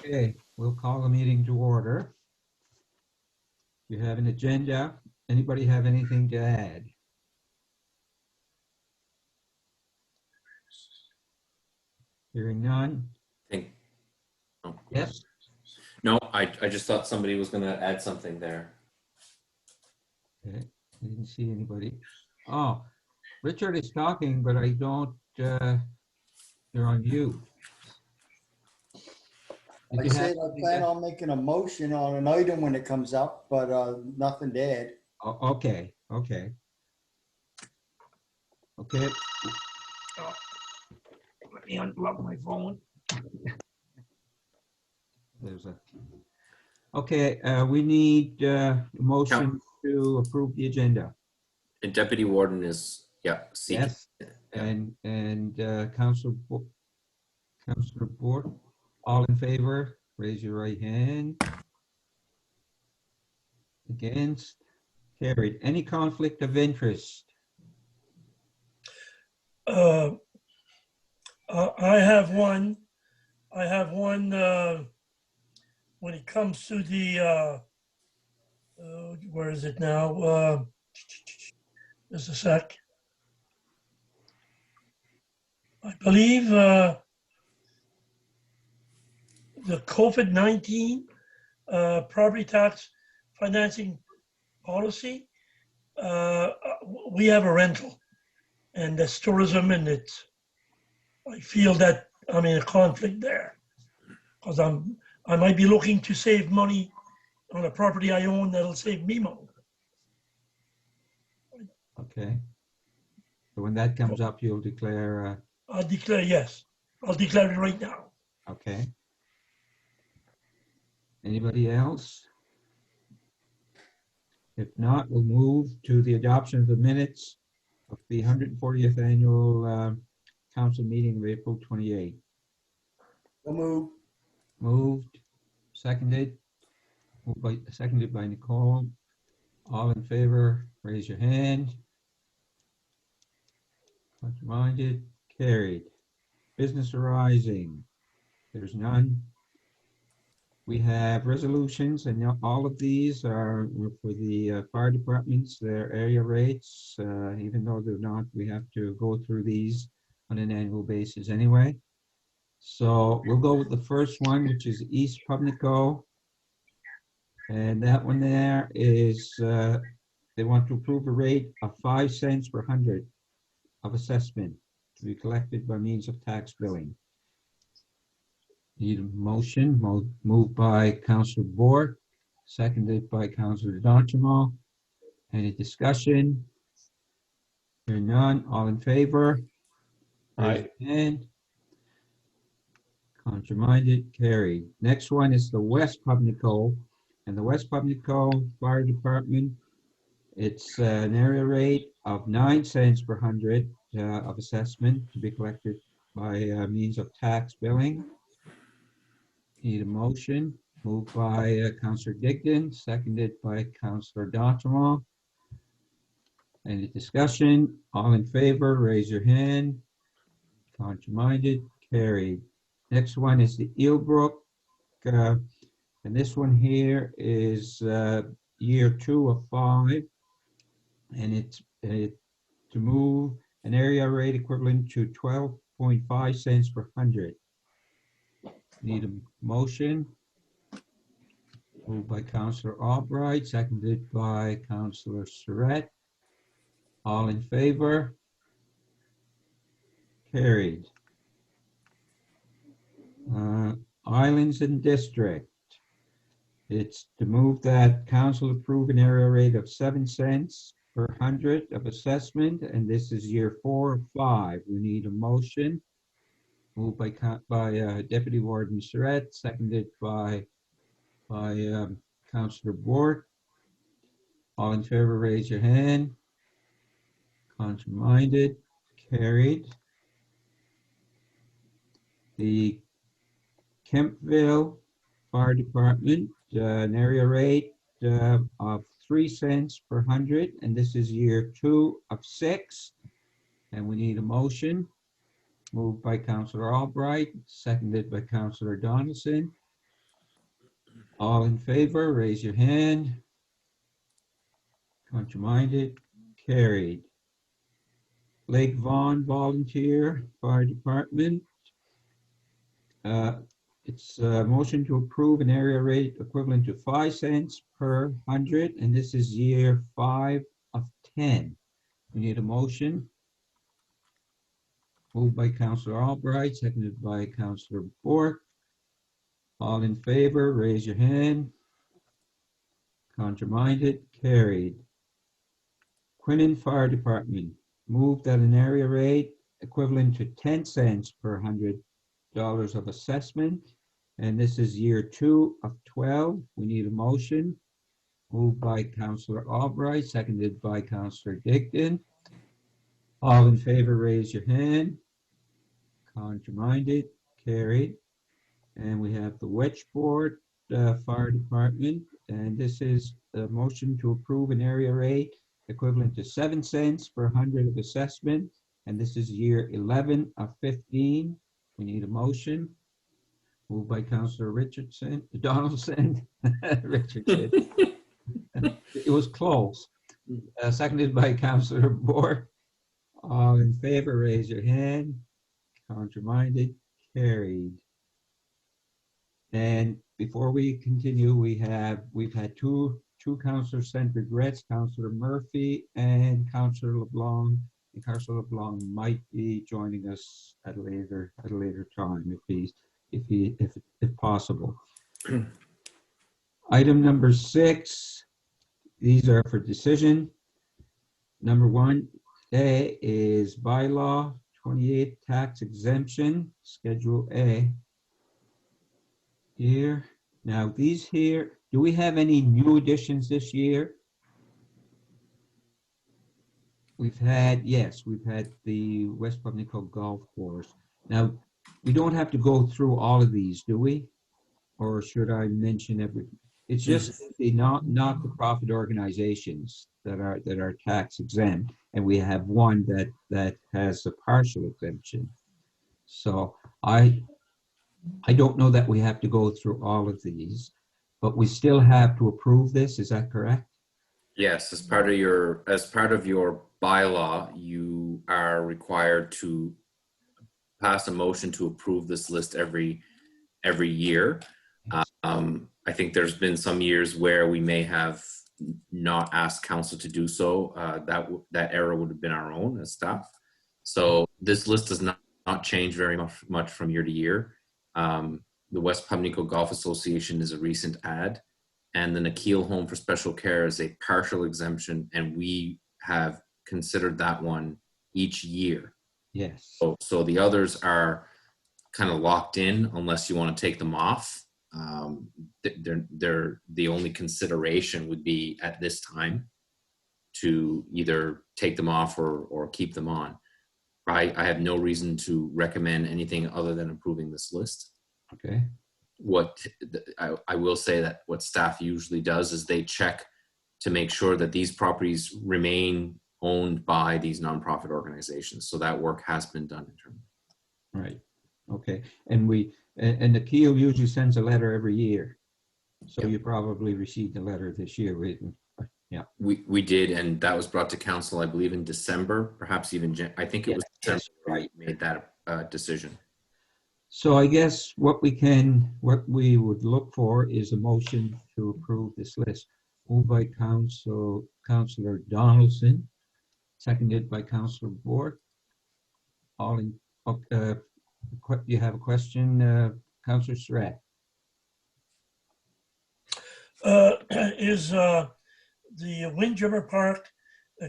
Okay, we'll call the meeting to order. You have an agenda. Anybody have anything to add? Hearing none. Think, oh, Yes? no, I just thought somebody was gonna add something there. Okay, I didn't see anybody. Oh, Richard is talking, but I don't, you're on mute. Did I you have said I something plan to- on making a motion on an item when it comes up, but nothing to add. Oh, okay. Okay. Oh, let me unplug my phone. There's a. Okay, we need a motion to approve the agenda. And Deputy Warden is, seeking. Yes, and Councilor Board, all in favor, raise your right hand. Against, carried. Any conflict of interest? I have one. When it comes to the, where is it now? Just a sec. I believe the COVID-19 property tax financing policy. We have a rental, and that's tourism, and I feel that I'm in a conflict there because I might be looking to save money on a property I own that'll save me money. Okay. So when that comes up, you'll declare, I'll declare yes. I'll declare it right now. okay. Anybody else? If not, we'll move to the adoption of the minutes of the 140th annual council meeting of April 28th. So move. Moved, seconded, seconded by Nicole. All in favor, raise your hand. Contraminded, carried. Business arising, there's none. We have resolutions, and all of these are for the fire departments, their area rates. Even though they're not, we have to go through these on an annual basis anyway. So we'll go with the first one, which is East Pubnico. And that one there is, they want to approve a rate of 5 cents per hundred of assessment to be collected by means of tax billing. Need a motion, moved by Councilor Board, seconded by Councilor Donchimo. Any discussion? Hearing none, all in favor? Aye. And contraminded, carried. Next one is the West Pubnico, and the West Pubnico Fire Department. It's an area rate of 9 cents per hundred of assessment to be collected by means of tax billing. Need a motion, moved by Councilor Digdon, seconded by Councilor Donchimo. Any discussion? All in favor, raise your hand. Contraminded, carried. Next one is the Eelbrook, and this one here is year 2 of 5, and it's to move an area rate equivalent to 12.5 cents per hundred. Need a motion. Moved by Councilor Albright, seconded by Councilor Surratt. All in favor? Carried. Islands and District. It's to move that council approve an area rate of 7 cents per hundred of assessment, and this is year 4 of 5. We need a motion. Moved by Deputy Warden Surratt, seconded by Councilor Board. All in favor, raise your hand. Contraminded, carried. The Kemptville Fire Department, an area rate of 3 cents per hundred, and this is year 2 of 6. And we need a motion. Moved by Councilor Albright, seconded by Councilor Donaldson. All in favor, raise your hand. Contrary-minded, carried. Lake Vaughn Volunteer Fire Department. It's a motion to approve an area rate equivalent to 5 cents per 100, and this is year 5 of 10. We need a motion. Moved by Councillor Albright, seconded by Councillor Bork. All in favor, raise your hand. Contrary-minded, carried. Quinan Fire Department, move that an area rate equivalent to 10 cents per $100 of assessment, and this is year 2 of 12. We need a motion. Moved by Councillor Albright, seconded by Councillor Digdon. All in favor, raise your hand. Contrary-minded, carried. And we have the Wedgeport Fire Department, and this is a motion to approve an area rate equivalent to 7 cents per 100 of assessment, and this is year 11 of 15. We need a motion. Moved by Councillor Donaldson. Richardson. It was close. Seconded by Councillor Bork. All in favor, raise your hand. Contrary-minded, carried. And before we continue, we've had two councillors sent regrets, Councillor Murphy and Councillor LeBlanc. And Councillor LeBlanc might be joining us at a later time if possible. Item number 6. These are for decision. Number 1A is bylaw 28 tax exemption, Schedule A. Here. Now these here, do we have any new additions this year? We've had the West Pubnico Golf Course. Now, we don't have to go through all of these, do we? Or should I mention everything? It's just the not-for-profit organizations that are tax exempt, and we have one that has a partial exemption. So I don't know that we have to go through all of these, but we still have to approve this. Is that correct? Yes, as part of your bylaw, you are required to pass a motion to approve this list every year. I think there's been some years where we may have not asked council to do so. That error would have been our own as staff. So this list does not change very much from year to year. The West Pubnico Golf Association is a recent add, and the Nikhil Home for Special Care is a partial exemption, and we have considered that one each year. Yes. So the others are kind of locked in unless you want to take them off. They're the only consideration would be at this time to either take them off or keep them on. I have no reason to recommend anything other than approving this list. Okay. I will say that what staff usually does is they check to make sure that these properties remain owned by these nonprofit organizations. So that work has been done internally. Right. Okay. And Nikhil usually sends a letter every year. So you probably received a letter this year. Yeah. We did, and that was brought to council, I believe, in December, perhaps even I think it was December. Yes, right. Made that decision. So I guess what we would look for is a motion to approve this list. Moved by Councillor Donaldson, seconded by Councillor Bork. All in. You have a question, Councillor Surratt? Is the Windjammer Park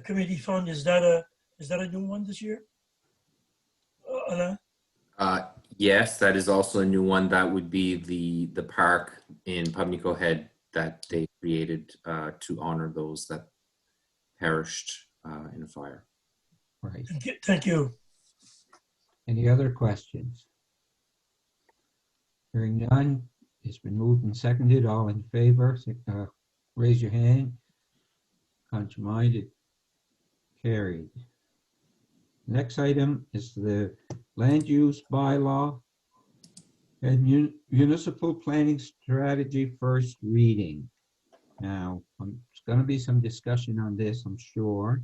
Committee Fund, is that a new one this year? Alain? Yes, that is also a new one. That would be the park in Pubnico Head that they created to honor those that perished in a fire. Right. Thank you. Any other questions? Hearing none, it's been moved and seconded. All in favor, raise your hand. Contrary-minded, carried. Next item is the land use bylaw. And municipal planning strategy first reading. Now, there's going to be some discussion on this, I'm sure.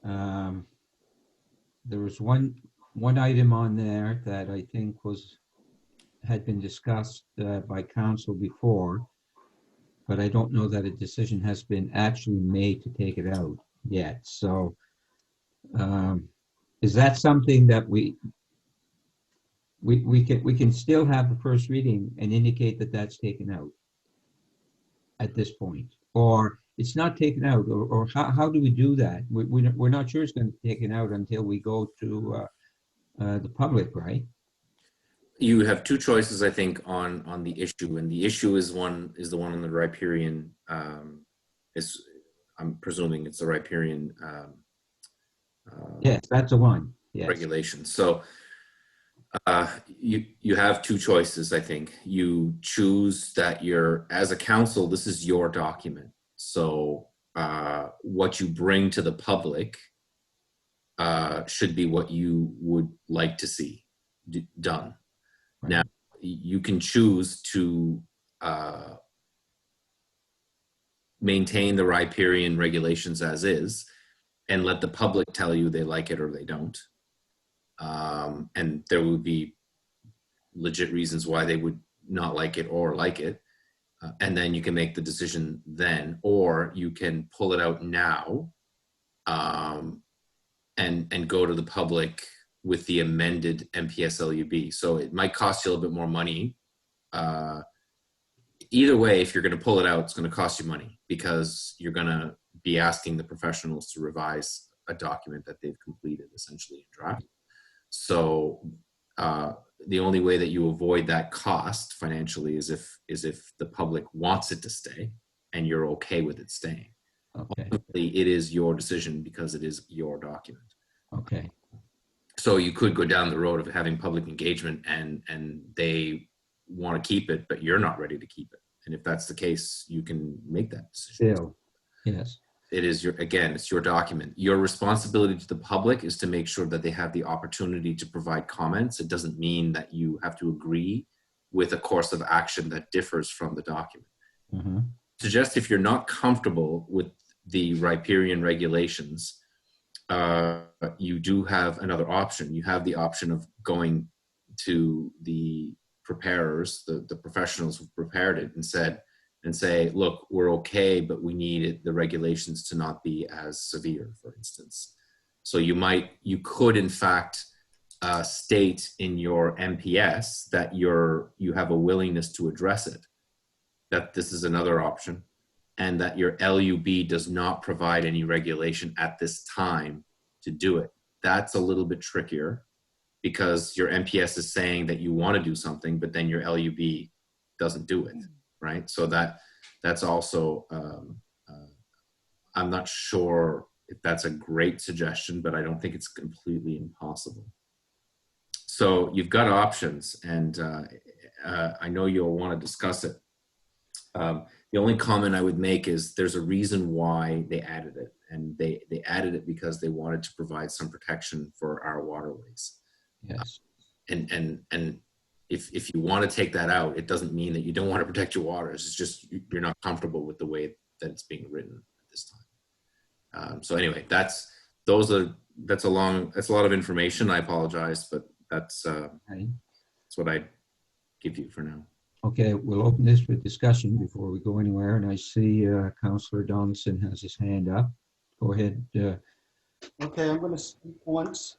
There was one item on there that I think had been discussed by council before, but I don't know that a decision has been actually made to take it out yet. So, is that something that we can still have the first reading and indicate that that's taken out at this point, or it's not taken out, or how do we do that? We're not sure it's going to be taken out until we go to the public, right? You have two choices, I think, on the issue, and the issue is the one on the riparian. I'm presuming it's the riparian. Yes, that's the one. Yes. Regulation. So you have two choices, I think. You choose that as a council, this is your document. So what you bring to the public should be what you would like to see done. Right. Now, you can choose to maintain the riparian regulations as is and let the public tell you they like it or they don't. And there would be legit reasons why they would not like it or like it. And then you can make the decision then, or you can pull it out now and go to the public with the amended MPSLUB. So it might cost you a little bit more money. Either way, if you're going to pull it out, it's going to cost you money because you're going to be asking the professionals to revise a document that they've completed, essentially in draft. So the only way that you avoid that cost financially is if the public wants it to stay and you're okay with it staying. Okay. Ultimately, it is your decision because it is your document. Okay. So you could go down the road of having public engagement and they want to keep it, but you're not ready to keep it. And if that's the case, you can make that decision. Still, yes. It is it's your document. Your responsibility to the public is to make sure that they have the opportunity to provide comments. It doesn't mean that you have to agree with a course of action that differs from the document. Mm-hmm. Suggest if you're not comfortable with the riparian regulations, you do have another option. You have the option of going to the preparers, the professionals who prepared it and say, look, we're okay, but we need the regulations to not be as severe, for instance. So you could in fact state in your MPS that you have a willingness to address it, that this is another option, and that your LUB does not provide any regulation at this time to do it. That's a little bit trickier because your MPS is saying that you want to do something, but then your LUB doesn't do it, right? So that's also, I'm not sure if that's a great suggestion, but I don't think it's completely impossible. So you've got options, and I know you'll want to discuss it. The only comment I would make is there's a reason why they added it, and they added it because they wanted to provide some protection for our waterways. Yes. And if you want to take that out, it doesn't mean that you don't want to protect your waters. It's just you're not comfortable with the way that it's being written at this time. So anyway, that's a lot of information. I apologize, but that's what I give you for now. Okay, we'll open this for discussion before we go anywhere. And I see Councillor Donaldson has his hand up. Go ahead. Okay, I'm going to speak once.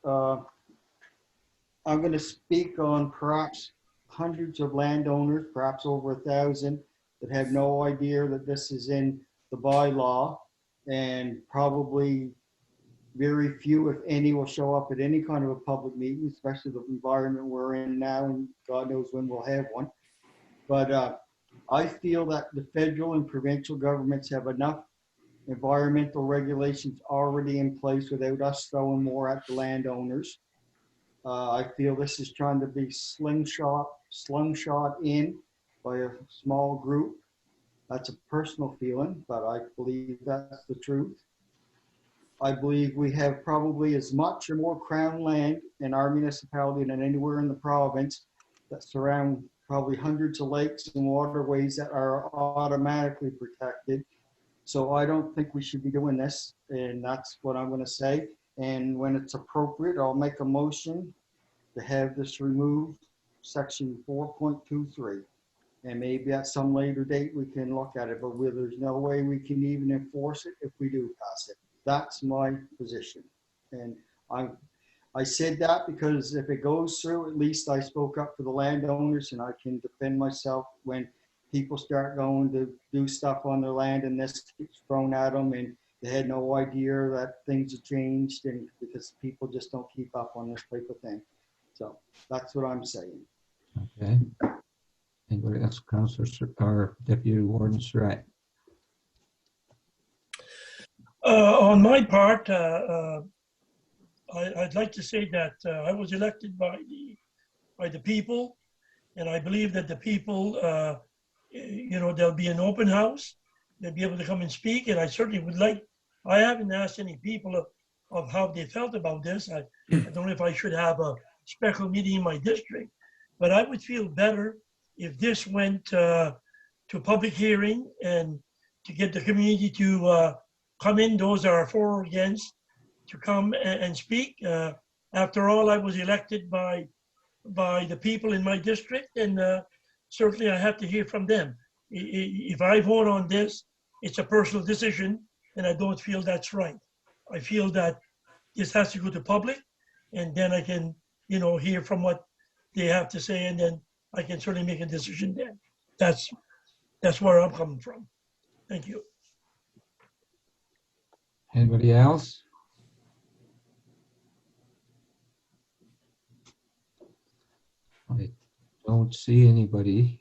I'm going to speak on perhaps hundreds of landowners, perhaps over 1,000, that have no idea that this is in the bylaw, and probably very few, if any, will show up at any kind of a public meeting, especially the environment we're in now, and God knows when we'll have one. But I feel that the federal and provincial governments have enough environmental regulations already in place without us throwing more at the landowners. I feel this is trying to be slingshot in by a small group. That's a personal feeling, but I believe that's the truth. I believe we have probably as much or more crown land in our municipality than anywhere in the province that surround probably hundreds of lakes and waterways that are automatically protected. So I don't think we should be doing this, and that's what I'm going to say. And when it's appropriate, I'll make a motion to have this removed, section 4.23. And maybe at some later date, we can look at it, but there's no way we can even enforce it if we do pass it. That's my position. And I said that because if it goes through, at least I spoke up for the landowners and I can defend myself when people start going to do stuff on their land and this gets thrown at them and they had no idea that things have changed, and because people just don't keep up on this type of thing. So that's what I'm saying. Okay. Anybody else? Councillor or Deputy Warden Surratt? On my part, I'd like to say that I was elected by the people, and I believe that the people, there'll be an open house. They'll be able to come and speak, and I certainly would like. I haven't asked any people of how they felt about this. I don't know if I should have a special meeting in my district, but I would feel better if this went to public hearing and to get the community to come in, those that are for or against, to come and speak. After all, I was elected by the people in my district, and certainly I have to hear from them. If I vote on this, it's a personal decision, and I don't feel that's right. I feel that this has to go to public, and then I can, hear from what they have to say, and then I can certainly make a decision then. That's where I'm coming from. Thank you. Anybody else? I don't see anybody.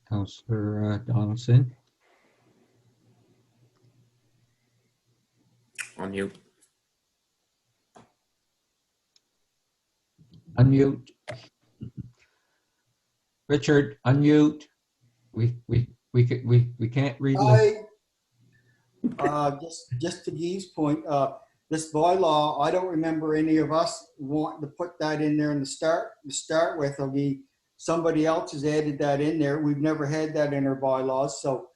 Councillor Donaldson. On you. Unmute. Richard, unmute. We can't read. Just to Guy's point, this bylaw, I don't remember any of us wanting to put that in there in the start with. I mean, somebody else has added that in there. We've never had that in our bylaws, so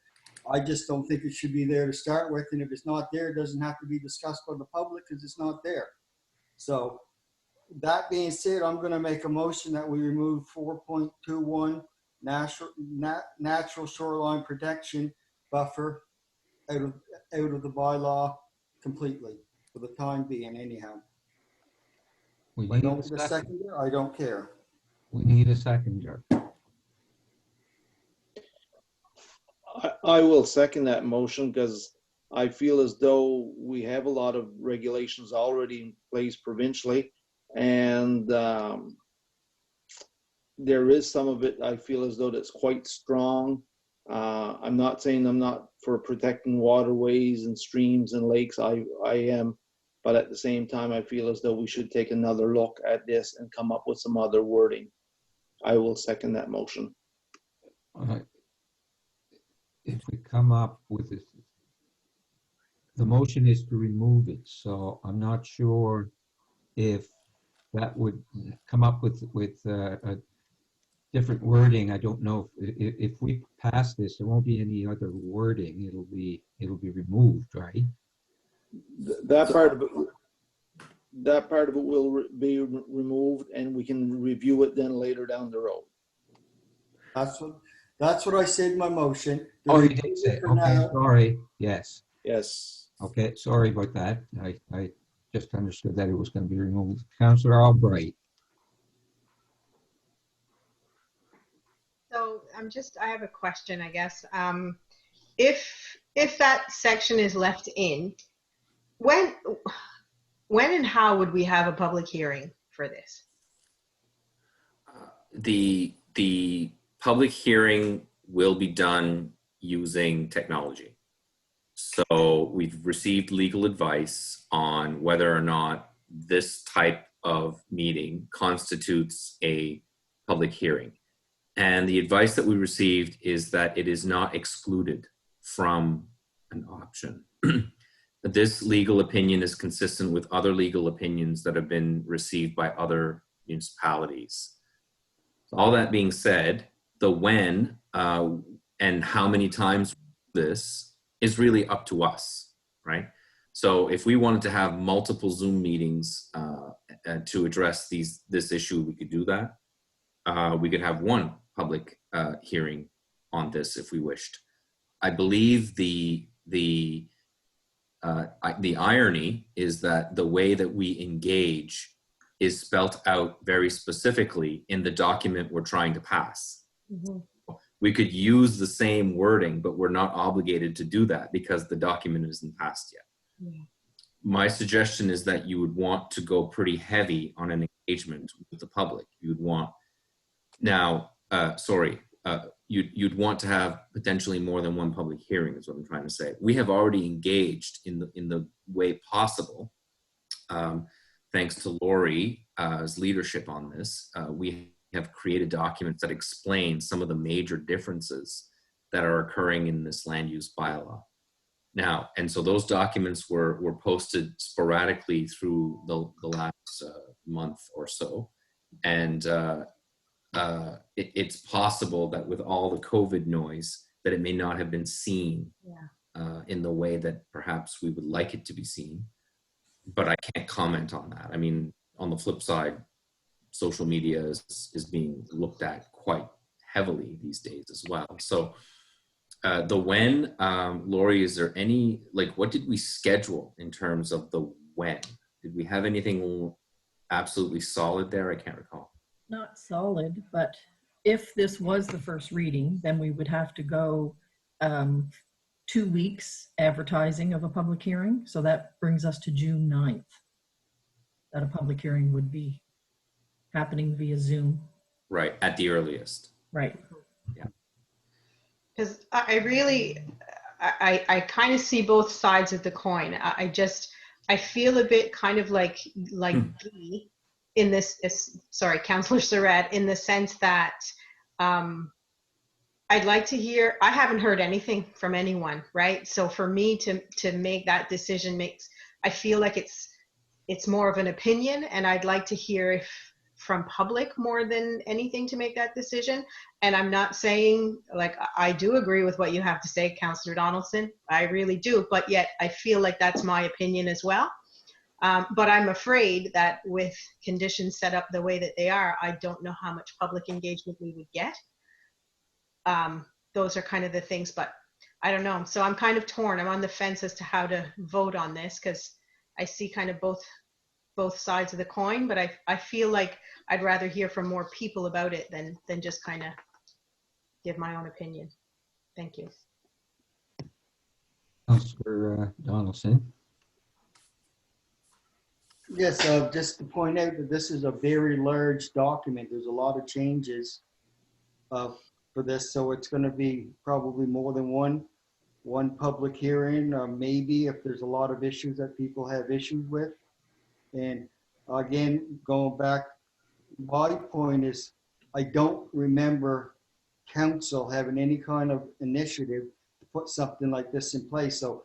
I just don't think it should be there to start with. And if it's not there, it doesn't have to be discussed by the public because it's not there. So that being said, I'm going to make a motion that we remove 4.21 natural shoreline protection buffer out of the bylaw completely for the time being. Anyhow, if I don't get a seconder, I don't care. We need a seconder. I will second that motion because I feel as though we have a lot of regulations already in place provincially, and there is some of it I feel as though that's quite strong. I'm not saying I'm not for protecting waterways and streams and lakes. I am, but at the same time, I feel as though we should take another look at this and come up with some other wording. I will second that motion. All right. If we come up with this, the motion is to remove it. So I'm not sure if that would come up with a different wording. I don't know if we pass this, there won't be any other wording. It'll be removed, right? That part of it will be removed, and we can review it then later down the road. That's what I said in my motion. Oh, you did say. Okay, sorry. Yes. Yes. Okay, sorry about that. I just understood that it was going to be removed. Councillor Albright. So I have a question, I guess. If that section is left in, when and how would we have a public hearing for this? The public hearing will be done using technology. So we've received legal advice on whether or not this type of meeting constitutes a public hearing. And the advice that we received is that it is not excluded from an option. this legal opinion is consistent with other legal opinions that have been received by other municipalities. All that being said, the when and how many times this is really up to us, right? So if we wanted to have multiple Zoom meetings to address this issue, we could do that. We could have one public hearing on this if we wished. I believe the irony is that the way that we engage is spelt out very specifically in the document we're trying to pass. Mhm. We could use the same wording, but we're not obligated to do that because the document isn't passed yet. Yeah. My suggestion is that you would want to go pretty heavy on an engagement with the public. You'd want you'd want to have potentially more than one public hearing is what I'm trying to say. We have already engaged in the way possible. Thanks to Lori's leadership on this, we have created documents that explain some of the major differences that are occurring in this land use bylaw. Now, and so those documents were posted sporadically through the last month or so. And it's possible that with all the COVID noise, that it may not have been seen in the way that perhaps we would like it to be seen. But I can't comment on that. I mean, on the flip side, social media is being looked at quite heavily these days as well. So Lori, is there any, like, what did we schedule in terms of the when? Did we have anything absolutely solid there? I can't recall. Not solid, but if this was the first reading, then we would have to go 2 weeks advertising of a public hearing. So that brings us to June 9th, that a public hearing would be happening via Zoom. Right, at the earliest. Right. Because I kind of see both sides of the coin. I feel a bit kind of like Guy in this, sorry, Councillor Surratt, in the sense that I'd like to hear, I haven't heard anything from anyone, right? So for me to make that decision I feel like it's more of an opinion, and I'd like to hear from public more than anything to make that decision. And I'm not saying, like, I do agree with what you have to say, Councillor Donaldson, I really do, but yet I feel like that's my opinion as well. But I'm afraid that with conditions set up the way that they are, I don't know how much public engagement we would get. Those are kind of the things, but I don't know. So I'm kind of torn. I'm on the fence as to how to vote on this, because I see kind of both sides of the coin, but I feel like I'd rather hear from more people about it than just kind of give my own opinion. Thank you. Councillor Donaldson. Yes, just to point out that this is a very large document. There's a lot of changes for this, so it's going to be probably more than one public hearing, maybe if there's a lot of issues that people have issues with. And again, going back, my point is I don't remember council having any kind of initiative to put something like this in place. So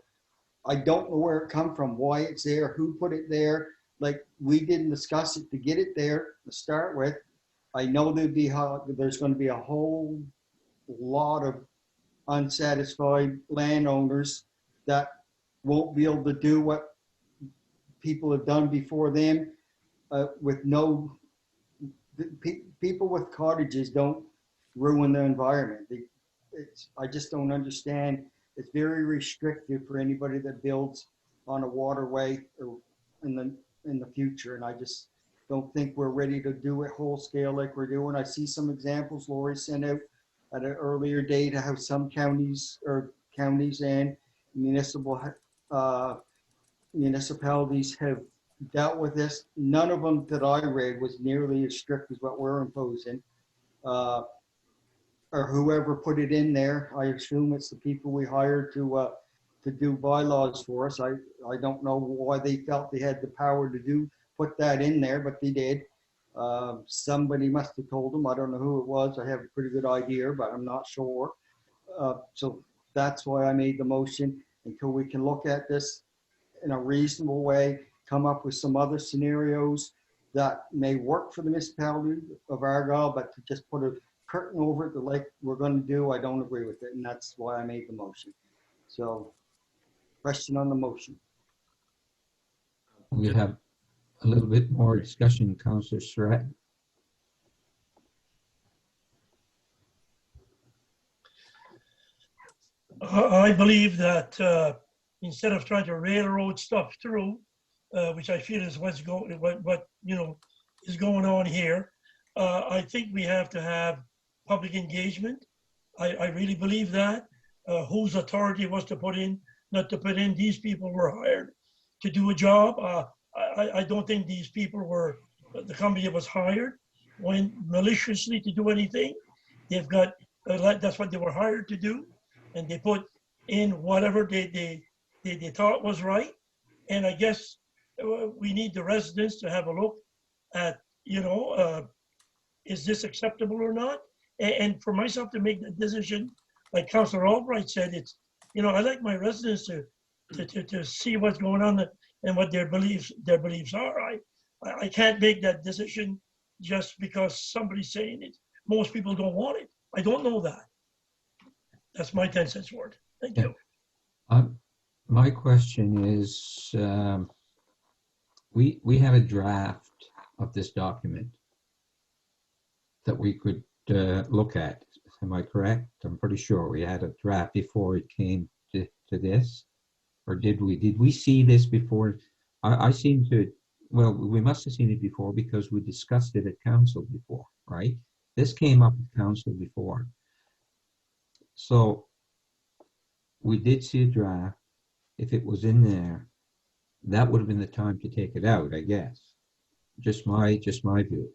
I don't know where it come from, why it's there, who put it there. Like, we didn't discuss it to get it there to start with. I know there's going to be a whole lot of unsatisfied landowners that won't be able to do what people have done before them. People with cottages don't ruin the environment. I just don't understand. It's very restrictive for anybody that builds on a waterway or in the future, and I just don't think we're ready to do it whole scale like we're doing. I see some examples Lori sent out at an earlier date how some counties and municipalities have dealt with this. None of them that I read was nearly as strict as what we're imposing, or whoever put it in there. I assume it's the people we hired to do bylaws for us. I don't know why they felt they had the power to put that in there, but they did. Somebody must have told them. I don't know who it was. I have a pretty good idea, but I'm not sure. So that's why I made the motion, until we can look at this in a reasonable way, come up with some other scenarios that may work for the municipality of Argyle, but to just put a curtain over it like we're going to do, I don't agree with it, and that's why I made the motion. So, question on the motion. We have a little bit more discussion, Councillor Surratt. I believe that instead of trying to railroad stuff through, which I feel is what's going, what you know is going on here, I think we have to have public engagement. I really believe that. Whose authority was to put in, not to put in? These people were hired to do a job. I don't think these people were, the company was hired when maliciously to do anything. They've got, that's what they were hired to do. And they put in whatever they thought was right. And I guess we need the residents to have a look at, you know, is this acceptable or not? And for myself to make the decision, like Councillor Albright said, it's, you know, I like my residents to see what's going on and what their beliefs are. I can't make that decision just because somebody's saying it. Most people don't want it. I don't know that. That's my 10 cents worth. Thank you. My question is, we had a draft of this document that we could look at. Am I correct? I'm pretty sure we had a draft before it came to this, or did we? Did we see this before? I seem to. Well, we must have seen it before because we discussed it at council before, right? This came up at council before. So we did see a draft. If it was in there, that would have been the time to take it out, I guess. Just my view.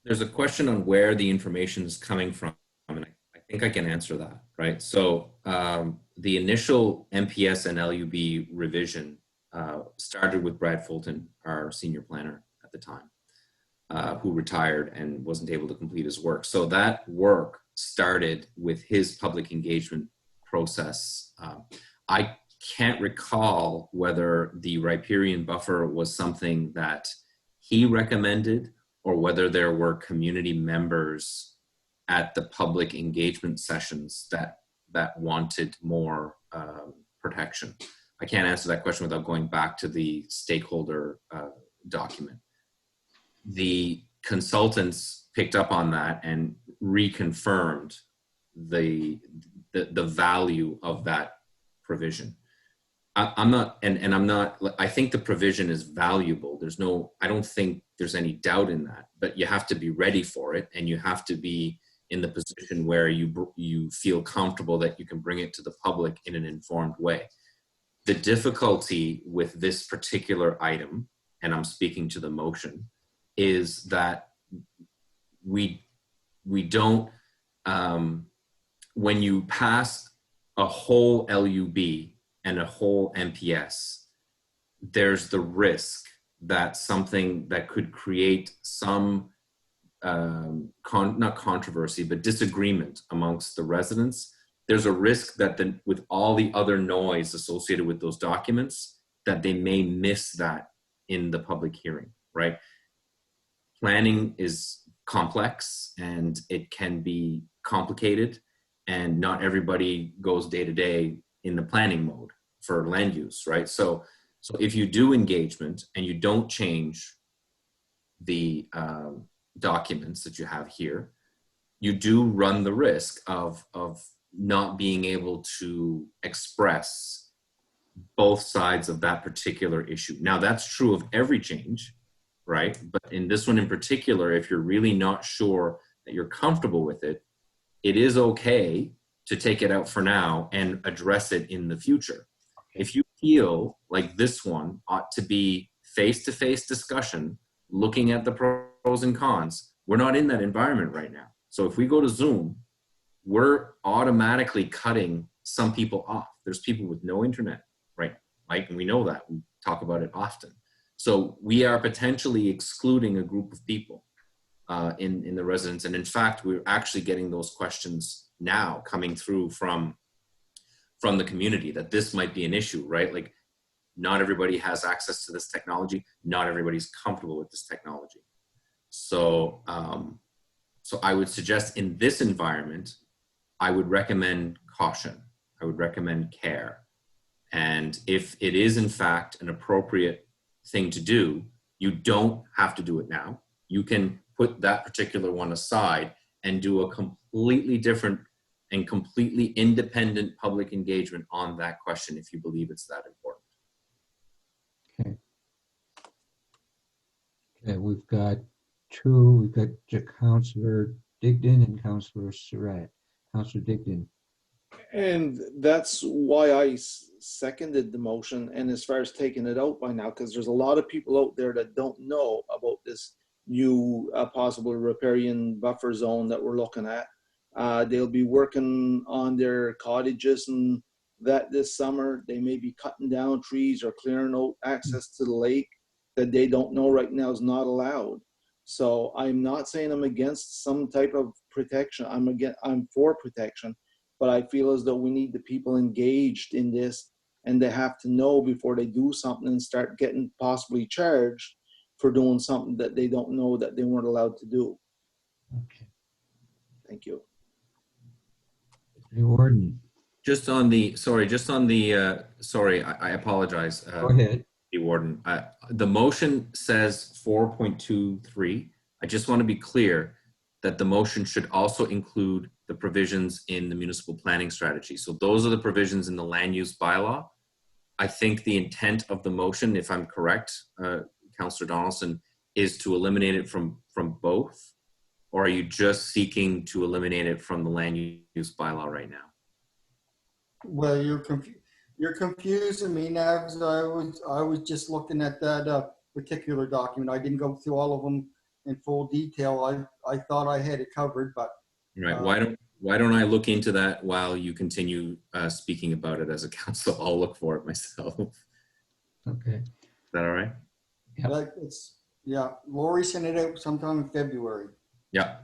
There's a question on where the information is coming from, and I think I can answer that, right? So the initial MPS and LUB revision started with Brad Fulton, our senior planner at the time, who retired and wasn't able to complete his work. So that work started with his public engagement process. I can't recall whether the riparian buffer was something that he recommended or whether there were community members at the public engagement sessions that wanted more protection. I can't answer that question without going back to the stakeholder document. The consultants picked up on that and reconfirmed the value of that provision. I'm not, and I'm not, I think the provision is valuable. I don't think there's any doubt in that, but you have to be ready for it, and you have to be in the position where you feel comfortable that you can bring it to the public in an informed way. The difficulty with this particular item, and I'm speaking to the motion, is that we don't, when you pass a whole LUB and a whole MPS, there's the risk that something that could create some, not controversy, but disagreement amongst the residents, there's a risk that with all the other noise associated with those documents, that they may miss that in the public hearing, right? Planning is complex and it can be complicated, and not everybody goes day to day in the planning mode for land use, right? So if you do engagement and you don't change the documents that you have here, you do run the risk of not being able to express both sides of that particular issue. Now, that's true of every change, right? But in this one in particular, if you're really not sure that you're comfortable with it, it is okay to take it out for now and address it in the future. If you feel like this one ought to be face-to-face discussion, looking at the pros and cons, we're not in that environment right now. So if we go to Zoom, we're automatically cutting some people off. There's people with no internet, right? Mike, and we know that. We talk about it often. So we are potentially excluding a group of people in the residents. And in fact, we're actually getting those questions now coming through from from the community that this might be an issue, right? Like, not everybody has access to this technology. Not everybody's comfortable with this technology. So, so I would suggest in this environment, I would recommend caution. I would recommend care. And if it is in fact an appropriate thing to do, you don't have to do it now. You can put that particular one aside and do a completely different and completely independent public engagement on that question if you believe it's that important. Okay. Okay, we've got two. We've got Councillor Digdon and Councillor Surratt. Councillor Digdon. And that's why I seconded the motion. And as far as taking it out by now, because there's a lot of people out there that don't know about this new possible riparian buffer zone that we're looking at. They'll be working on their cottages and that this summer. They may be cutting down trees or clearing out access to the lake that they don't know right now is not allowed. So I'm not saying I'm against some type of protection. I'm for protection, but I feel as though we need the people engaged in this, and they have to know before they do something and start getting possibly charged for doing something that they don't know that they weren't allowed to do. Okay. Thank you. Deputy Warden. Just on the, sorry, I apologize. Go ahead. Warden. The motion says 4.23. I just want to be clear that the motion should also include the provisions in the municipal planning strategy. So those are the provisions in the land use bylaw. I think the intent of the motion, if I'm correct, Councillor Donaldson, is to eliminate it from both, or are you just seeking to eliminate it from the land use bylaw right now? Well, you're confusing me now, because I was just looking at that particular document. I didn't go through all of them in full detail. I thought I had it covered, but Right. Why don't I look into that while you continue speaking about it as a council? I'll look for it myself. Okay. Is that all right? Yep. yeah. Lori sent it out sometime in February. Yeah.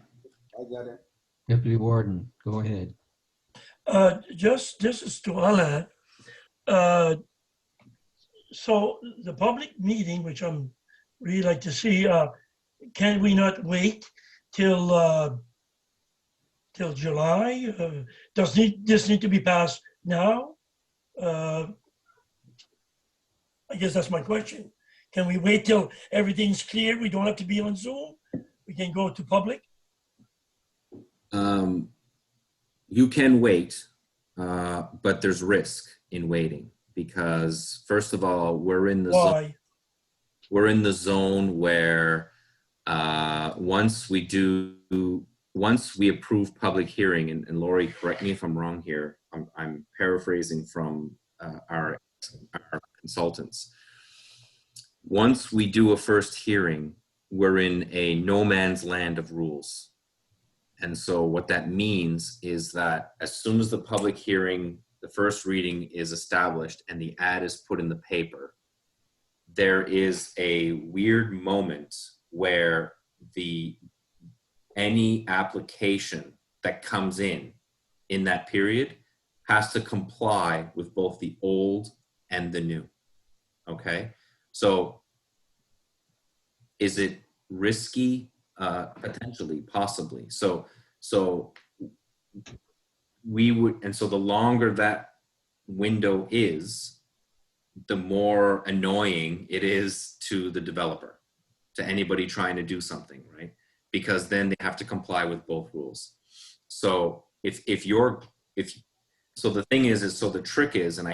I got it. Deputy Warden, go ahead. This is to Alain. So the public meeting, which I'm really like to see, can we not wait till July? Does this need to be passed now? I guess that's my question. Can we wait till everything's clear? We don't have to be on Zoom. We can go to public. You can wait, but there's risk in waiting because, first of all, we're in the zone. Why? We're in the zone where once we approve public hearing, and Lori, correct me if I'm wrong here. I'm paraphrasing from our consultants. Once we do a first hearing, we're in a no man's land of rules. And so what that means is that as soon as the public hearing, the first reading is established and the ad is put in the paper, there is a weird moment where any application that comes in that period has to comply with both the old and the new. Okay, so is it risky? Potentially, possibly. So we would, and so the longer that window is, the more annoying it is to the developer, to anybody trying to do something, right? Because then they have to comply with both rules. So so the thing is so the trick is, and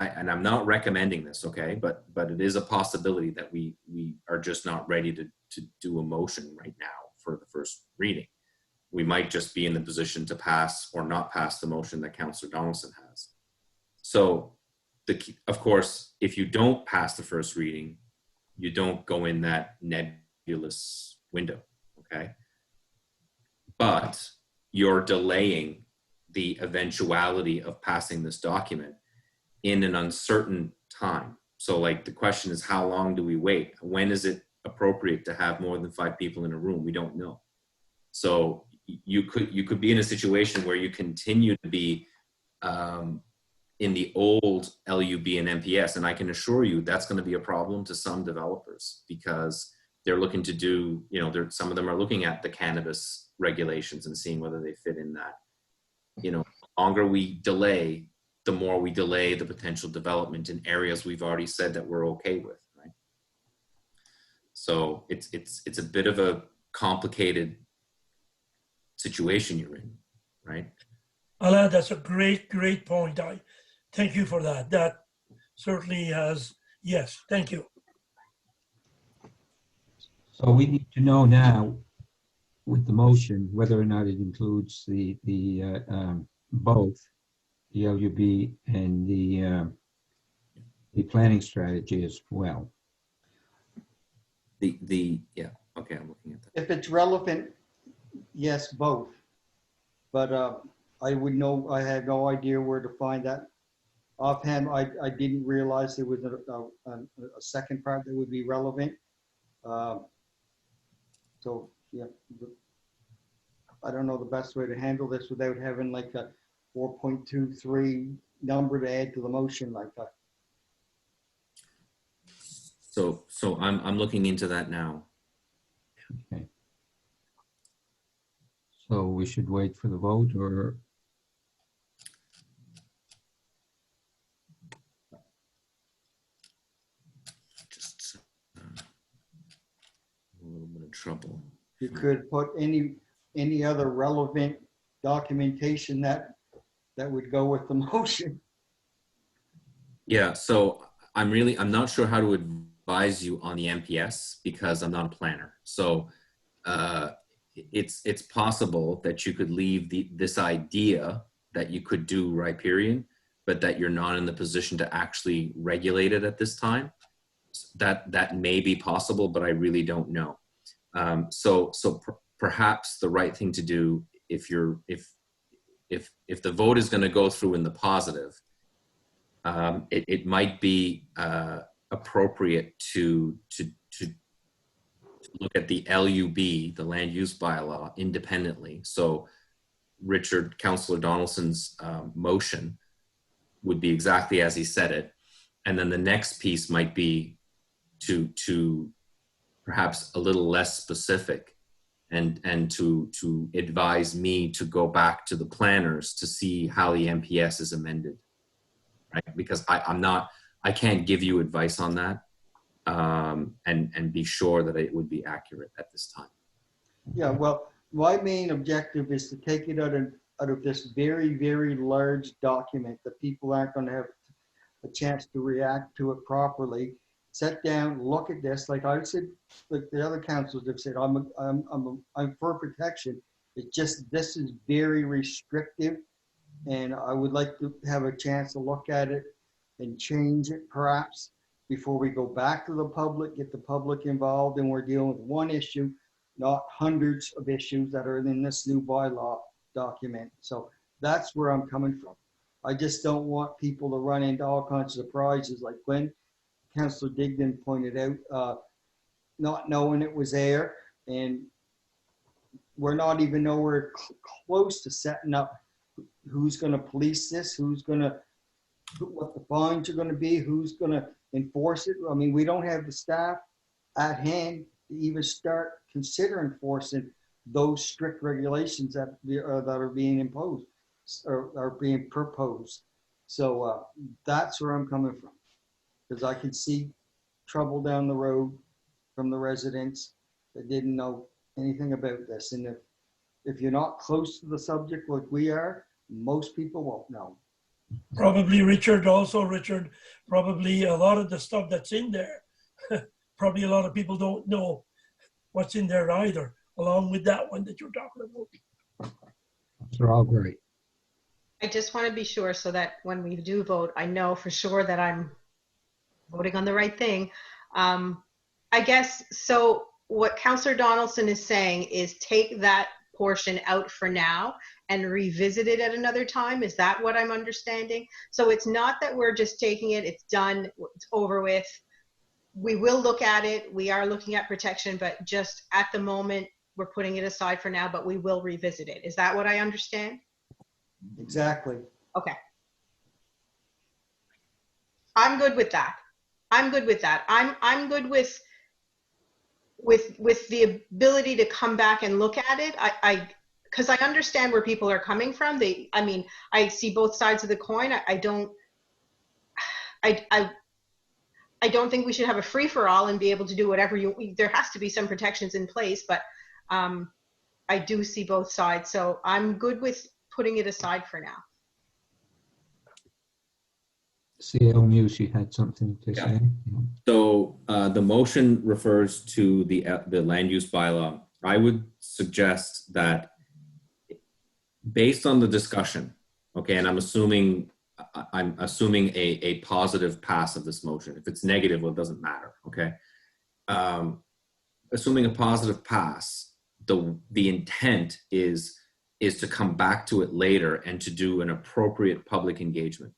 and I'm not recommending this, okay, but it is a possibility that we are just not ready to do a motion right now for the first reading. We might just be in the position to pass or not pass the motion that Councillor Donaldson has. So, of course, if you don't pass the first reading, you don't go in that nebulous window, okay? But you're delaying the eventuality of passing this document in an uncertain time. So like the question is, how long do we wait? When is it appropriate to have more than 5 people in a room? We don't know. So you could be in a situation where you continue to be in the old LUB and MPS. And I can assure you that's going to be a problem to some developers because they're looking to do, you know, some of them are looking at the cannabis regulations and seeing whether they fit in that. You know, the longer we delay, the more we delay the potential development in areas we've already said that we're okay with, right? So it's a bit of a complicated situation you're in, right? Alain, that's a great point. I thank you for that. That certainly has, yes, thank you. So we need to know now with the motion whether or not it includes both the LUB and the planning strategy as well. Yeah, okay, I'm looking at that. If it's relevant, yes, both. But I had no idea where to find that. Offhand, I didn't realize there was a second part that would be relevant. So yeah, I don't know the best way to handle this without having like a 4.23 number to add to the motion like that. So I'm looking into that now. Okay. So we should wait for the vote, or? Just a little bit of trouble. You could put any other relevant documentation that would go with the motion. Yeah, so I'm not sure how to advise you on the MPS because I'm not a planner. So it's possible that you could leave this idea that you could do riparian, but that you're not in the position to actually regulate it at this time. That may be possible, but I really don't know. So perhaps the right thing to do if the vote is going to go through in the positive, it might be appropriate to look at the LUB, the land use bylaw, independently. So Councillor Donaldson's motion would be exactly as he said it. And then the next piece might be to perhaps a little less specific and to advise me to go back to the planners to see how the MPS is amended, right? Because I can't give you advice on that and be sure that it would be accurate at this time. Yeah, well, my main objective is to take it out of this very, very large document that people aren't going to have a chance to react to it properly. Sit down, look at this. Like I said, like the other councils have said, I'm for protection. It's just this is very restrictive, and I would like to have a chance to look at it and change it perhaps before we go back to the public, get the public involved, and we're dealing with one issue, not hundreds of issues that are in this new bylaw document. So that's where I'm coming from. I just don't want people to run into all kinds of surprises like when Councillor Digdon pointed out, not knowing it was there, and we're not even nowhere close to setting up who's going to police this, what the fines are going to be, who's going to enforce it. I mean, we don't have the staff at hand to even start considering enforcing those strict regulations that are being imposed or are being proposed. So that's where I'm coming from, because I can see trouble down the road from the residents that didn't know anything about this. And if you're not close to the subject like we are, most people won't know. Probably Richard, probably a lot of the stuff that's in there, probably a lot of people don't know what's in there either, along with that one that you're talking about. They're all great. I just want to be sure so that when we do vote, I know for sure that I'm voting on the right thing. I guess, so what Councillor Donaldson is saying is take that portion out for now and revisit it at another time. Is that what I'm understanding? So it's not that we're just taking it, it's done, it's over with. We will look at it. We are looking at protection, but just at the moment, we're putting it aside for now, but we will revisit it. Is that what I understand? Exactly. Okay. I'm good with that. I'm good with that. I'm good with the ability to come back and look at it. Because I understand where people are coming from. I mean, I see both sides of the coin. I don't think we should have a free for all and be able to do whatever there has to be some protections in place, but I do see both sides. So I'm good with putting it aside for now. CO Muse, you had something to Yeah. say? So the motion refers to the land use bylaw. I would suggest that based on the discussion, okay, and I'm assuming a positive pass of this motion. If it's negative, well, it doesn't matter, okay? Assuming a positive pass, the intent is to come back to it later and to do an appropriate public engagement.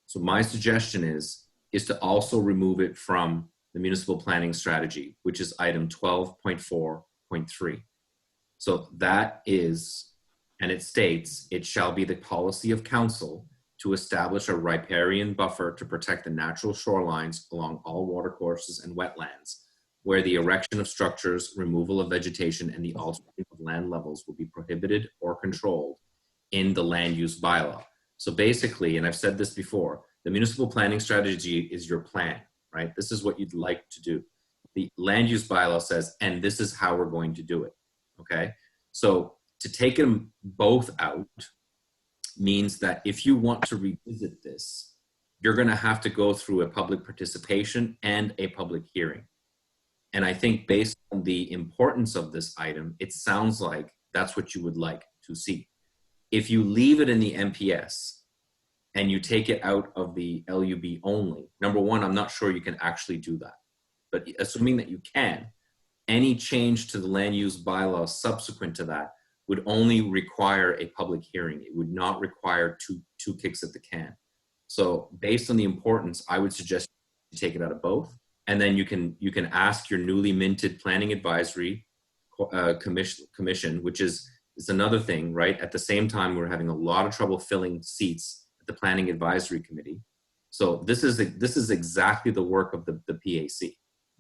So my suggestion is to also remove it from the municipal planning strategy, which is item 12.4.3. So that is, and it states, it shall be the policy of council to establish a riparian buffer to protect the natural shorelines along all watercourses and wetlands, where the erection of structures, removal of vegetation, and the altering of land levels will be prohibited or controlled in the land use bylaw. So basically, and I've said this before, the municipal planning strategy is your plan, right? This is what you'd like to do. The land use bylaw says, and this is how we're going to do it, okay? So to take them both out means that if you want to revisit this, you're gonna have to go through a public participation and a public hearing. And I think based on the importance of this item, it sounds like that's what you would like to see. If you leave it in the MPS and you take it out of the LUB only, number one, I'm not sure you can actually do that. But assuming that you can, any change to the land use bylaw subsequent to that would only require a public hearing. It would not require two kicks at the can. So based on the importance, I would suggest you take it out of both. And then you can ask your newly minted planning advisory commission, which is another thing, right? At the same time, we're having a lot of trouble filling seats at the planning advisory committee. So this is exactly the work of the PAC.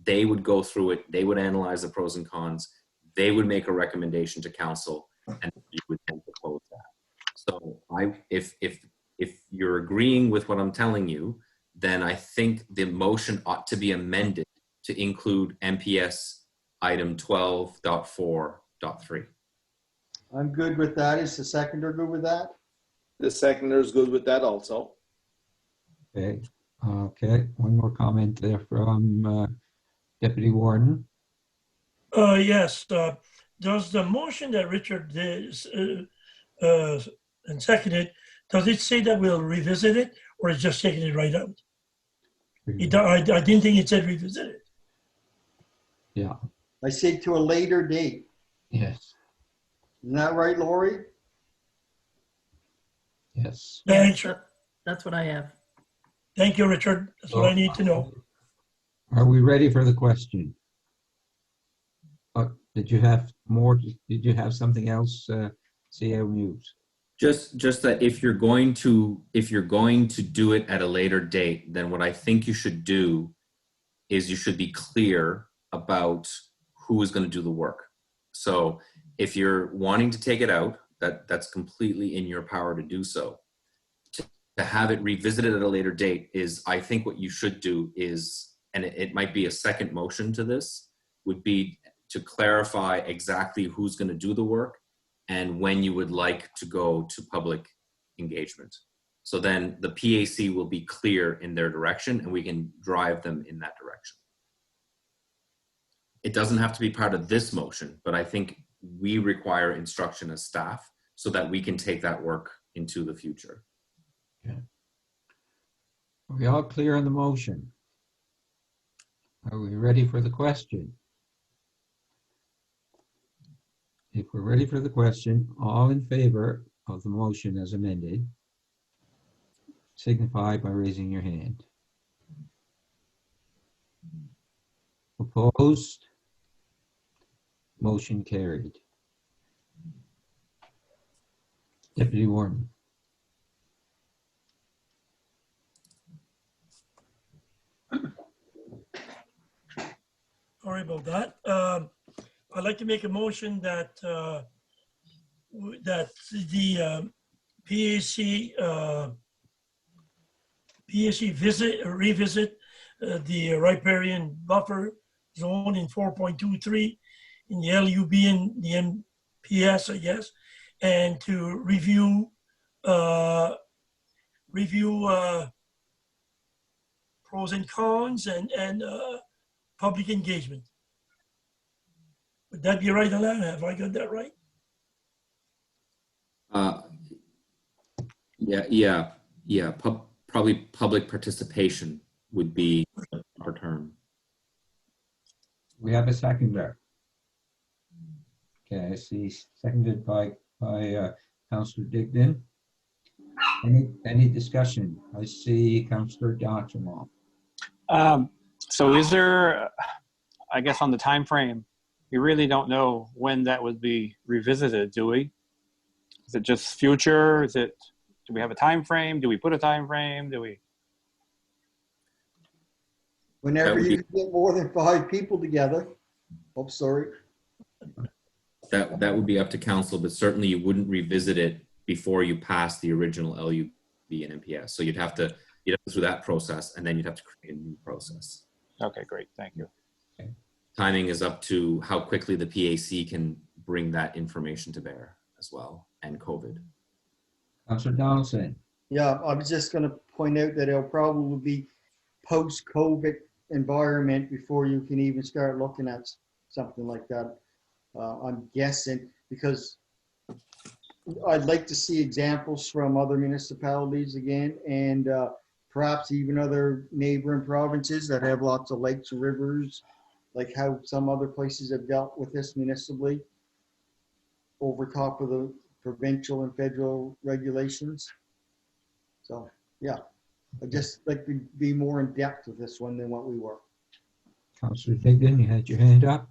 They would go through it. They would analyze the pros and cons. They would make a recommendation to council, and you would then propose that. So if you're agreeing with what I'm telling you, then I think the motion ought to be amended to include MPS item 12.4.3. I'm good with that. Is the seconder good with that? The seconder is good with that also. Okay. Okay. One more comment there from Deputy Warden. Yes. Does the motion that Richard did and seconded, does it say that we'll revisit it, or is just taking it right out? I didn't think it said revisit it. Yeah. I say to a later date. Yes. Isn't that right, Lori? Yes. Thanks. That's what I have. Thank you, Richard. That's what I need to know. Are we ready for the question? Did you have more? Did you have something else, CO News? Just that if you're going to do it at a later date, then what I think you should do is you should be clear about who is going to do the work. So if you're wanting to take it out, that's completely in your power to do so. To have it revisited at a later date is, I think what you should do is, and it might be a second motion to this, would be to clarify exactly who's going to do the work and when you would like to go to public engagement. So then the PAC will be clear in their direction and we can drive them in that direction. It doesn't have to be part of this motion, but I think we require instruction as staff so that we can take that work into the future. Okay. Are we all clear on the motion? Are we ready for the question? If we're ready for the question, all in favor of the motion as amended, signify by raising your hand. Opposed? Motion carried. Deputy Warden. Sorry about that. I'd like to make a motion that that the PAC revisit the riparian buffer zone in 4.23 in the LUB and the MPS, I guess, and to review pros and cons and public engagement. Would that be right, Alain? Have I got that right? Yeah. Probably public participation would be the proper term. We have a seconder. Okay, I see seconded by Councillor Digdon. Any discussion? I see Councillor Donchamon. So is there, I guess on the time frame, we really don't know when that would be revisited, do we? Is it just future? Do we have a time frame? Do we put a time frame? Do we? Whenever you can get more than 5 people together. Oh, sorry. That would be up to council, but certainly you wouldn't revisit it before you pass the original LUB and MPS. So you'd have to go through that process, and then you'd have to create a new process. Okay, great. Thank you. Timing is up to how quickly the PAC can bring that information to bear as well, and COVID. Councillor Donaldson. Yeah, I was just going to point out that it'll probably be post-COVID environment before you can even start looking at something like that. I'm guessing, because I'd like to see examples from other municipalities again, and perhaps even other neighboring provinces that have lots of lakes and rivers, like how some other places have dealt with this municipally over top of the provincial and federal regulations. So, yeah, I'd just like to be more in depth with this one than what we were. Councillor Digdon, you had your hand up.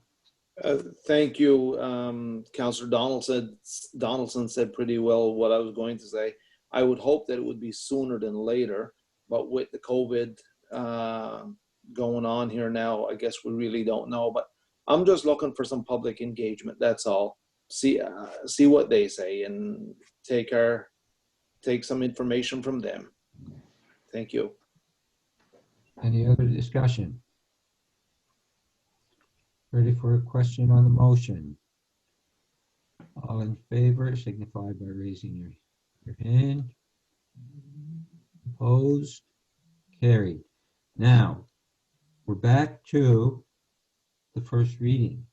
Thank you. Councillor Donaldson said pretty well what I was going to say. I would hope that it would be sooner than later, but with the COVID going on here now, I guess we really don't know. But I'm just looking for some public engagement. That's all. See what they say and take some information from them. Thank you. Any other discussion? Ready for a question on the motion? All in favor signify by raising your hand. Opposed? Carried. Now, we're back to the first reading.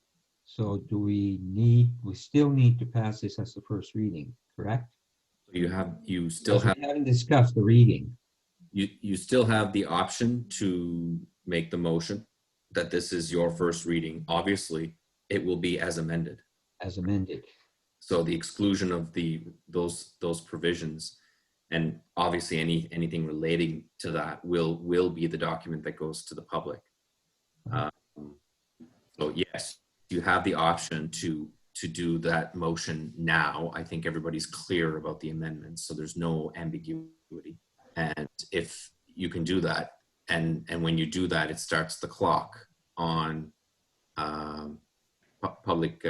So we still need to pass this as the first reading, correct? You still have. We haven't discussed the reading. You still have the option to make the motion that this is your first reading. Obviously, it will be as amended. As amended. So the exclusion of those provisions, and obviously anything relating to that will be the document that goes to the public. So yes, you have the option to do that motion now. I think everybody's clear about the amendments, so there's no ambiguity. And if you can do that, and when you do that, it starts the clock on public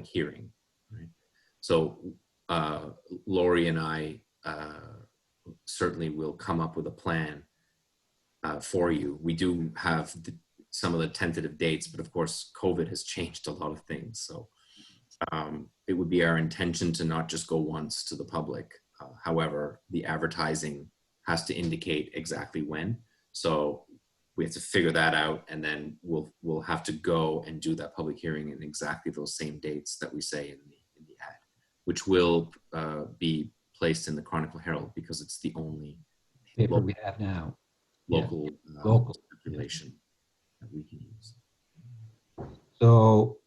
hearing. Right? So Lori and I certainly will come up with a plan for you. We do have some of the tentative dates, but of course, COVID has changed a lot of things. So it would be our intention to not just go once to the public. However, the advertising has to indicate exactly when. So we have to figure that out, and then we'll have to go and do that public hearing in exactly those same dates that we say in the ad, which will be placed in the Chronicle Herald because it's the only Paper we have now. local Local circulation that we can use. So,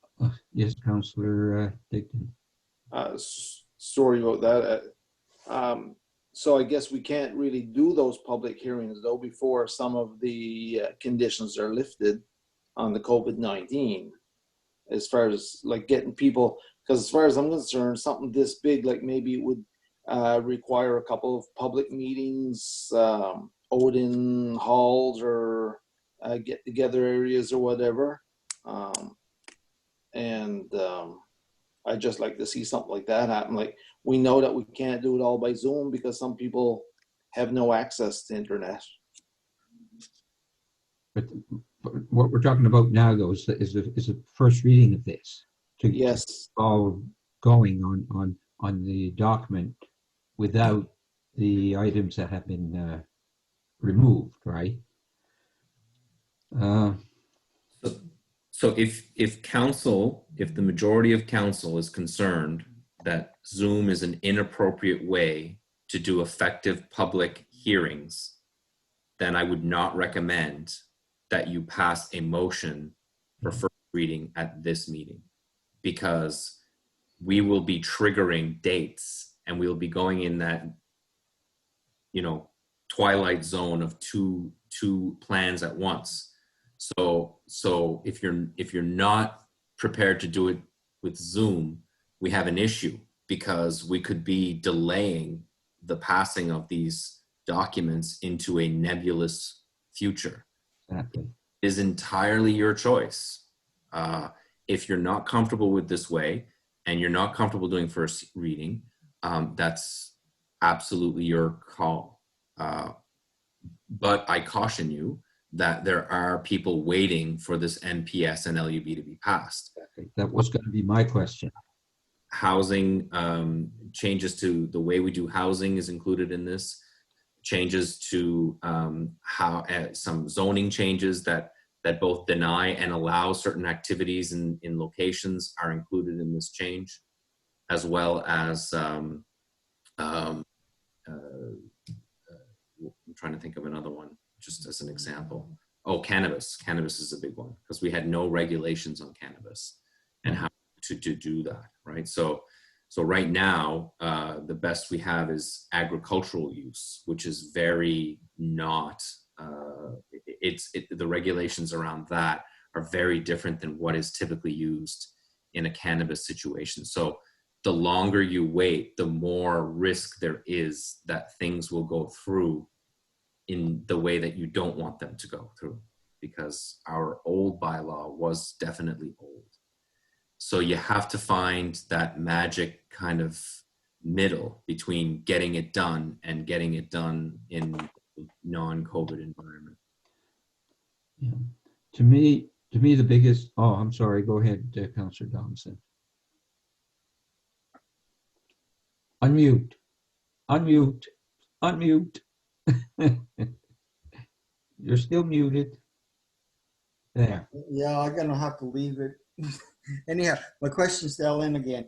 yes, Councillor Digdon. Sorry about that. So I guess we can't really do those public hearings though before some of the conditions are lifted on the COVID-19, as far as like getting people, because as far as I'm concerned, something this big, like maybe it would require a couple of public meetings, out in halls or get together areas or whatever. I'd just like to see something like that happen. Like, we know that we can't do it all by Zoom because some people have no access to internet. But what we're talking about now, though, is the first reading of this to Yes, all going on the document without the items that have been removed, right? So if the majority of council is concerned that Zoom is an inappropriate way to do effective public hearings, then I would not recommend that you pass a motion for first reading at this meeting, because we will be triggering dates and we'll be going in that, twilight zone of two plans at once. So if you're not prepared to do it with Zoom, we have an issue, because we could be delaying the passing of these documents into a nebulous future. Exactly. It is entirely your choice. If you're not comfortable with this way and you're not comfortable doing first reading, that's absolutely your call. But I caution you that there are people waiting for this MPS and LUB to be passed. That was going to be my question. Housing, changes to the way we do housing is included in this. Changes to some zoning changes that both deny and allow certain activities in locations are included in this change, as well as I'm trying to think of another one just as an example. Oh, cannabis. Cannabis is a big one, because we had no regulations on cannabis and how to do that, right? So right now, the best we have is agricultural use, which is very not, the regulations around that are very different than what is typically used in a cannabis situation. So the longer you wait, the more risk there is that things will go through in the way that you don't want them to go through, because our old bylaw was definitely old. So you have to find that magic kind of middle between getting it done and getting it done in non-COVID environment. Yeah. To me, the biggest. Oh, I'm sorry. Go ahead, Councillor Thompson. Unmute. You're still muted. There. Yeah, I'm gonna have to leave it. Anyhow, my question's to Ellen again.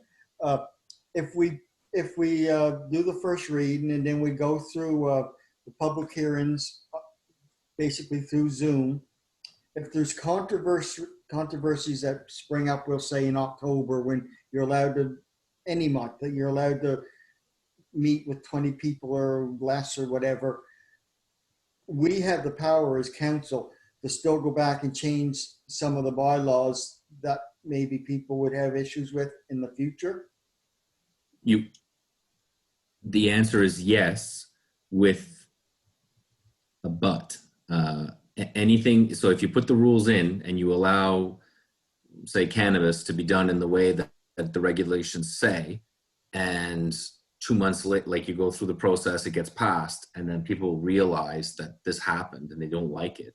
If we do the first reading and then we go through the public hearings, basically through Zoom, if there's controversies that spring up, we'll say in October, when you're allowed to, any month, that you're allowed to meet with 20 people or less or whatever, we have the power as council to still go back and change some of the bylaws that maybe people would have issues with in the future? The answer is yes, with a but. Anything, so if you put the rules in and you allow, say, cannabis to be done in the way that the regulations say, and 2 months later, like, you go through the process, it gets passed, and then people realize that this happened and they don't like it,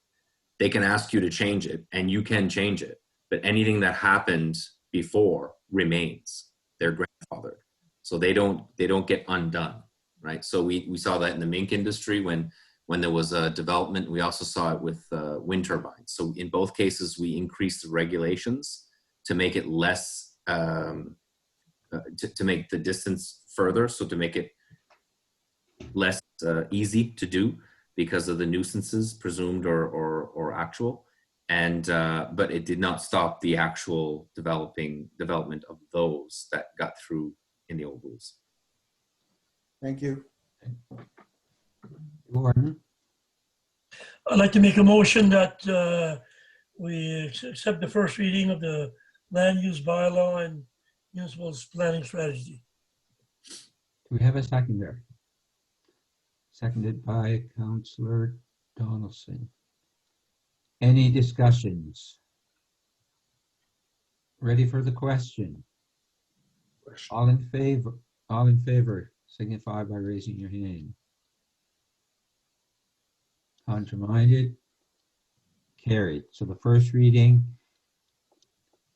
they can ask you to change it, and you can change it. But anything that happened before remains. They're grandfathered, so they don't get undone, right? So we saw that in the mink industry when there was a development. We also saw it with wind turbines. So in both cases, we increased the regulations to make it less, to make the distance further, so to make it less easy to do because of the nuisances, presumed or actual. And but it did not stop the actual development of those that got through in the old rules. Thank you. Gordon? I'd like to make a motion that we accept the first reading of the land use bylaw and municipal planning strategy. Do we have a second there? Seconded by Councillor Donaldson. Any discussions? Ready for the question? All in favor, signify by raising your hand. Contraminded? Carried. So the first reading,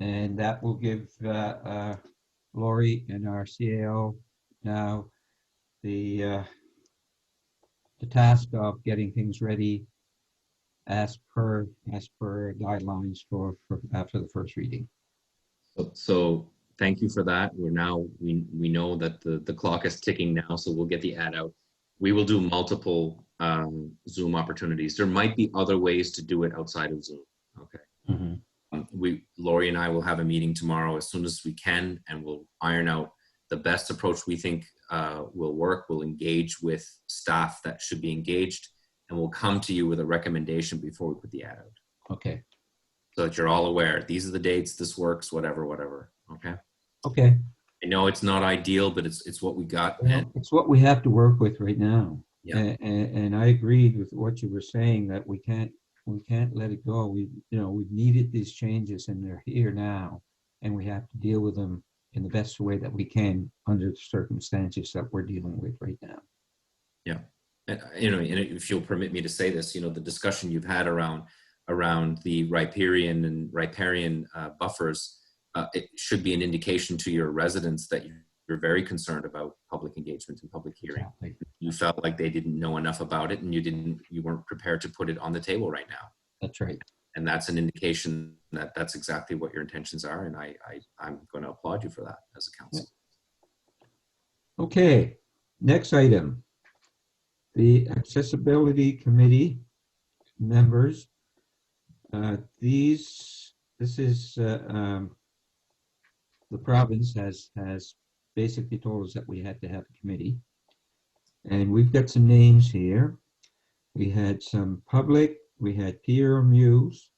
and that will give Lori and our CAO now the task of getting things ready as per guidelines for after the first reading. So thank you for that. We know that the clock is ticking now, so we'll get the ad out. We will do multiple Zoom opportunities. There might be other ways to do it outside of Zoom. Okay. Lori and I will have a meeting tomorrow as soon as we can, and we'll iron out the best approach we think will work. We'll engage with staff that should be engaged, and we'll come to you with a recommendation before we put the ad out. Okay. So that you're all aware. These are the dates. This works. Whatever. Okay. Okay. I know it's not ideal, but it's what we got. Well, And it's what we have to work with right now. Yeah. And I agreed with what you were saying, that we can't let it go. We've needed these changes, and they're here now, and we have to deal with them in the best way that we can under the circumstances that we're dealing with right now. Yeah. And, and if you'll permit me to say this, the discussion you've had around the riparian and riparian buffers, it should be an indication to your residents that you're very concerned about public engagement and public hearing. Exactly. You felt like they didn't know enough about it, and you weren't prepared to put it on the table right now. That's right. And that's an indication that that's exactly what your intentions are. And I'm going to applaud you for that as a council. Okay, next item. The Accessibility Committee members. This is the province has basically told us that we had to have a committee, and we've got some names here. We had some public. We had Pierre Muse,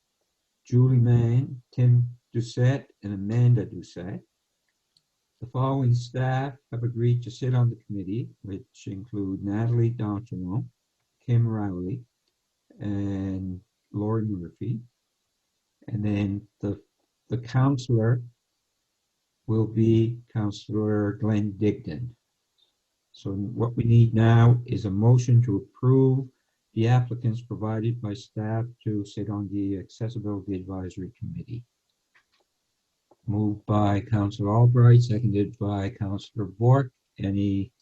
Julie Mann, Tim Doucette, and Amanda Doucette. The following staff have agreed to sit on the committee, which include Natalie D'Antonio, Kim Rowley, and Lori Murphy. And then the counselor will be Councillor Glenn Digdon. So what we need now is a motion to approve the applicants provided by staff to sit on the Accessibility Advisory Committee. Moved by Councillor Albright, seconded by Councillor Bork. Any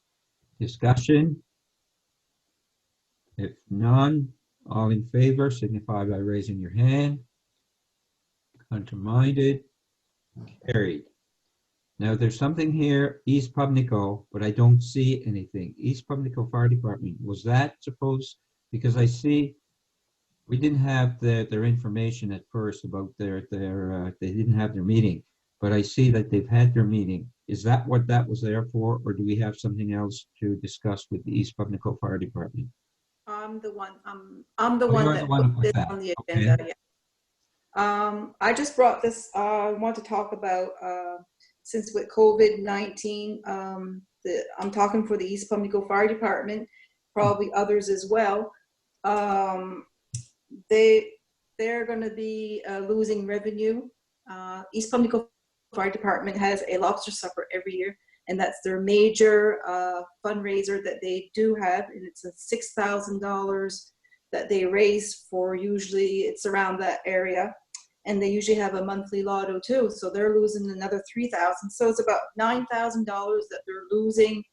discussion? If none, all in favor signify by raising your hand. Contraminded? Carried. Now there's something here, East Pubnico, but I don't see anything. East Pubnico Fire Department, was that supposed, because I see we didn't have their information at first about they didn't have their meeting, but I see that they've had their meeting. Is that what that was there for, or do we have something else to discuss with the East Pubnico Fire Department? I'm the one You're that the one put this that. on the Okay. agenda. Yeah. I just brought this. I want to talk about since with COVID-19, I'm talking for the East Pubnico Fire Department, probably others as well. They're going to be losing revenue. East Pubnico Fire Department has a lobster supper every year, and that's their major fundraiser that they do have, and it's a $6,000 that they raise for. Usually it's around that area, and they usually have a monthly lotto too, so they're losing another $3,000. So it's about $9,000 that they're losing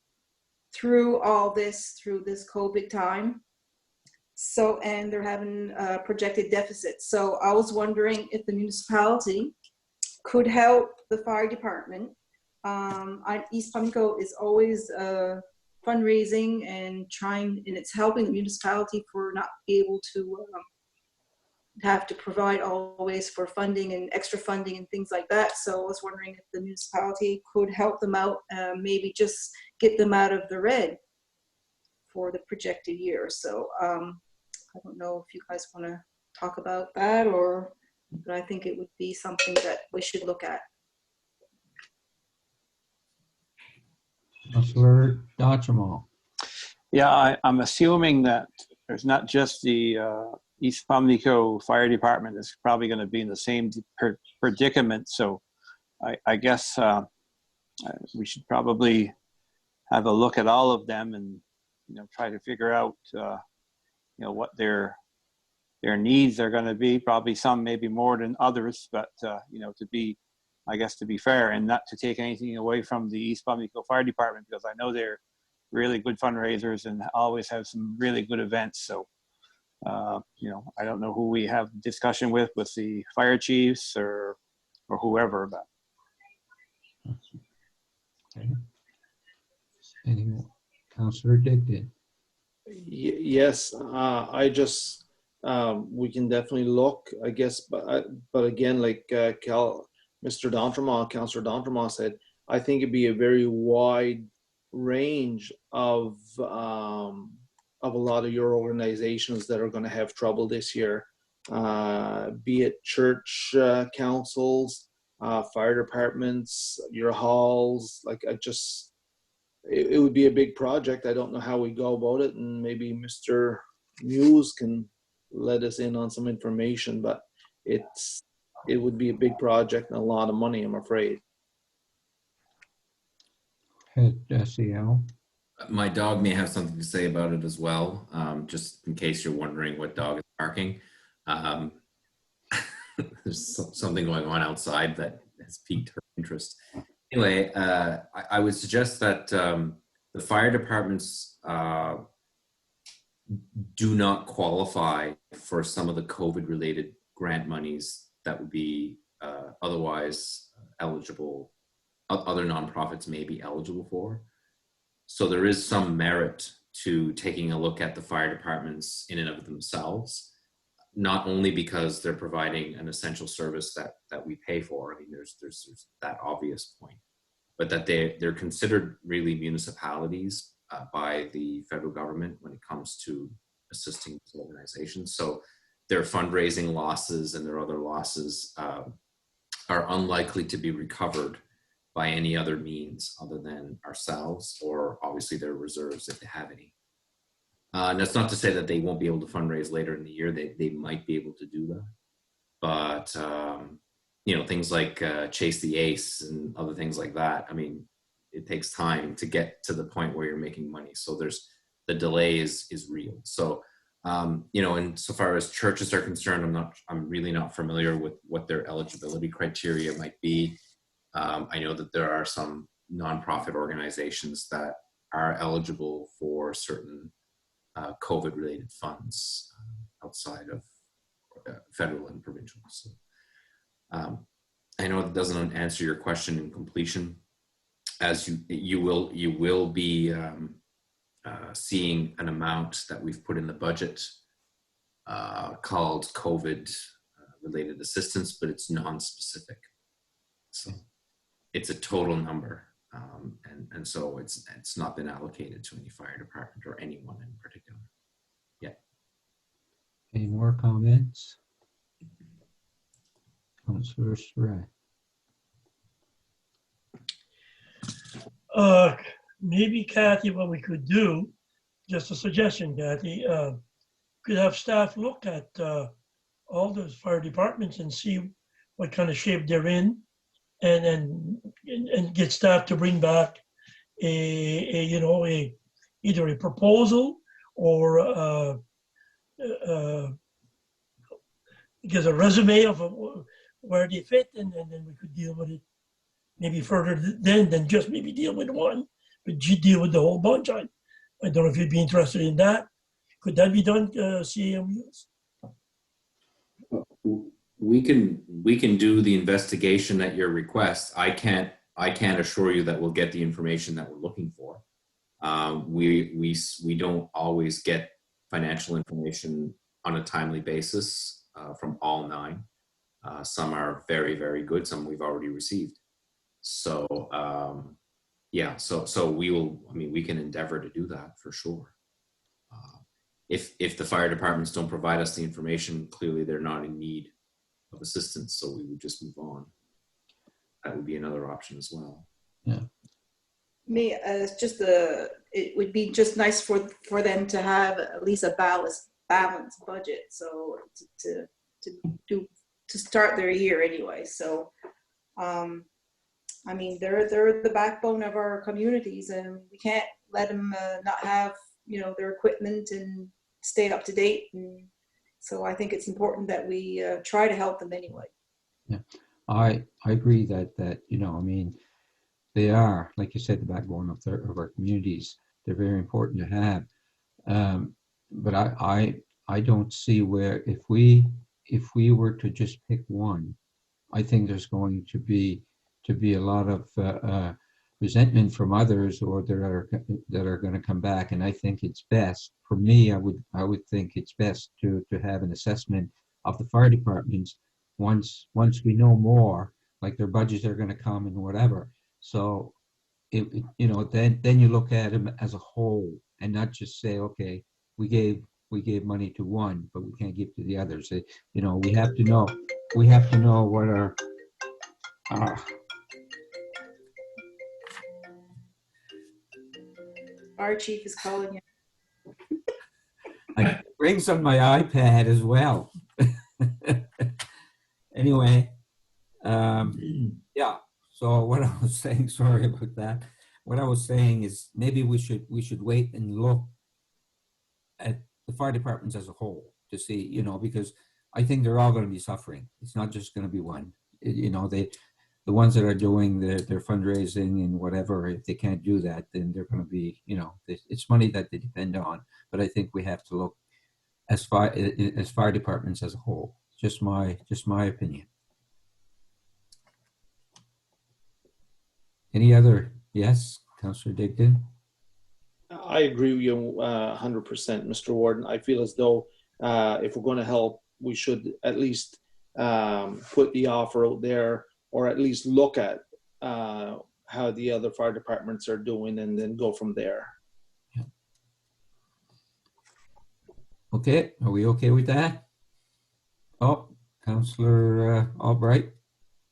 through all this, through this COVID time. So, and they're having a projected deficit. So I was wondering if the municipality could help the fire department. East Pubnico is always fundraising and trying, and it's helping the municipality for not be able to have to provide always for funding and extra funding and things like that. So I was wondering if the municipality could help them out, maybe just get them out of the red for the projected year. So I don't know if you guys want to talk about that, but I think it would be something that we should look at. Councillor D'Antonio. Yeah, I'm assuming that there's not just the East Pubnico Fire Department is probably going to be in the same predicament. So I guess we should probably have a look at all of them and, try to figure out, what their needs are going to be. Probably some maybe more than others, but, to be fair and not to take anything away from the East Pubnico Fire Department, because I know they're really good fundraisers and always have some really good events. So, I don't know who we have discussion with the fire chiefs or whoever, but. Okay. Any more? Councillor Digdon. Yes, I just, we can definitely look, I guess, but again, like Councillor D'Entremont said, I think it'd be a very wide range of a lot of your organizations that are going to have trouble this year, be it church councils, fire departments, your halls. Like, it would be a big project. I don't know how we go about it, and maybe Mr. Muse can let us in on some information, but it would be a big project and a lot of money, I'm afraid. Head SEL. My dog may have something to say about it as well, just in case you're wondering what dog is barking. There's something going on outside that has piqued her interest. Anyway, I would suggest that the fire departments do not qualify for some of the COVID-related grant monies that would be otherwise eligible, other nonprofits may be eligible for. So there is some merit to taking a look at the fire departments in and of themselves, not only because they're providing an essential service that we pay for. I mean, there's that obvious point, but that they're considered really municipalities by the federal government when it comes to assisting these organizations. So their fundraising losses and their other losses are unlikely to be recovered by any other means other than ourselves, or obviously their reserves if they have any. And that's not to say that they won't be able to fundraise later in the year. They might be able to do that. But, things like Chase the Ace and other things like that, I mean, it takes time to get to the point where you're making money. So the delay is real. So, and so far as churches are concerned, I'm really not familiar with what their eligibility criteria might be. I know that there are some nonprofit organizations that are eligible for certain COVID-related funds outside of federal and provincial. So, I know it doesn't answer your question in completion, as you will be seeing an amount that we've put in the budget called COVID-related assistance, but it's non-specific. So it's a total number, and so it's not been allocated to any fire department or anyone in particular. Yeah. Any more comments? Councillor Surratt. Maybe Kathy, what we could do, just a suggestion, Kathy, could have staff look at all those fire departments and see what kind of shape they're in, and get staff to bring back either a proposal or give a resume of where they fit, and then we could deal with it maybe further than just maybe deal with one, but deal with the whole bunch. I don't know if you'd be interested in that. Could that be done, CAMUs? We can do the investigation at your request. I can't assure you that we'll get the information that we're looking for. We don't always get financial information on a timely basis from all 9. Some are very, very good. Some we've already received. So yeah, so we can endeavor to do that for sure. If the fire departments don't provide us the information, clearly they're not in need of assistance, so we would just move on. That would be another option as well. Yeah. It would be just nice for them to have at least a balanced budget, so to start their year anyway. So I mean, they're the backbone of our communities, and we can't let them not have, you know, their equipment and stay up to date. And so I think it's important that we try to help them anyway. Yeah, I agree that you know, I mean, they are, like you said, the backbone of our communities. They're very important to have. But I don't see where if we were to just pick one, I think there's going to be a lot of resentment from others, or that are going to come back. And I think it's best for me. I would think it's best to have an assessment of the fire departments once we know more, like their budgets are going to come and whatever. So you know, then you look at them as a whole and not just say, okay, we gave money to one, but we can't give to the others. You know, we have to know what our Our chief is calling you. I brings on my iPad as well. Anyway, yeah. So what I was saying, sorry about that. What I was saying is maybe we should wait and look at the fire departments as a whole to see, you know, because I think they're all going to be suffering. It's not just going to be one. You know, the ones that are doing their fundraising and whatever, if they can't do that, then they're going to be, you know, it's money that they depend on. But I think we have to look as fire departments as a whole. Just my opinion. Any other? Yes, Councillor Digdon. I agree with you 100%, Mr. Warden. I feel as though if we're going to help, we should at least put the offer out there, or at least look at how the other fire departments are doing, and then go from there. Yeah. Okay, are we okay with that? Oh, Councillor Albright.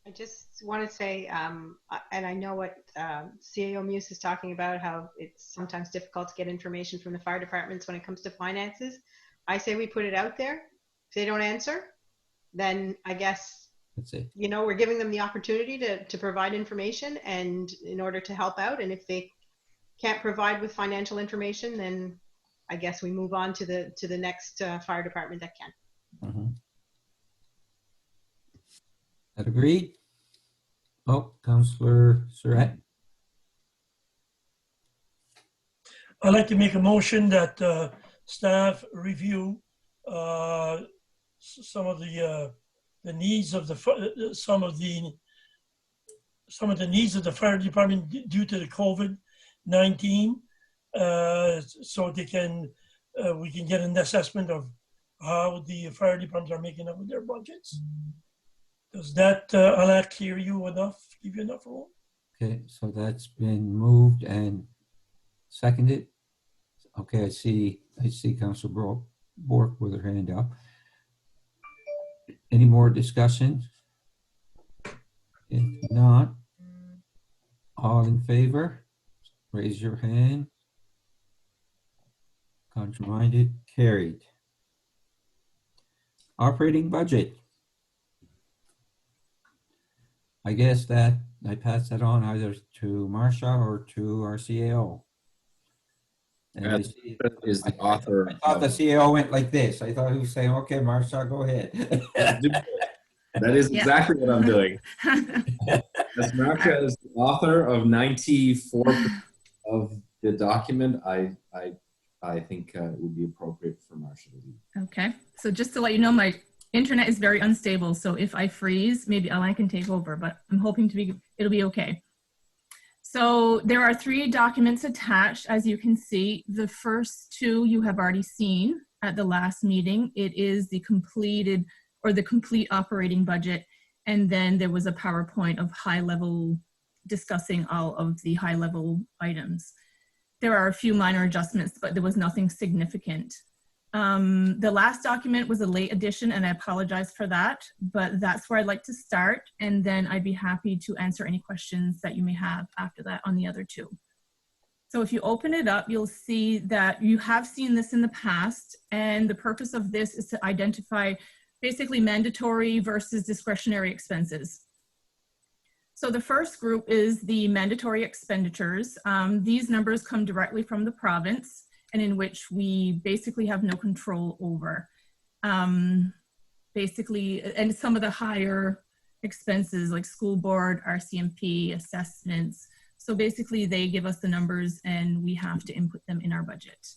I just want to say, and I know what CAO Muse is talking about, how it's sometimes difficult to get information from the fire departments when it comes to finances. I say we put it out there. If they don't answer, then I guess, that's it. You know, we're giving them the opportunity to provide information, and in order to help out. And if they can't provide with financial information, then I guess we move on to the next fire department that can. Mm-hmm. That agreed? Oh, Councillor Surratt. I'd like to make a motion that staff review some of the needs of some of the needs of the fire department due to the COVID-19, so they can we can get an assessment of how the fire departments are making up with their budgets. Does that clear you enough? Give you enough room? Okay, so that's been moved and seconded. Okay, I see Councillor Brook with her hand up. Any more discussion? If not, all in favor, raise your hand. Contrary-minded, carried. Operating budget. I guess that I pass that on either to Marcia or to our CAO. And I see, is the author. I thought the CAO went like this. I thought he was saying, okay, Marcia, go ahead. That is exactly what I'm doing. As Marcia is the author of 94% of the document, I think it would be appropriate for Marcia to lead. Okay, so just to let you know, my internet is very unstable, so if I freeze, maybe I can take over, but I'm hoping it'll be okay. So there are 3 documents attached, as you can see. The first 2 you have already seen at the last meeting. It is the completed or the complete operating budget, and then there was a PowerPoint of high level discussing all of the high level items. There are a few minor adjustments, but there was nothing significant. The last document was a late addition, and I apologize for that, but that's where I'd like to start, and then I'd be happy to answer any questions that you may have after that on the other 2. So if you open it up, you'll see that you have seen this in the past, and the purpose of this is to identify basically mandatory versus discretionary expenses. So the first group is the mandatory expenditures. These numbers come directly from the province and in which we basically have no control over. Basically, and some of the higher expenses like school board, RCMP, assessments. So basically they give us the numbers and we have to input them in our budget.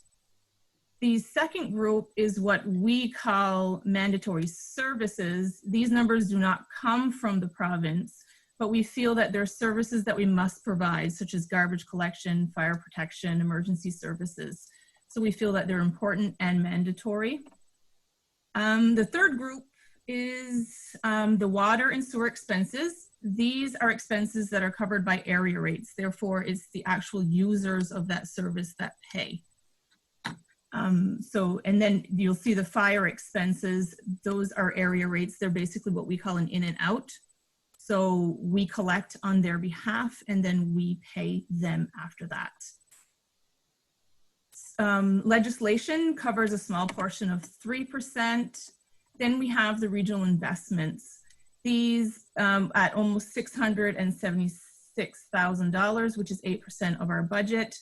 The second group is what we call mandatory services. These numbers do not come from the province, but we feel that there are services that we must provide, such as garbage collection, fire protection, emergency services. So we feel that they're important and mandatory. The third group is the water and sewer expenses. These are expenses that are covered by area rates. Therefore, it's the actual users of that service that pay. And then you'll see the fire expenses. Those are area rates. They're basically what we call an in and out. So we collect on their behalf and then we pay them after that. Legislation covers a small portion of 3%. Then we have the regional investments. These at almost $676,000, which is 8% of our budget.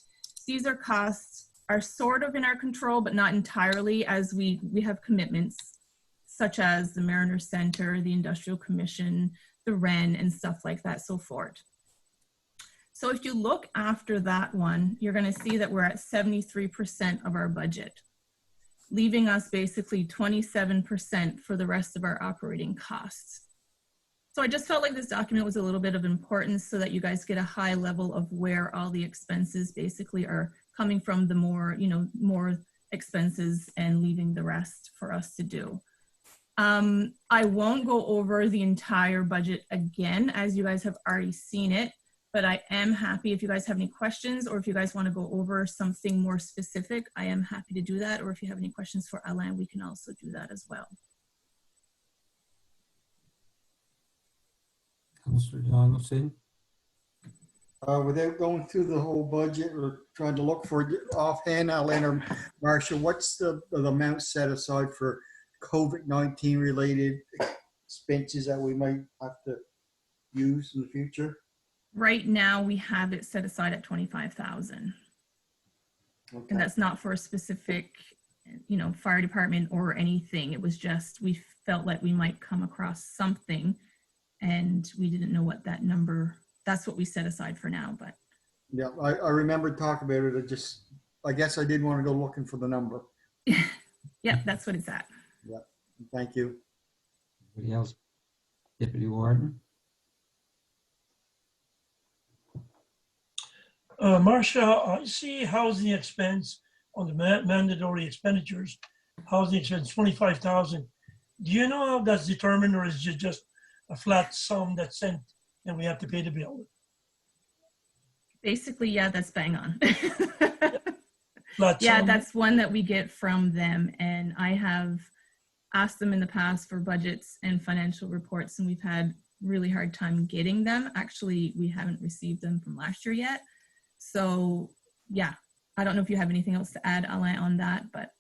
These are costs are sort of in our control, but not entirely, as we have commitments such as the Mariner Center, the Industrial Commission, the REN, and stuff like that, so forth. So if you look after that one, you're going to see that we're at 73% of our budget, leaving us basically 27% for the rest of our operating costs. So I just felt like this document was a little bit of importance so that you guys get a high level of where all the expenses basically are coming from, the more, more expenses, and leaving the rest for us to do. I won't go over the entire budget again, as you guys have already seen it, but I am happy if you guys have any questions, or if you guys want to go over something more specific, I am happy to do that. Or if you have any questions for Alain, we can also do that as well. Councillor Donaldson? Without going through the whole budget or trying to look for it offhand, Alain or Marcia, what's the amount set aside for COVID-19 related expenses that we might have to use in the future? Right now, we have it set aside at $25,000. Okay. And that's not for a specific, fire department or anything. It was just, we felt like we might come across something and we didn't know what that number, that's what we set aside for now, but. Yeah, I remember talking about it. I guess I didn't want to go looking for the number. Yeah, that's what it's at. Yeah, thank you. Anybody else? Deputy Warden? Marcia, I see housing expense on the mandatory expenditures. Housing expense 25,000. Do you know how that's determined, or is it just a flat sum that's sent and we have to pay the bill? Basically, yeah, that's bang on. Flat Yeah, sum? that's one that we get from them, and I have asked them in the past for budgets and financial reports, and we've had really hard time getting them. Actually, we haven't received them from last year yet. So yeah, I don't know if you have anything else to add, Alain, on that, but.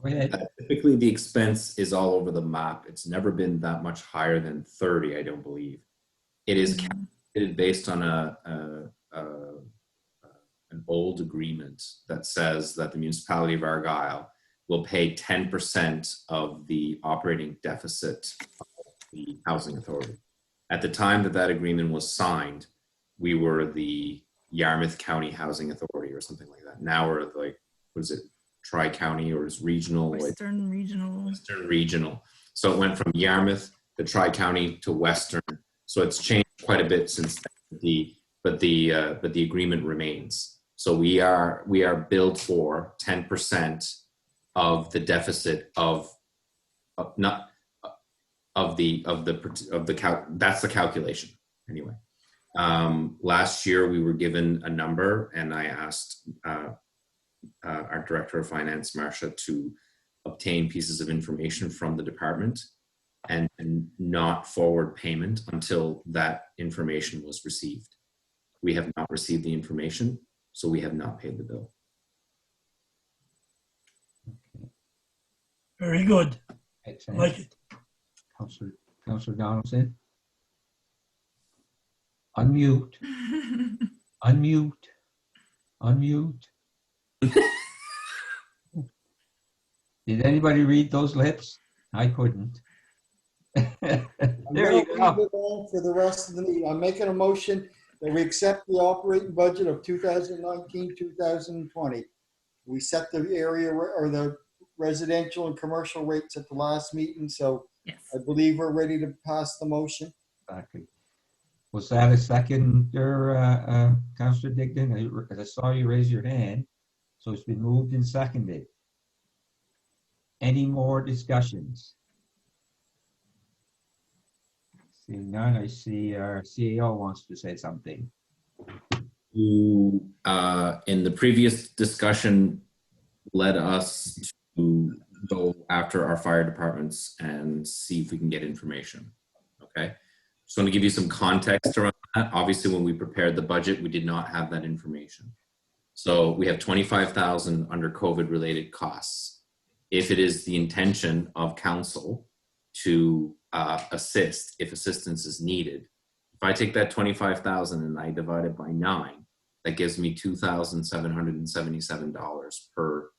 Go ahead. Typically, the expense is all over the map. It's never been that much higher than 30, I don't believe. It is calculated based on an old agreement that says that the municipality of Argyle will pay 10% of the operating deficit of the housing authority. At the time that agreement was signed, we were the Yarmouth County Housing Authority or something like that. Now we're like, what is it? Tri-County, or is regional? Western Regional. Western Regional. So it went from Yarmouth to Tri-County to Western. So it's changed quite a bit since then. But the agreement remains. So we are billed for 10% of the deficit that's the calculation anyway. Last year we were given a number, and I asked our Director of Finance, Marcia, to obtain pieces of information from the department and not forward payment until that information was received. We have not received the information, so we have not paid the bill. Very good. Excellent. Like it. Councillor Councillor Donaldson? Unmute, unmute, unmute. Did anybody read those lips? I couldn't. I'm There gonna you leave go. it on for the rest of the meeting. I'm making a motion that we accept the operating budget of 2019, 2020. We set the area or the residential and commercial rates at the last meeting, so Yes. I believe we're ready to pass the motion. Exactly. Was that a second, Councillor Digdon? I saw you raise your hand, so it's been moved and seconded. Any more discussions? Seeing none, I see our CEO wants to say something. You, in the previous discussion, led us to go after our fire departments and see if we can get information. Okay. Just want to give you some context around that. Obviously, when we prepared the budget, we did not have that information. So we have 25,000 under COVID related costs. If it is the intention of council to assist, if assistance is needed, if I take that 25,000 and I divide it by 9, that gives me $2,777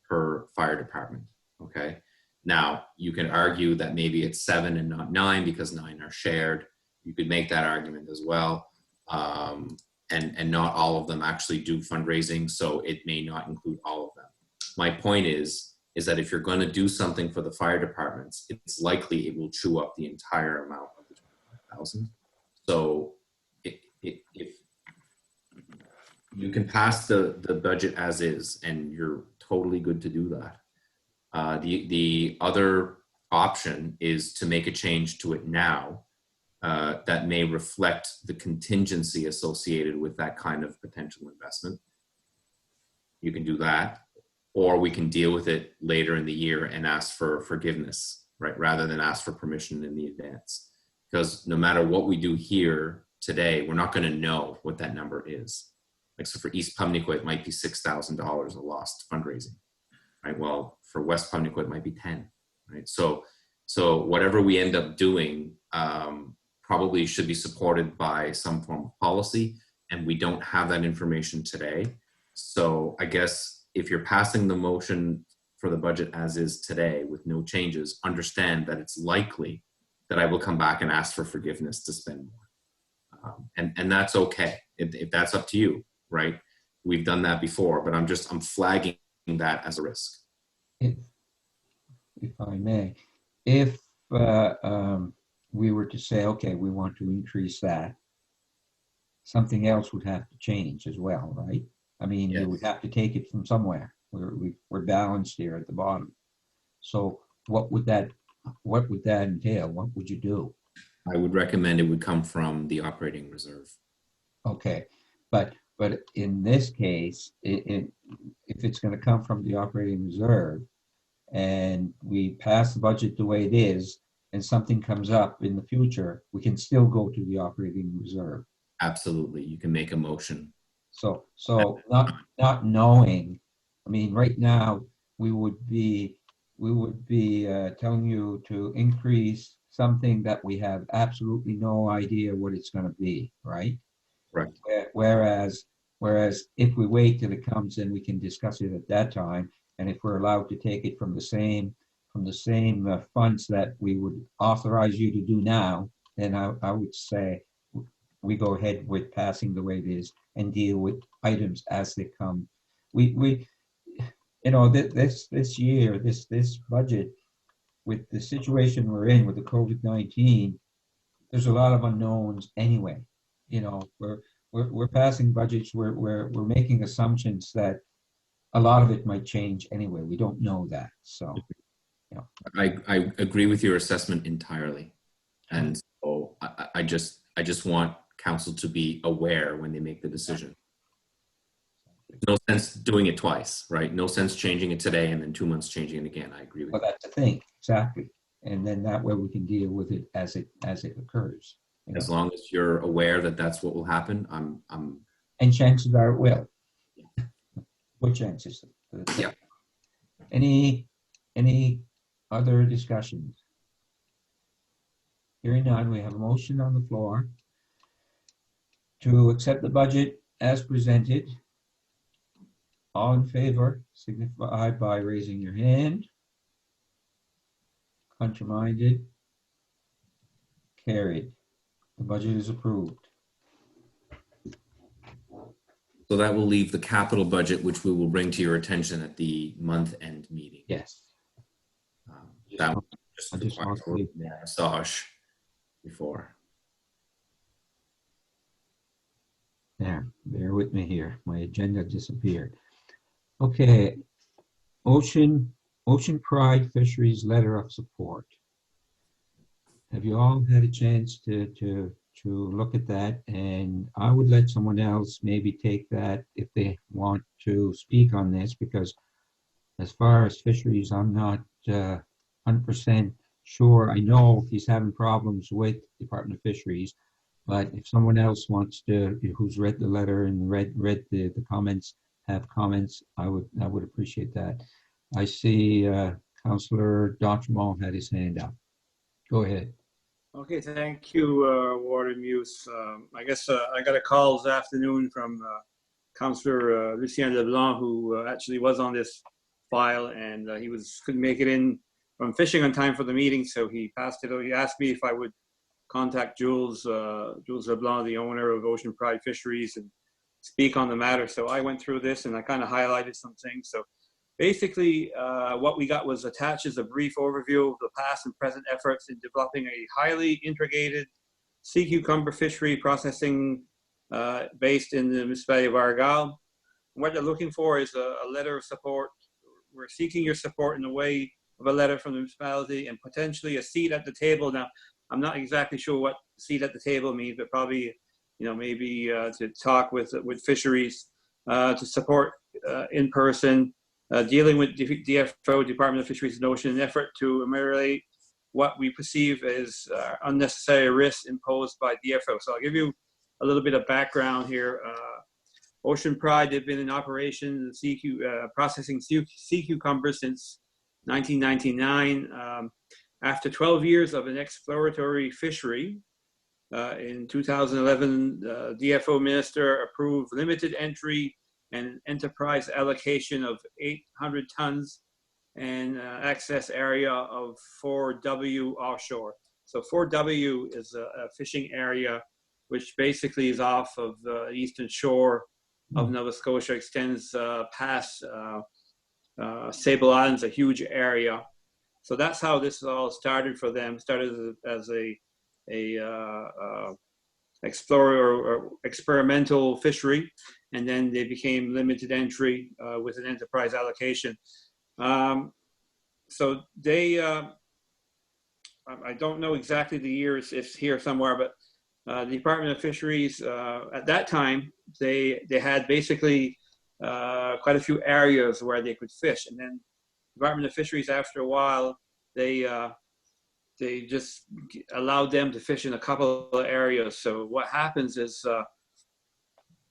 per fire department. Okay. Now you can argue that maybe it's 7 and not 9 because 9 are shared. You could make that argument as well. And not all of them actually do fundraising, so it may not include all of them. My point is that if you're going to do something for the fire departments, it's likely it will chew up the entire amount of the 25,000. So if you can pass the budget as is, and you're totally good to do that. The other option is to make a change to it now that may reflect the contingency associated with that kind of potential investment. You can do that, or we can deal with it later in the year and ask for forgiveness, right? Rather than ask for permission in the advance. Because no matter what we do here today, we're not going to know what that number is. Like, so for East Pubnico, it might be $6,000 of lost fundraising, right? Well, for West Pubnico, it might be 10, right? So whatever we end up doing probably should be supported by some form of policy, and we don't have that information today. So I guess if you're passing the motion for the budget as is today with no changes, understand that it's likely that I will come back and ask for forgiveness to spend more. And that's okay, if that's up to you, right? We've done that before, but I'm flagging that as a risk. If I may, if we were to say, okay, we want to increase that, something else would have to change as well, right? I mean, Yes. You would have to take it from somewhere. We're balanced here at the bottom. So what would that entail? What would you do? I would recommend it would come from the operating reserve. Okay, but in this case, if it's going to come from the operating reserve, and we pass the budget the way it is, and something comes up in the future, we can still go to the operating reserve. Absolutely, you can make a motion. So not knowing, I mean, right now we would be telling you to increase something that we have absolutely no idea what it's going to be, right? Right. Whereas if we wait till it comes in, we can discuss it at that time. And if we're allowed to take it from the same funds that we would authorize you to do now, then I would say we go ahead with passing the way it is and deal with items as they come. We this year, this budget, with the situation we're in with the COVID-19, there's a lot of unknowns anyway. We're passing budgets, we're making assumptions that a lot of it might change anyway. We don't know that. So, I agree with your assessment entirely. And so I just want council to be aware when they make the decision. No sense doing it twice, right? No sense changing it today and then 2 months changing it again. I agree with well, that's the thing, exactly. And then that way we can deal with it as it occurs. As long as you're aware that that's what will happen, I'm and chances are it will. What chances? Yeah. Any other discussions? Hearing none, we have a motion on the floor to accept the budget as presented. All in favor, signify by raising your hand. Contraminded? Carried. The budget is approved. So that will leave the capital budget, which we will bring to your attention at the month-end meeting. Yes. That will I just just require want a little more massage before. There, bear with me here. My agenda disappeared. Okay. Ocean Pride Fisheries Letter of Support. Have you all had a chance to look at that? And I would let someone else maybe take that if they want to speak on this, because as far as fisheries, I'm not 100% sure. I know he's having problems with Department of Fisheries, but if someone else wants to, who's read the letter and read the comments, have comments, I would appreciate that. I see Councillor D'Entremont had his hand up. Go ahead. Okay, thank you, Warden Muse. I guess I got a call this afternoon from Councillor Lucien Leblanc, who actually was on this file, and he couldn't make it in from fishing on time for the meeting, so he passed it. He asked me if I would contact Jules Leblanc, the owner of Ocean Pride Fisheries, and speak on the matter. So I went through this and I kind of highlighted some things. So basically, what we got was attached is a brief overview of the past and present efforts in developing a highly integrated sea cucumber fishery processing based in the municipality of Argyle. What they're looking for is a letter of support. We're seeking your support in the way of a letter from the municipality and potentially a seat at the table. Now, I'm not exactly sure what seat at the table means, but probably, maybe to talk with fisheries, to support in person, dealing with DFO, Department of Fisheries and Ocean, in an effort to ameliorate what we perceive as unnecessary risks imposed by DFO. So I'll give you a little bit of background here. Ocean Pride, they've been in operation processing sea cucumbers since 1999. After 12 years of an exploratory fishery, in 2011, DFO minister approved limited entry and enterprise allocation of 800 tons and access area of 4W offshore. So 4W is a fishing area which basically is off of the eastern shore of Nova Scotia, extends past Sable Islands, a huge area. So that's how this all started for them. Started as a explorer or experimental fishery, and then they became limited entry with an enterprise allocation. So they, I don't know exactly the years, it's here somewhere, but the Department of Fisheries at that time, they had basically quite a few areas where they could fish, and then Department of Fisheries, after a while, they just allowed them to fish in a couple of areas. So what happens is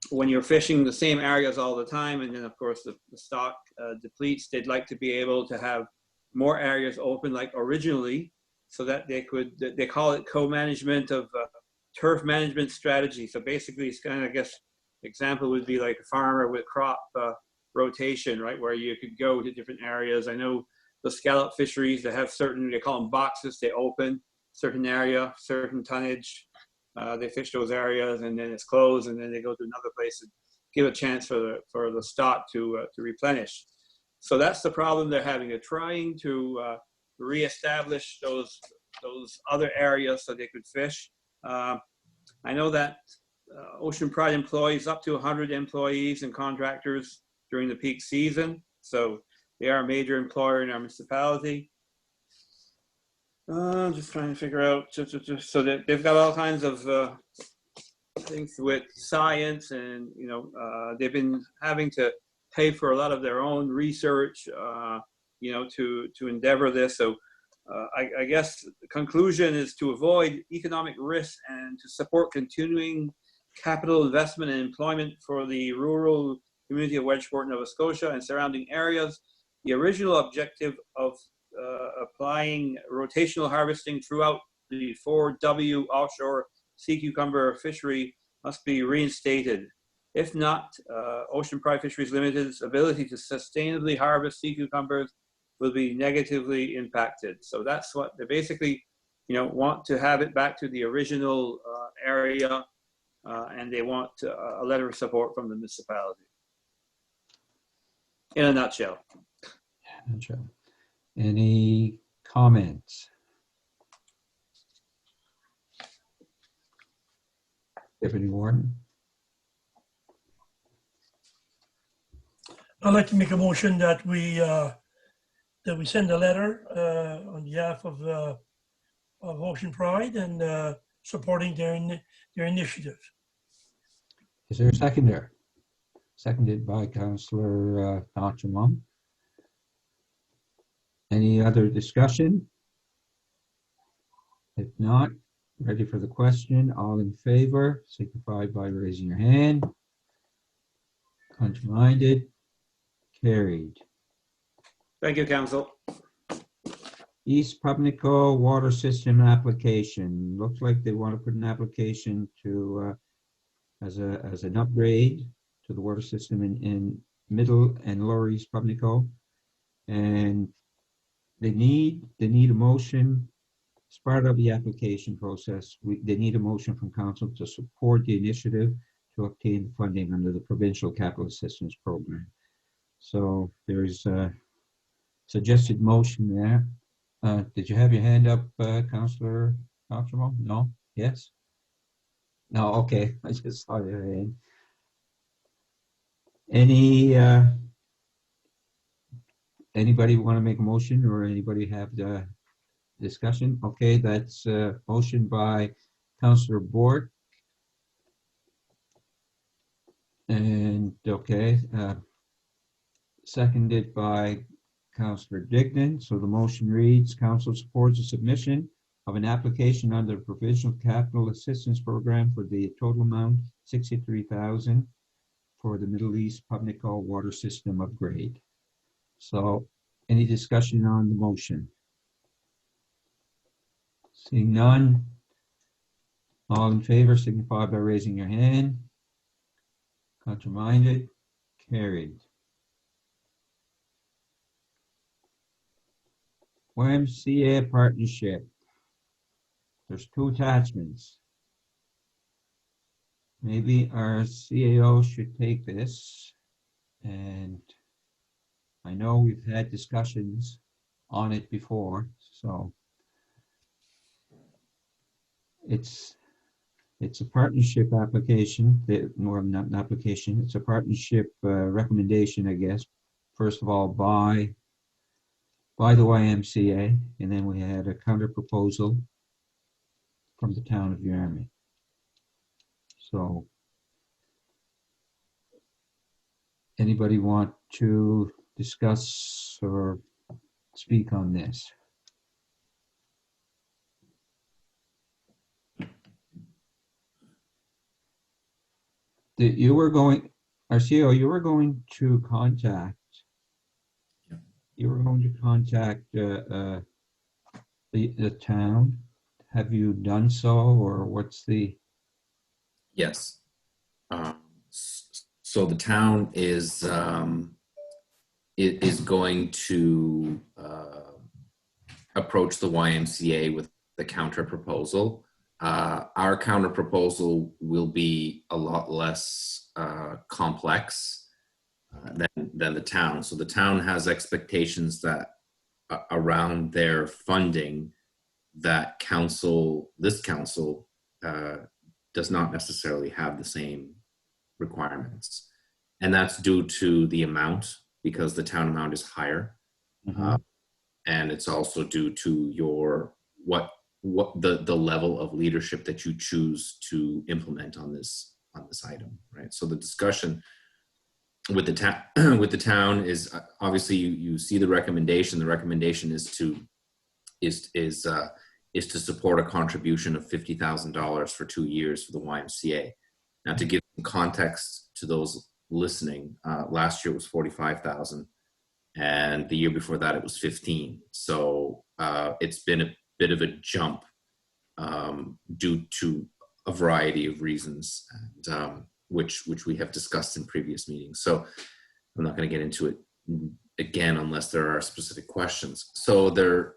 when you're fishing the same areas all the time, and then of course the stock depletes, they'd like to be able to have more areas open like originally, so that they call it co-management of turf management strategy. So basically it's kind of, I guess, example would be like a farmer with crop rotation, right? Where you could go to different areas. I know the scallop fisheries, they have certain, they call them boxes, they open certain area, certain tonnage, they fish those areas and then it's closed and then they go to another place and give a chance for the stock to replenish. So that's the problem they're having. They're trying to reestablish those other areas so they could fish. I know that Ocean Pride employs up to 100 employees and contractors during the peak season. So they are a major employer in our municipality. I'm just trying to figure out, so that they've got all kinds of things with science, and they've been having to pay for a lot of their own research, to endeavor this. So I guess the conclusion is to avoid economic risk and to support continuing capital investment and employment for the rural community of Wedgeport, Nova Scotia and surrounding areas. The original objective of applying rotational harvesting throughout the 4W offshore sea cucumber fishery must be reinstated. If not, Ocean Pride Fisheries Limited's ability to sustainably harvest sea cucumbers will be negatively impacted. So that's what they basically, want to have it back to the original area, and they want a letter of support from the municipality. In a nutshell. Any comments? Deputy Warden? I'd like to make a motion that we send a letter on behalf of Ocean Pride and supporting their initiative. Is there a seconder? Seconded by Councillor Archimon. Any other discussion? If not, ready for the question. All in favor, signify by raising your hand. Contrary-minded, carried. Thank you, Council. East Pubnico water system application. Looks like they want to put an application to as an upgrade to the water system in Middle and Lower East Pubnico, and they need a motion as part of the application process. They need a motion from council to support the initiative to obtain funding under the provincial capital assistance program. So there's a suggested motion there. Did you have your hand up, Councillor Archimon? No? Yes? No, okay. I just saw your hand. Anybody want to make a motion, or anybody have the discussion? Okay, that's a motion by Councillor Brook. And okay, seconded by Councillor Dignan. So the motion reads, council supports the submission of an application under the Provincial Capital Assistance Program for the total amount $63,000 for the Middle East Pubnico water system upgrade. So any discussion on the motion? Seeing none, all in favor signify by raising your hand. Contrary-minded, carried. YMCA partnership. There's two attachments. Maybe our CAO should take this, and I know we've had discussions on it before, so it's a partnership application, more not an application, it's a partnership recommendation, I guess, first of all by the YMCA, and then we had a counter proposal from the town of Yarmouth. So anybody want to discuss or speak on this? You were going, Arcio, you were going to contact the town. Have you done so, or what's the? Yes. So the town is going to approach the YMCA with the counter proposal. Our counter proposal will be a lot less complex than the town. So the town has expectations that around their funding that this council does not necessarily have the same requirements. And that's due to the amount, because the town amount is higher. Mm-hmm. And it's also due to what the level of leadership that you choose to implement on this item, right? So the discussion with the town is obviously you see the recommendation. The recommendation is to support a contribution of $50,000 for 2 years for the YMCA. Now, to give some context to those listening, last year it was $45,000, and the year before that it was $15,000. So it's been a bit of a jump due to a variety of reasons, and, which we have discussed in previous meetings. So I'm not going to get into it again unless there are specific questions. So the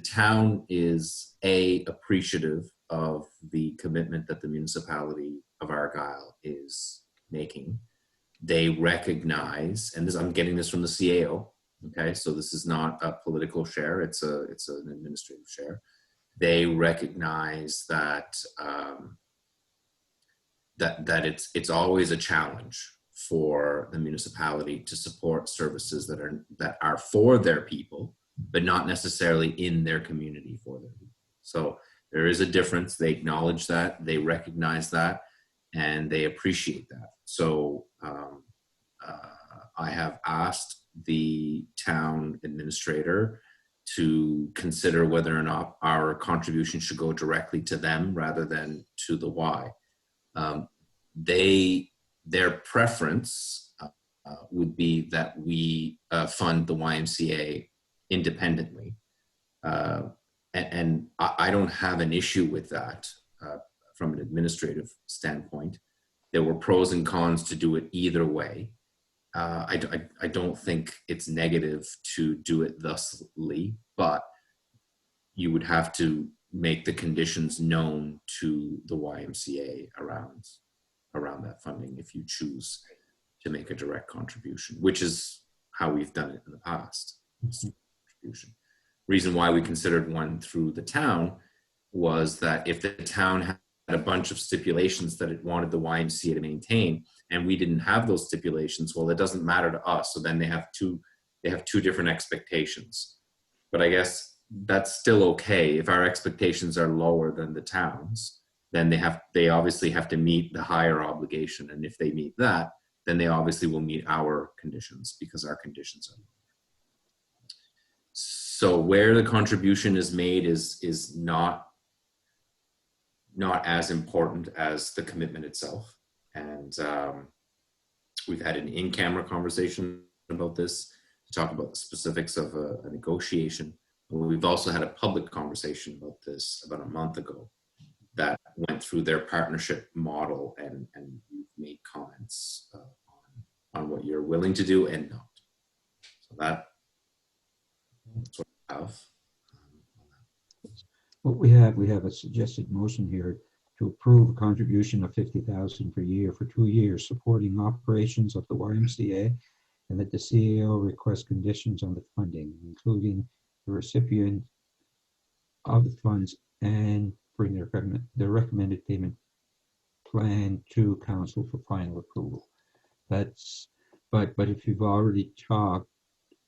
town is appreciative of the commitment that the municipality of Argyle is making. They recognize, and this, I'm getting this from the CAO. Okay, so this is not a political share; it's an administrative share. They recognize that that it's always a challenge for the municipality to support services that are for their people, but not necessarily in their community for their people. So there is a difference. They acknowledge that, they recognize that, and they appreciate that. So I have asked the town administrator to consider whether or not our contribution should go directly to them rather than to the Y. Their preference would be that we fund the YMCA independently. And I don't have an issue with that from an administrative standpoint. There were pros and cons to do it either way. I don't think it's negative to do it thusly, but you would have to make the conditions known to the YMCA around that funding if you choose to make a direct contribution, which is how we've done it in the past. Reason why we considered one through the town was that if the town had a bunch of stipulations that it wanted the YMCA to maintain, and we didn't have those stipulations, well, it doesn't matter to us. So then they have two different expectations. But I guess that's still okay. If our expectations are lower than the town's, then they obviously have to meet the higher obligation. And if they meet that, then they obviously will meet our conditions because our conditions are lower. So where the contribution is made is not as important as the commitment itself. And we've had an in-camera conversation about this to talk about the specifics of a negotiation. We've also had a public conversation about this about a month ago that went through their partnership model, and you've made comments on what you're willing to do and not. So that's what I have. What we have a suggested motion here to approve a contribution of $50,000 per year for 2 years supporting operations of the YMCA, and that the CAO request conditions on the funding, including the recipient of the funds, and bring the recommended payment plan to council for final approval. But if you've already talked,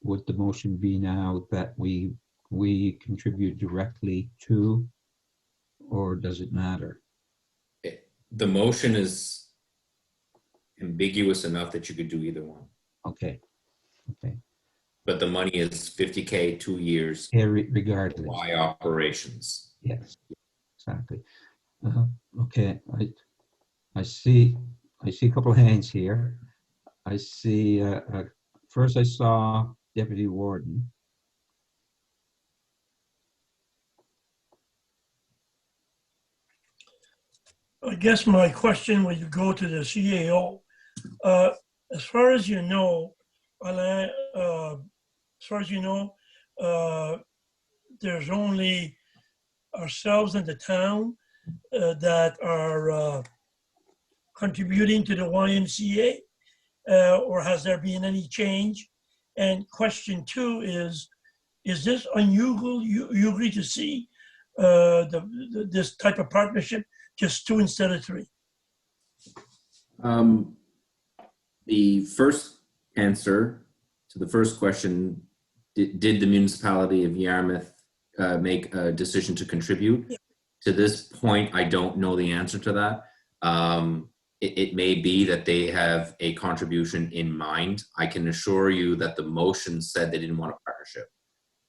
would the motion be now that we contribute directly to, or does it matter? The motion is ambiguous enough that you could do either one. Okay. But the money is $50K, 2 years. Yeah, regardless. Y operations. Yes, exactly. Okay, I see a couple of hands here. I see, first I saw Deputy Warden. I guess my question would go to the CAO. As far as you know, Alain, there's only ourselves and the town that are contributing to the YMCA, or has there been any change? And question two is this unusual usually to see this type of partnership, just 2 instead of 3? The first answer to the first question, did the municipality of Yarmouth make a decision to contribute? Yeah. To this point, I don't know the answer to that. It may be that they have a contribution in mind. I can assure you that the motion said they didn't want a partnership.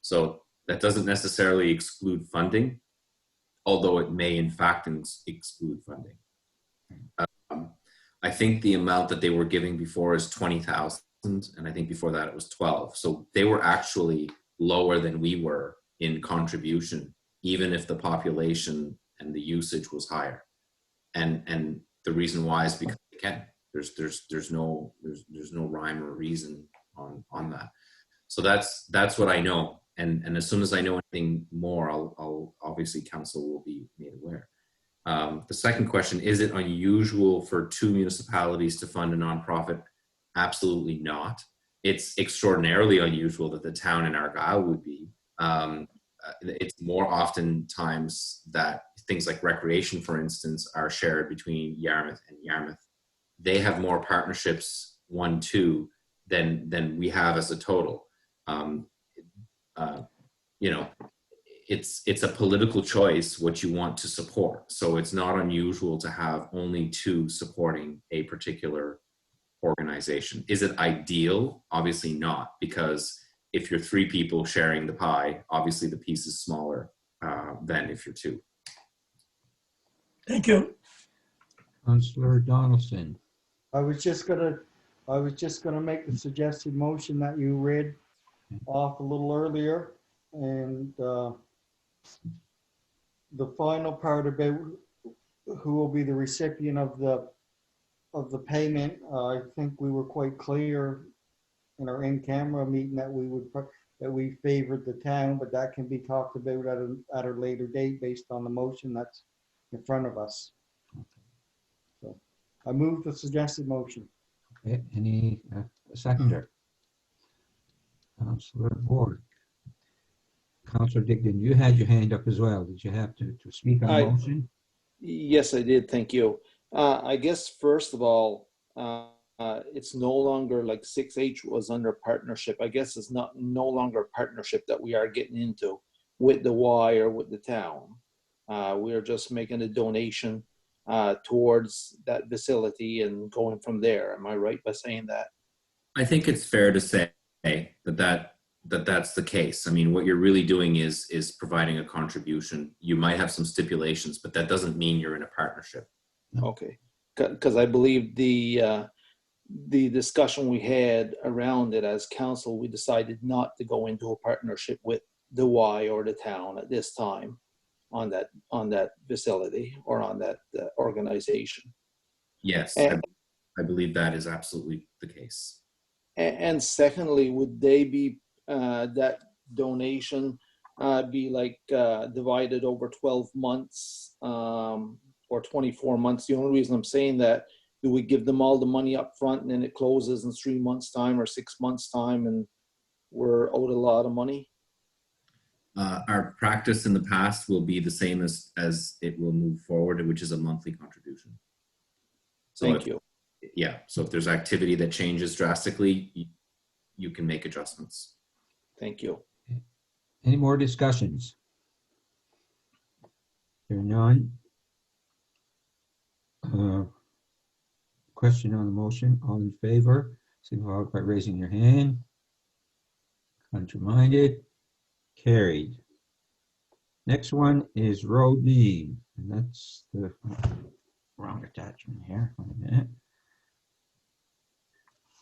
So that doesn't necessarily exclude funding, although it may in fact exclude funding. I think the amount that they were giving before is 20,000, and I think before that it was 12. So they were actually lower than we were in contribution even if the population and the usage was higher. And the reason why is because they can. There's no rhyme or reason on that. So that's what I know. And as soon as I know anything more, I'll obviously council will be made aware. The second question, is it unusual for two municipalities to fund a nonprofit? Absolutely not. It's extraordinarily unusual that the town in Argyle would be. It's more often times that things like recreation, for instance, are shared between Yarmouth and Yarmouth. They have more partnerships, 1-2, than we have as a total. You know, it's a political choice what you want to support. So it's not unusual to have only two supporting a particular organization. Is it ideal? Obviously not, because if you're three people sharing the pie, obviously the piece is smaller than if you're two. Thank you. Councillor Donaldson. I was just gonna make the suggested motion that you read off a little earlier, and the final part about who will be the recipient of the payment. I think we were quite clear in our in-camera meeting that we favored the town, but that can be talked about at a later date based on the motion that's in front of us. So I move the suggested motion. Okay, any seconder? Councillor Borg. Councillor Digdon, you had your hand up as well. Did you have to speak on the motion? Yes, I did. Thank you. I guess, first of all, it's no longer like 6H was under partnership. I guess it's no longer a partnership that we are getting into with the Y or with the town. We are just making a donation towards that facility and going from there. Am I right by saying that? I think it's fair to say that's the case. I mean, what you're really doing is providing a contribution. You might have some stipulations, but that doesn't mean you're in a partnership. Okay, because I believe the discussion we had around it as council, we decided not to go into a partnership with the Y or the town at this time on that facility or on that organization. Yes, And, I believe that is absolutely the case. and secondly, would they be that donation be like divided over 12 months or 24 months? The only reason I'm saying that, do we give them all the money up front and then it closes in 3 months' time or 6 months' time and we're owed a lot of money? Our practice in the past will be the same as it will move forward, which is a monthly contribution. So Thank you. Yeah, so if there's activity that changes drastically, you can make adjustments. Thank you. Any more discussions? There are none. Question on the motion. All in favor, signify by raising your hand. Contrary-minded, carried. Next one is road name, and that's the wrong attachment here. Wait a minute.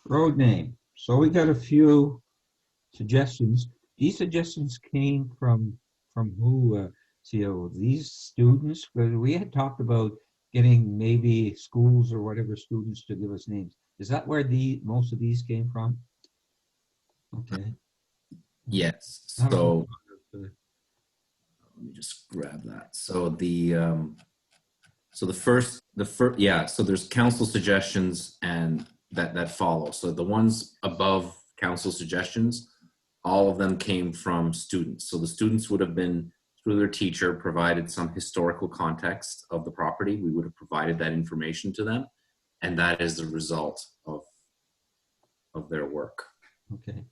Road name. So we got a few suggestions. These suggestions came from who? These students. Because we had talked about getting maybe schools or whatever students to give us names. Is that where most of these came from? Okay. Yes. So let me just grab that. So the first, yeah. So there's council suggestions and that follow. So the ones above council suggestions, all of them came from students. So the students would have been, through their teacher, provided some historical context of the property. We would have provided that information to them, and that is the result of their work. Okay.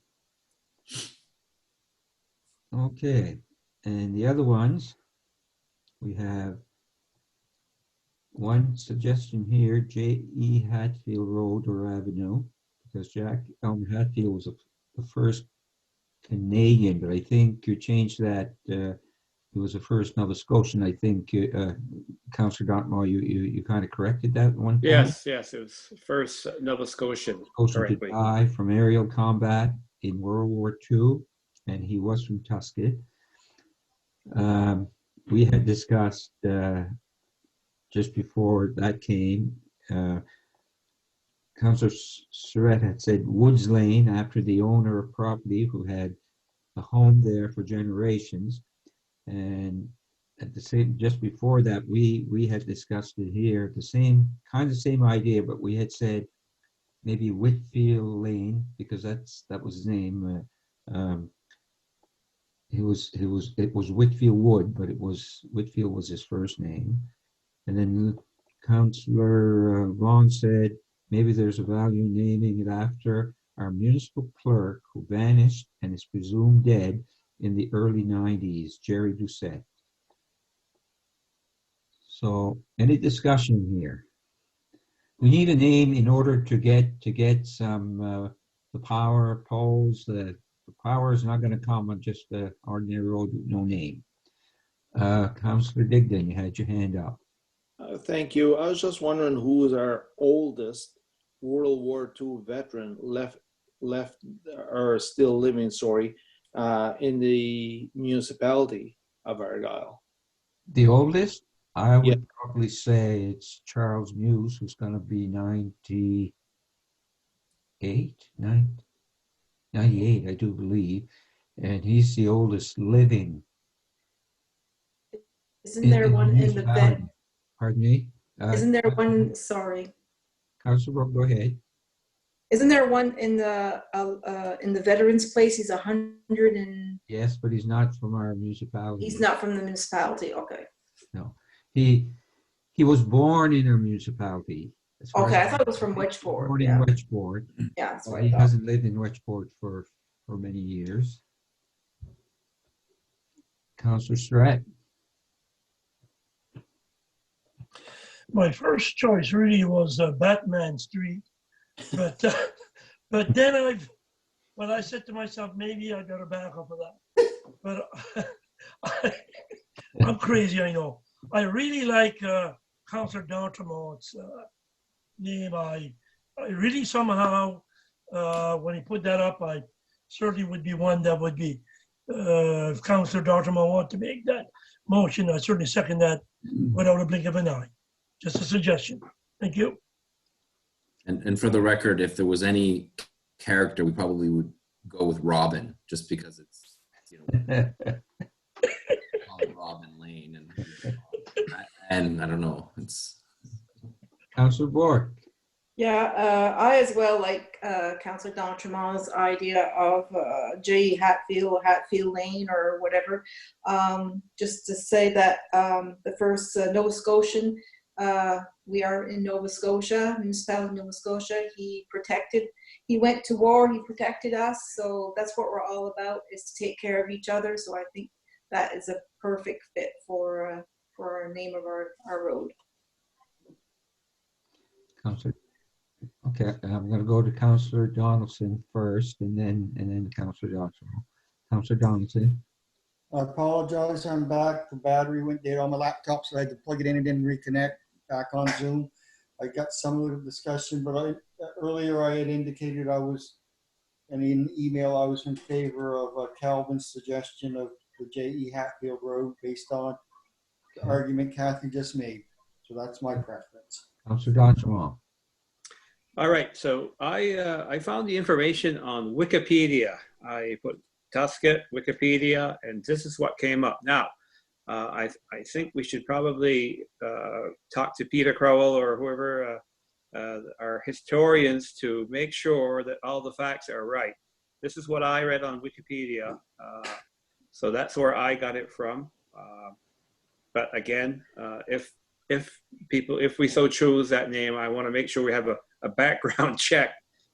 Okay, and the other ones, we have one suggestion here, J.E. Hatfield Road or Avenue, because Jack Elmer Hatfield was the first Canadian, but I think you changed that. It was the first Nova Scotian. I think, Councillor Dartmouth, you kind of corrected that one point. Yes, it was first Nova Scotian. To die from aerial combat in World War II, and he was from Tuscan. we had discussed just before that came, Councillor Surratt had said Woods Lane after the owner of property who had a home there for generations. And at the same, just before that, we had discussed it here, the same same idea, but we had said maybe Whitfield Lane because that was his name. It was Whitfield Wood, but Whitfield was his first name. And then Councillor Vaughn said maybe there's a value in naming it after our municipal clerk who vanished and is presumed dead in the early 90s, Jerry Doucette. So any discussion here? We need a name in order to get some the power poles. The power is not going to come on just the ordinary road with no name. Councillor Digdon, you had your hand up. Thank you. I was just wondering who is our oldest World War II veteran left or still living, in the municipality of Argyle. The oldest? I would Yeah. probably say it's Charles Muse, who's going to be 98, 98, I do believe. And he's the oldest living. Isn't there one in the vet? municipality. Pardon me? Isn't there one, sorry. Councillor Brook, go ahead. Isn't there one in the veterans place? He's 100 and Yes, but he's not from our municipality. he's not from the municipality. Okay. No. He was born in our municipality. As far Okay, as I thought it was from Wedgeport. born Yeah. in Wedgeport. Yeah, that's Well, what he I thought. hasn't lived in Wedgeport for many years. Councillor Surratt. My first choice really was Batman Street, but then I said to myself, maybe I got to back up of that. But I'm crazy, I know. I really like Councillor D'Entremont's name. I really somehow, when he put that up, I certainly would be one that would be, if Councillor D'Entremont want to make that motion, I certainly second that without a blink of an eye. Just a suggestion. Thank you. And for the record, if there was any character, we probably would go with Robin, just because it's called Robin Lane, and I don't know. It's Councillor Bork. Yeah, I as well like Councillor D'Entremont's idea of J. Hatfield or Hatfield Lane or whatever. Just to say that the first Nova Scotian, we are in Nova Scotia, municipality of Nova Scotia. He went to war, he protected us. So that's what we're all about, is to take care of each other. So I think that is a perfect fit for our name of our road. Councillor. Okay, I'm going to go to Councillor Donaldson first, and then Councillor Johnson. Councillor Donaldson. I apologize, I'm back. The battery went dead on my laptop, so I had to plug it in and then reconnect back on Zoom. I got some of the discussion, but earlier I had indicated and in email, I was in favor of Calvin's suggestion of the J.E. Hatfield Road based on the argument Kathy just made. So that's my preference. Councillor Johnson. All right, so I found the information on Wikipedia. I put Tusket, Wikipedia, and this is what came up. Now, I think we should probably talk to Peter Crowell or whoever our historians to make sure that all the facts are right. This is what I read on Wikipedia, so that's where I got it from. But again, if we so choose that name, I want to make sure we have a background check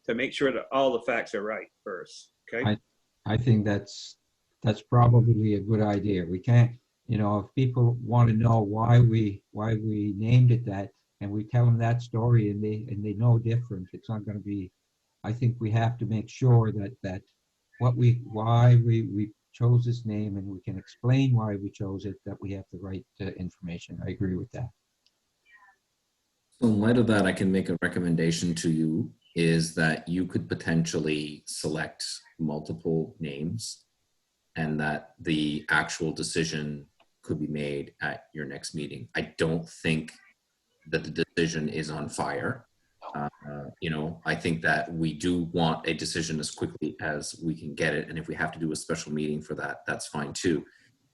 to make sure that all the facts are right first. Okay. I think that's probably a good idea. We can't, if people want to know why we named it that, and we tell them that story and they know different, it's not going to be. I think we have to make sure that why we chose this name, and we can explain why we chose it, that we have the right information. I agree with that. So in light of that, I can make a recommendation to you, is that you could potentially select multiple names and that the actual decision could be made at your next meeting. I don't think that the decision is on fire. You know, I think that we do want a decision as quickly as we can get it. And if we have to do a special meeting for that, that's fine too.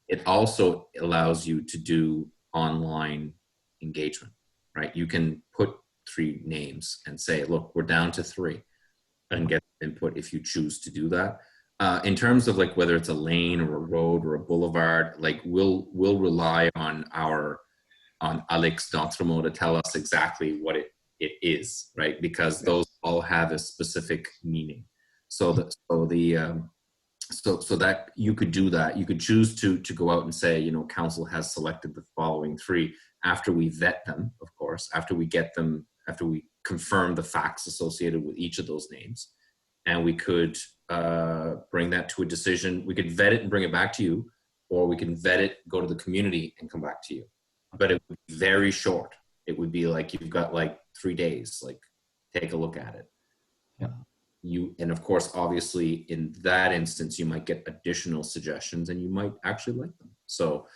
It also allows you to do online engagement, right? You can put 3 names and say, look, we're down to 3, and get input if you choose to do that. In terms of like whether it's a lane or a road or a boulevard, like we'll rely on Alex D'Entremont to tell us exactly what it is, right? Because those all have a specific meaning. So that you could do that. You could choose to go out and say, you know, council has selected the following 3 after we vet them, of course, after we get them, after we confirm the facts associated with each of those names. And we could bring that to a decision. We could vet it and bring it back to you, or we can vet it, go to the community and come back to you. But it would be very short. It would be like, you've got like 3 days, like take a look at it. Yeah. And of course, obviously in that instance, you might get additional suggestions and you might actually like them. So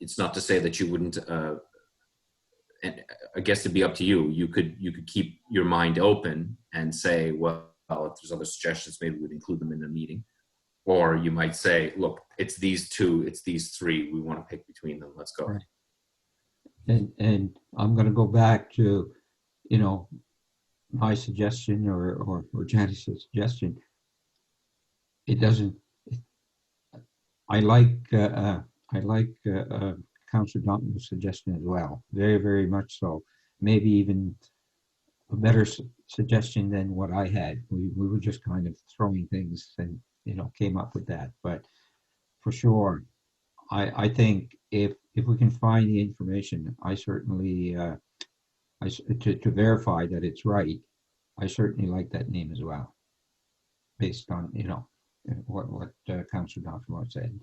it's not to say that you wouldn't, and I guess it'd be up to you. You could keep your mind open and say, well, if there's other suggestions, maybe we'd include them in the meeting. Or you might say, look, it's these 2, it's these 3. We want to pick between them. Let's go. Right. And I'm going to go back to, you know, my suggestion or Janice's suggestion. It doesn't. I like Councillor Duncan's suggestion as well. Very, very much so. Maybe even a better suggestion than what I had. We were just kind of throwing things and, you know, came up with that. But for sure, I think if we can find the information, I certainly to verify that it's right, I certainly like that name as well, based on, you know, what Councillor Donford said.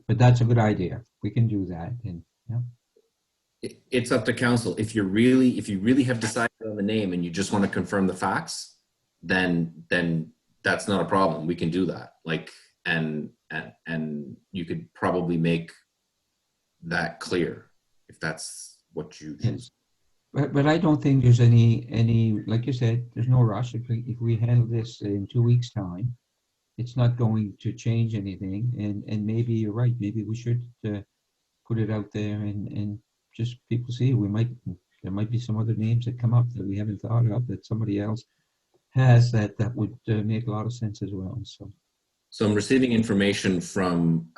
But that's a good idea. We can do that, and yeah. It's up to council. If you really have decided on the name and you just want to confirm the facts, then that's not a problem. We can do that. Like, and you could probably make that clear if that's what you choose. But I don't think there's any like you said, there's no rush. If we handle this in 2 weeks' time, it's not going to change anything. And maybe you're right. Maybe we should put it out there and just people see. There might be some other names that come up that we haven't thought of, that somebody else has that would make a lot of sense as well. So I'm receiving information from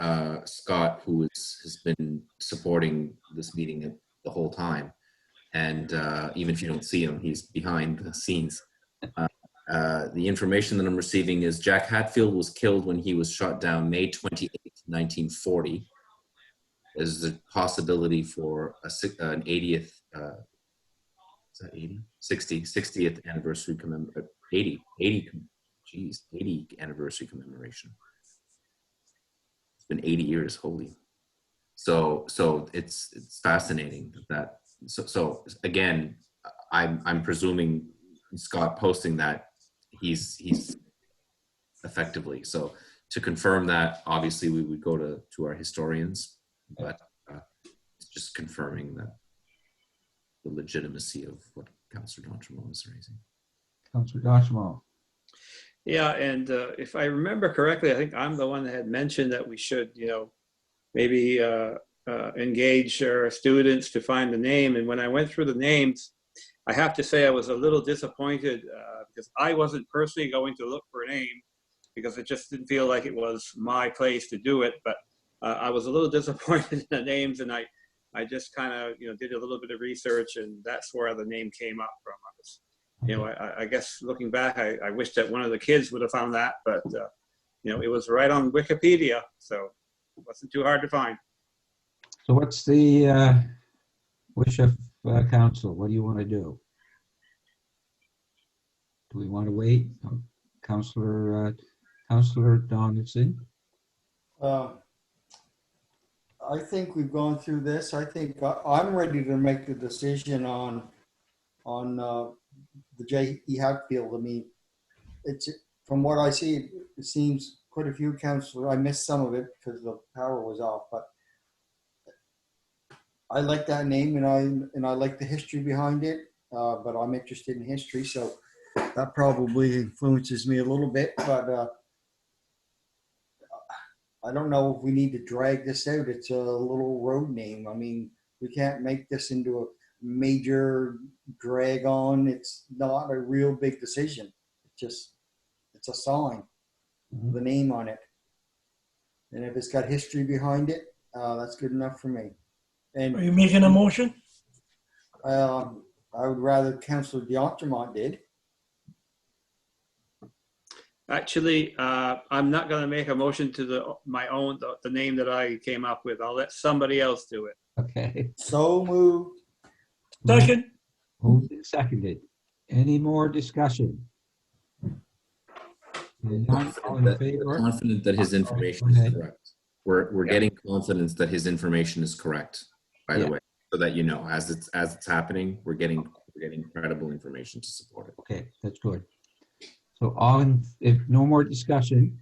Scott, who has been supporting this meeting the whole time. And even if you don't see him, he's behind the scenes. The information that I'm receiving is Jack Hatfield was killed when he was shot down May 28, 1940. There's a possibility for an 80th, is that 80? 60th anniversary commemoration, 80 anniversary commemoration. It's been 80 years, holy. So it's fascinating that. So again, I'm presuming Scott posting that he's effectively. So to confirm that, obviously we would go to our historians, but it's just confirming that the legitimacy of what Councillor D'Entremont is raising. Councillor D'Entremont. Yeah, and if I remember correctly, I think I'm the one that had mentioned that we should, you know, maybe engage our students to find the name. And when I went through the names, I have to say I was a little disappointed because I wasn't personally going to look for a name because it just didn't feel like it was my place to do it. But I was a little disappointed in the names, and I just kind of, you know, did a little bit of research, and that's where the name came up from. I was, you know, I guess looking back, I wish that one of the kids would have found that, but you know, it was right on Wikipedia, so it wasn't too hard to find. So what's the wish of council? What do you want to do? Do we want to wait? Councillor Donaldson? I think we've gone through this. I think I'm ready to make the decision on the J.E. Hatfield. I mean, it's, from what I see, it seems quite a few councillors, I missed some of it because the power was off, but I like that name, and I like the history behind it. But I'm interested in history, so that probably influences me a little bit. But I don't know if we need to drag this out. It's a little road name. I mean, we can't make this into a major drag on. It's not a real big decision. It's a sign, the name on it. And if it's got history behind it, that's good enough for me. And Are you making a motion? I would rather Councillor D'Entremont did. Actually, I'm not going to make a motion to the name that I came up with. I'll let somebody else do it. Okay. So moved. Second? Moved and seconded. Any more discussion? All in favor? Confident that his information is correct. We're getting confidence that his information is correct, by the way, so that you know, as it's happening, we're getting credible information to support it. Okay, that's good. So if no more discussion,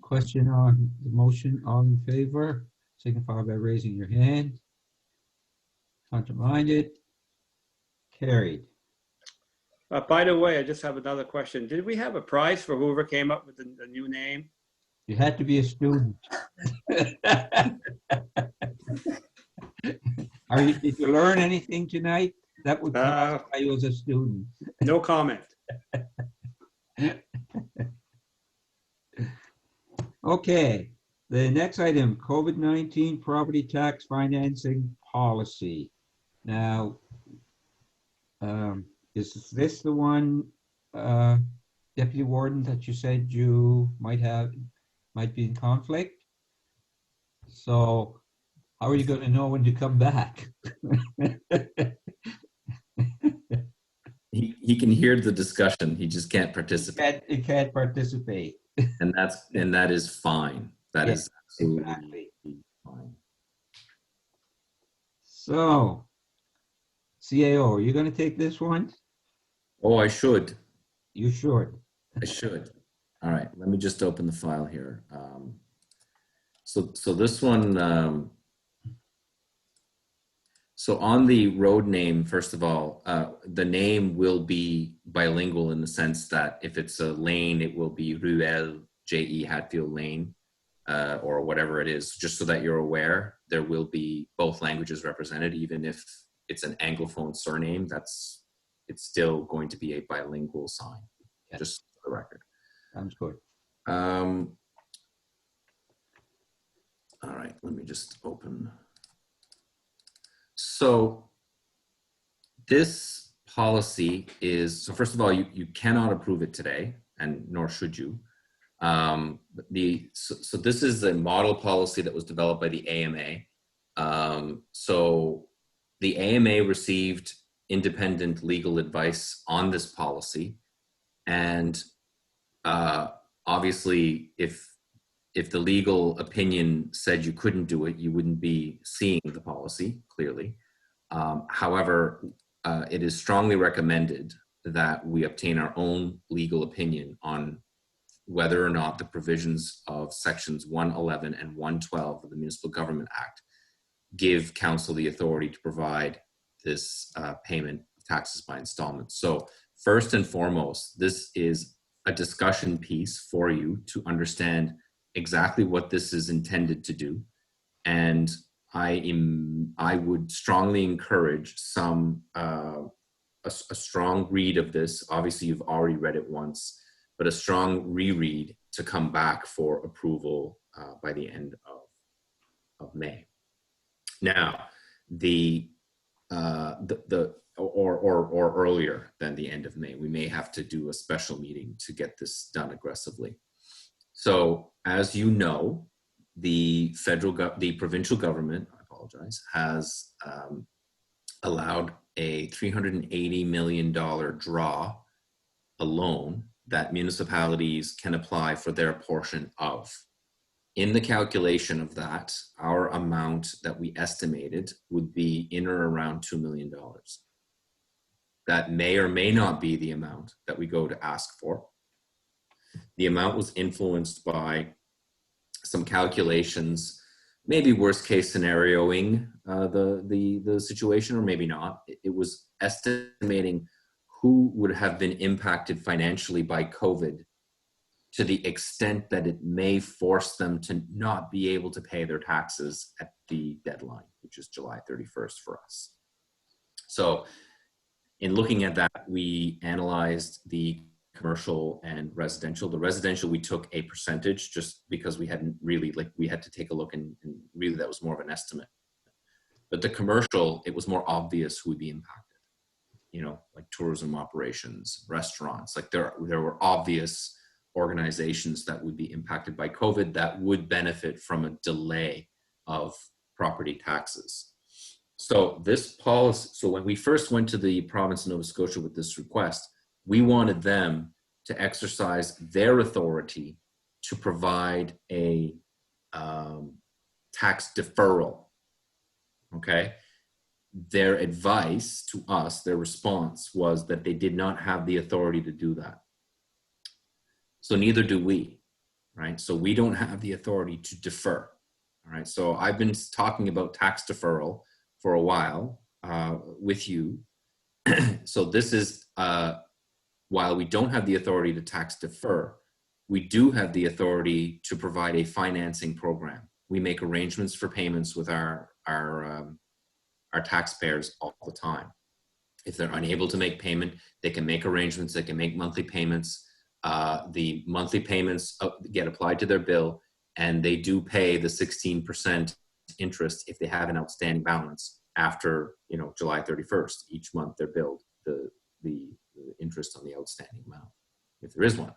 question on the motion, all in favor, signify by raising your hand. Contraminded, carried. By the way, I just have another question. Did we have a prize for whoever came up with the new name? You had to be a student. Did you learn anything tonight? That would qualify you as a student. No comment. Okay, the next item, COVID-19 property tax financing policy. Now, is this the one, Deputy Warden, that you said you might be in conflict? So how are you going to know when to come back? He can hear the discussion. He just can't participate. He can't participate. And that is fine. That is absolutely Exactly. fine. So, CAO, are you going to take this one? Oh, I should. You should. I should. All right. Let me just open the file here. So this one. So on the road name, first of all, the name will be bilingual in the sense that if it's a lane, it will be Ruelle J.E. Hatfield Lane, or whatever it is, just so that you're aware. There will be both languages represented, even if it's an Anglophone surname, it's still going to be a bilingual sign, just for the record. Sounds good. All right, let me just open. So this policy is, so first of all, you cannot approve it today, and nor should you. So this is a model policy that was developed by the AMA. So the AMA received independent legal advice on this policy. And obviously, if the legal opinion said you couldn't do it, you wouldn't be seeing the policy, clearly. However, it is strongly recommended that we obtain our own legal opinion on whether or not the provisions of sections 111 and 112 of the Municipal Government Act give council the authority to provide this payment of taxes by installments. So first and foremost, this is a discussion piece for you to understand exactly what this is intended to do. And I would strongly encourage a strong read of this. Obviously, you've already read it once, but a strong reread to come back for approval by the end of May. Now, or earlier than the end of May. We may have to do a special meeting to get this done aggressively. So, as you know, the provincial government, I apologize, has allowed a $380 million draw, a loan that municipalities can apply for their portion of. In the calculation of that, our amount that we estimated would be in or around $2 million. That may or may not be the amount that we go to ask for. The amount was influenced by some calculations maybe worst case scenarioing the situation, or maybe not. It was estimating who would have been impacted financially by COVID to the extent that it may force them to not be able to pay their taxes at the deadline, which is July 31st for us. So in looking at that, we analyzed the commercial and residential. The residential, we took a percentage just because we hadn't really, we had to take a look, and really that was more of an estimate. But the commercial, it was more obvious who would be impacted. You know, like tourism operations, restaurants, like there were obvious organizations that would be impacted by COVID that would benefit from a delay of property taxes. So this policy, so when we first went to the province of Nova Scotia with this request, we wanted them to exercise their authority to provide a tax deferral, okay? Their advice to us, their response was that they did not have the authority to do that. So neither do we, right? So we don't have the authority to defer, all right? So I've been talking about tax deferral for a while with you. So this is, while we don't have the authority to tax defer, we do have the authority to provide a financing program. We make arrangements for payments with our taxpayers all the time. If they're unable to make payment, they can make arrangements, they can make monthly payments. The monthly payments get applied to their bill, and they do pay the 16% interest if they have an outstanding balance after, you know, July 31st. Each month they're billed the interest on the outstanding amount, if there is one.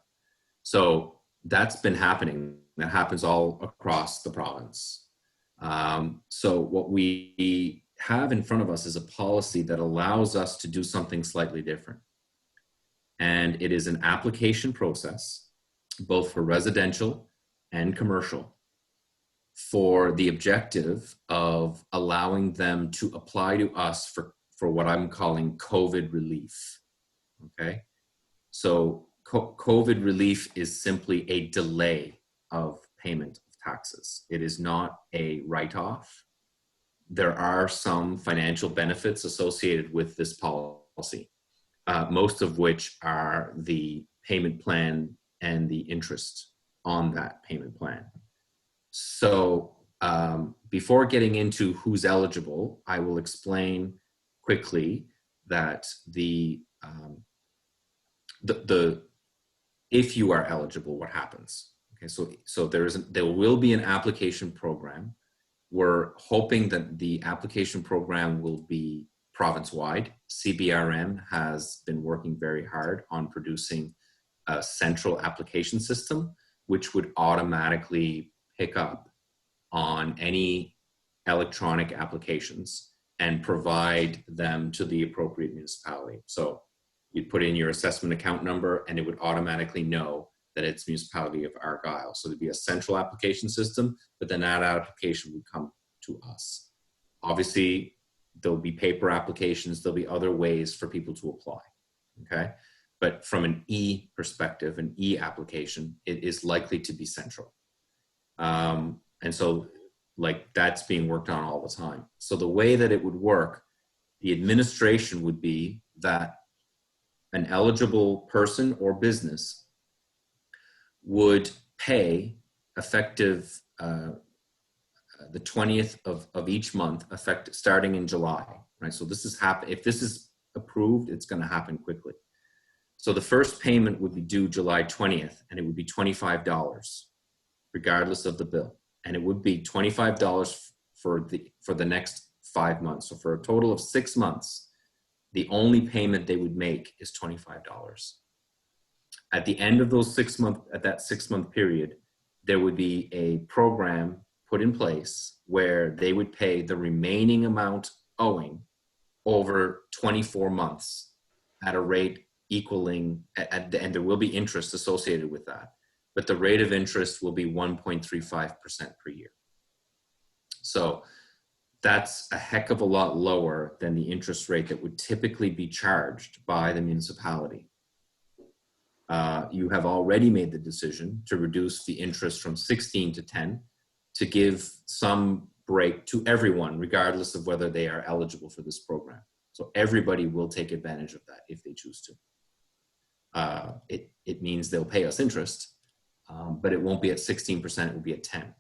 So that's been happening. That happens all across the province. So what we have in front of us is a policy that allows us to do something slightly different. And it is an application process, both for residential and commercial, for the objective of allowing them to apply to us for what I'm calling COVID relief, okay? So COVID relief is simply a delay of payment of taxes. It is not a write-off. There are some financial benefits associated with this policy, most of which are the payment plan and the interest on that payment plan. So before getting into who's eligible, I will explain quickly that if you are eligible, what happens. Okay, so there will be an application program. We're hoping that the application program will be province-wide. CBRM has been working very hard on producing a central application system, which would automatically pick up on any electronic applications and provide them to the appropriate municipality. So you'd put in your assessment account number and it would automatically know that it's municipality of Argyle. So there'd be a central application system, but then that application would come to us. Obviously, there'll be paper applications, there'll be other ways for people to apply, okay? But from an E perspective, an E application, it is likely to be central. And so like that's being worked on all the time. So the way that it would work, the administration would be that an eligible person or business would pay effective the 20th of each month, starting in July, right? So this is if this is approved, it's going to happen quickly. So the first payment would be due July 20th, and it would be $25, regardless of the bill. And it would be $25 for the next 5 months. So for a total of 6 months, the only payment they would make is $25. At the end of those 6 months, at that 6 month period, there would be a program put in place where they would pay the remaining amount owing over 24 months at a rate equaling, and there will be interest associated with that, but the rate of interest will be 1.35% per year. So that's a heck of a lot lower than the interest rate that would typically be charged by the municipality. You have already made the decision to reduce the interest from 16 to 10. to give some break to everyone, regardless of whether they are eligible for this program. So everybody will take advantage of that if they choose to. It means they'll pay us interest, but it won't be at 16%, it will be at 10.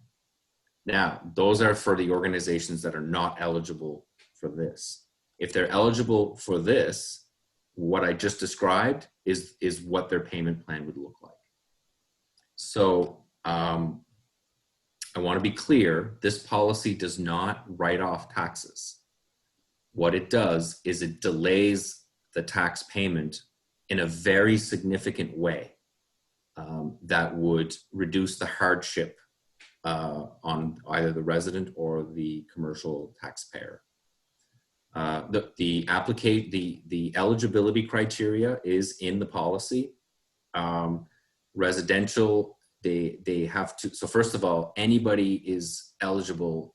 Now, those are for the organizations that are not eligible for this. If they're eligible for this, what I just described is what their payment plan would look like. So I want to be clear, this policy does not write off taxes. What it does is it delays the tax payment in a very significant way that would reduce the hardship on either the resident or the commercial taxpayer. The eligibility criteria is in the policy. Residential, they have to, so first of all, anybody is eligible,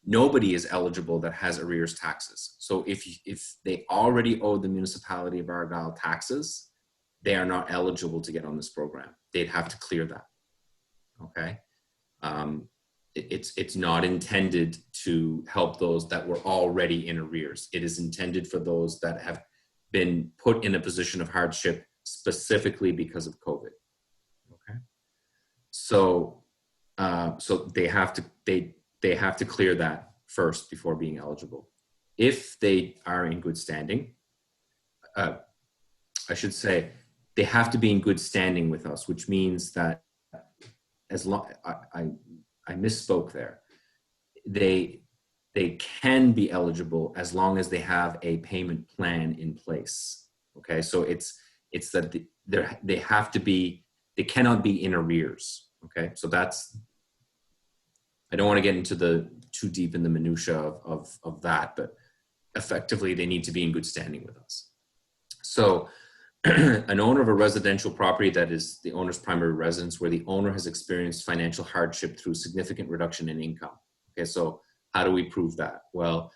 nobody is eligible that has arrears taxes. So if they already owe the municipality of Argyle taxes, they are not eligible to get on this program. They'd have to clear that, okay? It's not intended to help those that were already in arrears. It is intended for those that have been put in a position of hardship specifically because of COVID. Okay, so they have to clear that first before being eligible. If they are in good standing, I should say they have to be in good standing with us, which means that as long I misspoke there. They can be eligible as long as they have a payment plan in place. Okay, so it's that they have to be, they cannot be in arrears. Okay, so that's, I don't want to get into too deep in the minutia of that, but effectively they need to be in good standing with us. So an owner of a residential property that is the owner's primary residence where the owner has experienced financial hardship through significant reduction in income. Okay, so how do we prove that? Well,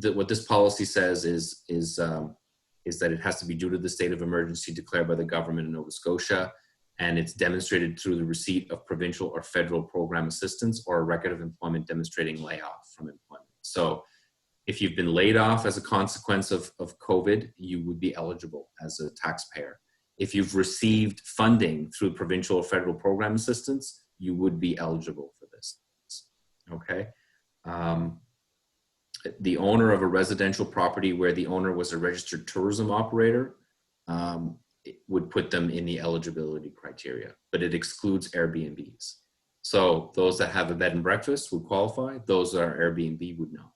what this policy says is that it has to be due to the state of emergency declared by the government of Nova Scotia, and it's demonstrated through the receipt of provincial or federal program assistance or a record of employment demonstrating layoff from employment. So if you've been laid off as a consequence of COVID, you would be eligible as a taxpayer. If you've received funding through provincial or federal program assistance, you would be eligible for this, okay? The owner of a residential property where the owner was a registered tourism operator it would put them in the eligibility criteria, but it excludes Airbnbs. So those that have a bed and breakfast would qualify, those that are Airbnb would not.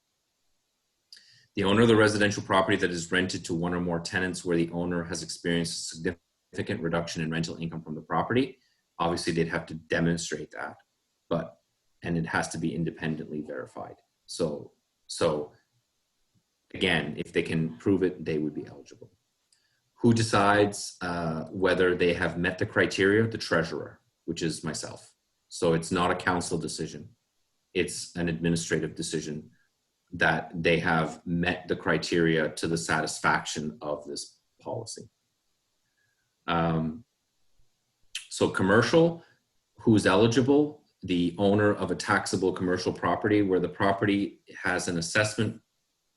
The owner of the residential property that is rented to one or more tenants where the owner has experienced a significant reduction in rental income from the property, obviously they'd have to demonstrate that, and it has to be independently verified. So again, if they can prove it, they would be eligible. Who decides whether they have met the criteria? The treasurer, which is myself. So it's not a council decision. It's an administrative decision that they have met the criteria to the satisfaction of this policy. So commercial, who's eligible? The owner of a taxable commercial property where the property has an assessment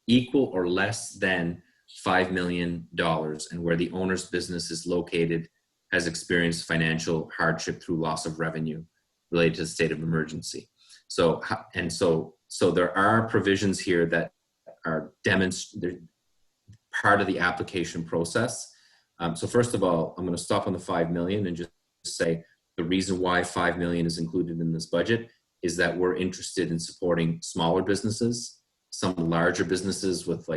equal or less than $5 million and where the owner's business is located has experienced financial hardship through loss of revenue related to the state of emergency. So there are provisions here that are part of the application process. So first of all, I'm going to stop on the 5 million and just say the reason why 5 million is included in this budget is that we're interested in supporting smaller businesses, some larger businesses with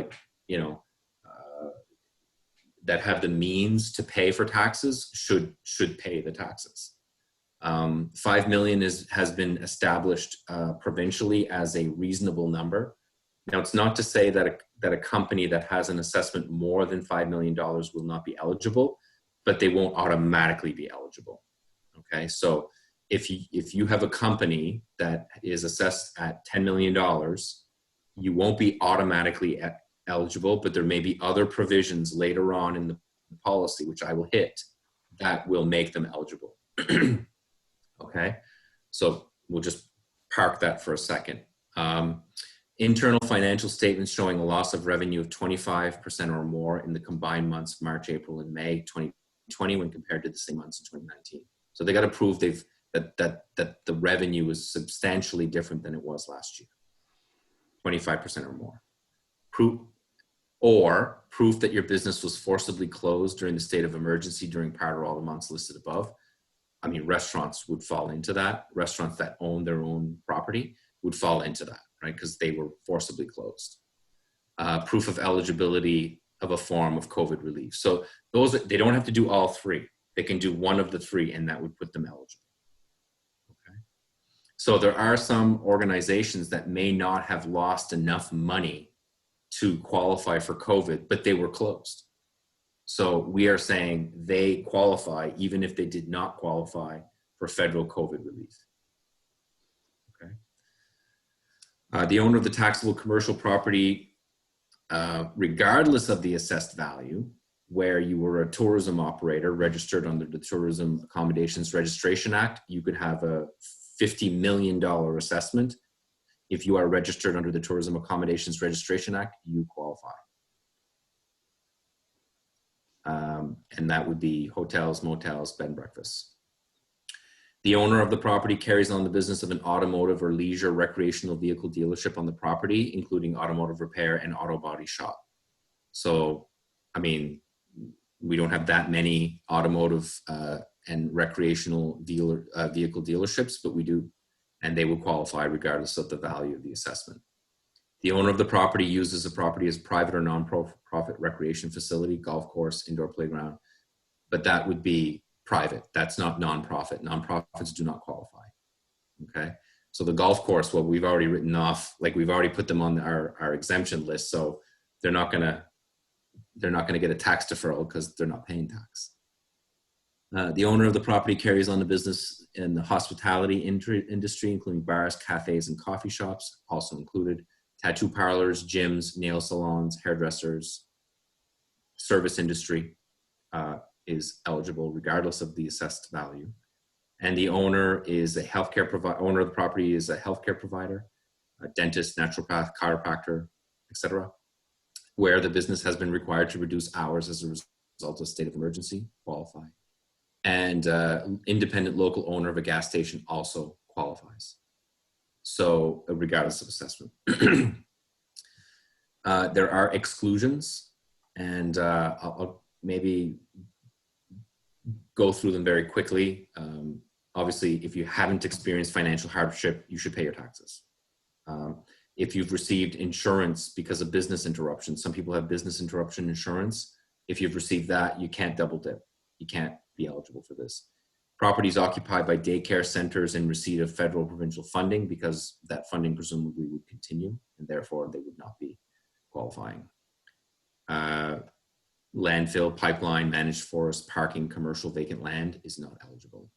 that have the means to pay for taxes should pay the taxes. 5 million has been established provincially as a reasonable number. Now, it's not to say that a company that has an assessment more than $5 million will not be eligible, but they won't automatically be eligible. Okay, so if you have a company that is assessed at $10 million, you won't be automatically eligible, but there may be other provisions later on in the policy, which I will hit, that will make them eligible. Okay, so we'll just park that for a second. Internal financial statements showing a loss of revenue of 25% or more in the combined months of March, April, and May 2020 when compared to the same months in 2019. So they got to prove that the revenue is substantially different than it was last year, 25% or more. Proof that your business was forcibly closed during the state of emergency during part or all the months listed above. I mean, restaurants would fall into that. Restaurants that own their own property would fall into that, right? Because they were forcibly closed. Proof of eligibility of a form of COVID relief. So those, they don't have to do all three. They can do one of the three and that would put them eligible. Okay. So there are some organizations that may not have lost enough money to qualify for COVID, but they were closed. So we are saying they qualify even if they did not qualify for federal COVID relief. Okay. The owner of the taxable commercial property, regardless of the assessed value, where you were a tourism operator registered under the Tourism Accommodations Registration Act, you could have a $50 million assessment. If you are registered under the Tourism Accommodations Registration Act, you qualify. And that would be hotels, motels, bed and breakfasts. The owner of the property carries on the business of an automotive or leisure recreational vehicle dealership on the property, including automotive repair and auto body shop. So, I mean, we don't have that many automotive and recreational vehicle dealerships, but we do, and they will qualify regardless of the value of the assessment. The owner of the property uses the property as private or non-profit recreation facility, golf course, indoor playground, but that would be private. That's not non-profit. Non-profits do not qualify. Okay. So the golf course, well, we've already written off, like we've already put them on our exemption list. So they're not going to get a tax deferral because they're not paying tax. The owner of the property carries on the business in the hospitality industry, including bars, cafes, and coffee shops, also included tattoo parlors, gyms, nail salons, hairdressers. Service industry is eligible regardless of the assessed value. And the owner is a healthcare provider. Owner of the property is a healthcare provider, a dentist, naturopath, chiropractor, etc., where the business has been required to reduce hours as a result of state of emergency, qualify. And independent local owner of a gas station also qualifies. So regardless of assessment. There are exclusions, and I'll maybe go through them very quickly. Obviously, if you haven't experienced financial hardship, you should pay your taxes. If you've received insurance because of business interruption, some people have business interruption insurance. If you've received that, you can't double dip. You can't be eligible for this. Properties occupied by daycare centers in receipt of federal provincial funding, because that funding presumably would continue and therefore they would not be qualifying. Landfill, pipeline, managed forest, parking, commercial vacant land is not eligible.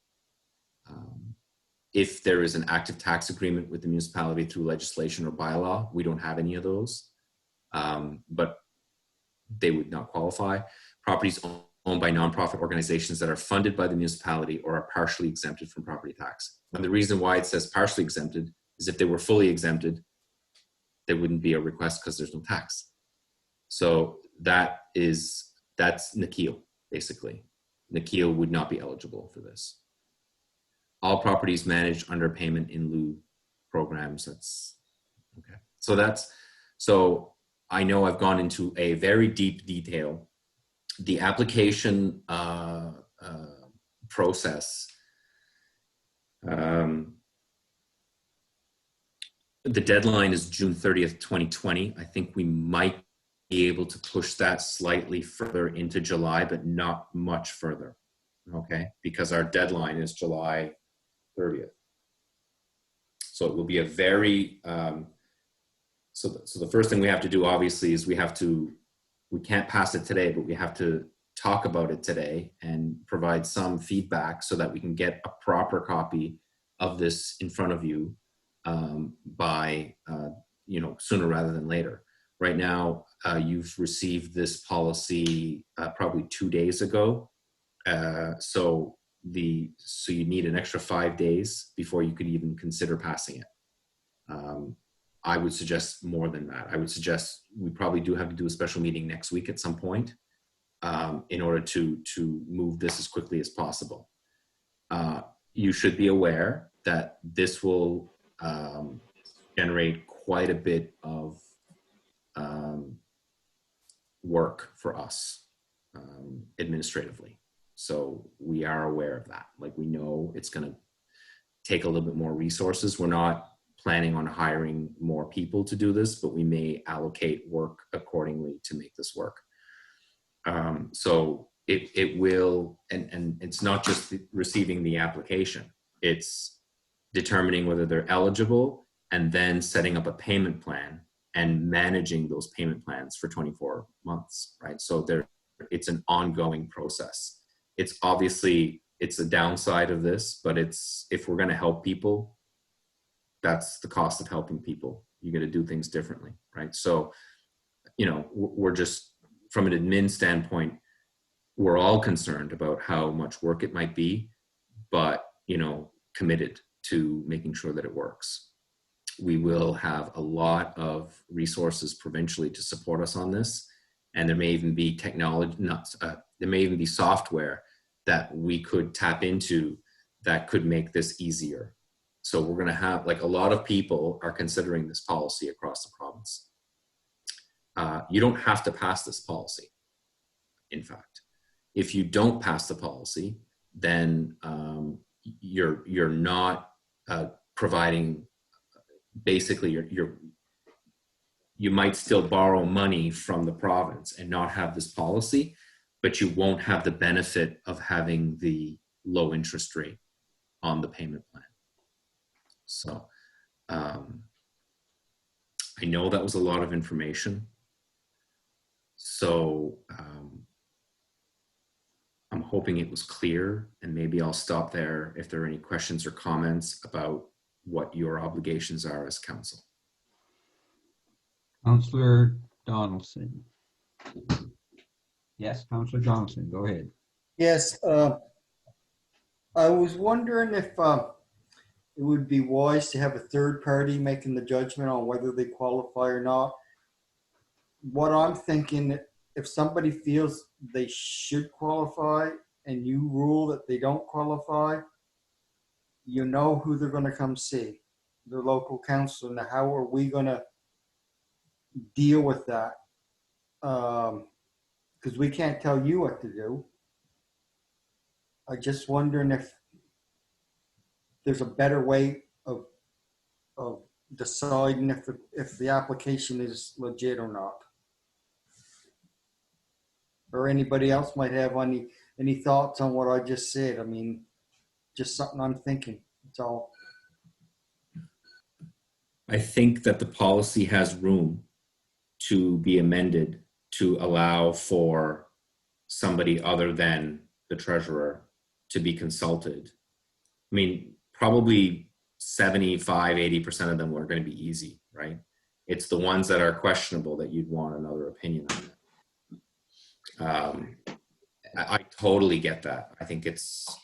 If there is an active tax agreement with the municipality through legislation or bylaw, we don't have any of those, but they would not qualify. Properties owned by nonprofit organizations that are funded by the municipality or are partially exempted from property tax. And the reason why it says partially exempted is if they were fully exempted, there wouldn't be a request because there's no tax. So that's Nikhil, basically. Nikhil would not be eligible for this. All properties managed under payment in lieu programs. That's okay. So I know I've gone into a very deep detail. The application process, the deadline is June 30th, 2020. I think we might be able to push that slightly further into July, but not much further, okay? Because our deadline is July 30th. So it will be a very, so the first thing we have to do, obviously, is we can't pass it today, but we have to talk about it today and provide some feedback so that we can get a proper copy of this in front of you by, sooner rather than later. Right now, you've received this policy probably 2 days ago. So you need an extra 5 days before you could even consider passing it. I would suggest more than that. I would suggest we probably do have to do a special meeting next week at some point in order to move this as quickly as possible. You should be aware that this will generate quite a bit of work for us administratively. So we are aware of that. Like, we know it's going to take a little bit more resources. We're not planning on hiring more people to do this, but we may allocate work accordingly to make this work. So it will, and it's not just receiving the application, it's determining whether they're eligible and then setting up a payment plan and managing those payment plans for 24 months, right? So it's an ongoing process. It's obviously, it's a downside of this, but if we're going to help people, that's the cost of helping people. You got to do things differently, right? So, we're just, from an admin standpoint, we're all concerned about how much work it might be, but, committed to making sure that it works. We will have a lot of resources provincially to support us on this. And there may even be technology, there may even be software that we could tap into that could make this easier. So we're going to have, like, a lot of people are considering this policy across the province. You don't have to pass this policy. In fact, if you don't pass the policy, then you're not providing, basically you might still borrow money from the province and not have this policy, but you won't have the benefit of having the low interest rate on the payment plan. So I know that was a lot of information. So I'm hoping it was clear, and maybe I'll stop there if there are any questions or comments about what your obligations are as council. Councillor Donaldson. Yes, Councillor Donaldson, go ahead. Yes, I was wondering if it would be wise to have a third party making the judgment on whether they qualify or not. What I'm thinking, if somebody feels they should qualify and you rule that they don't qualify, you know who they're going to come see, their local council. Now, how are we going to deal with that? Because we can't tell you what to do. I just wondering if there's a better way of deciding if the application is legit or not. Or anybody else might have any thoughts on what I just said. I mean, just something I'm thinking. That's all. I think that the policy has room to be amended to allow for somebody other than the treasurer to be consulted. I mean, probably 75–80% of them are going to be easy, right? It's the ones that are questionable that you'd want another opinion on. I totally get that. I think it's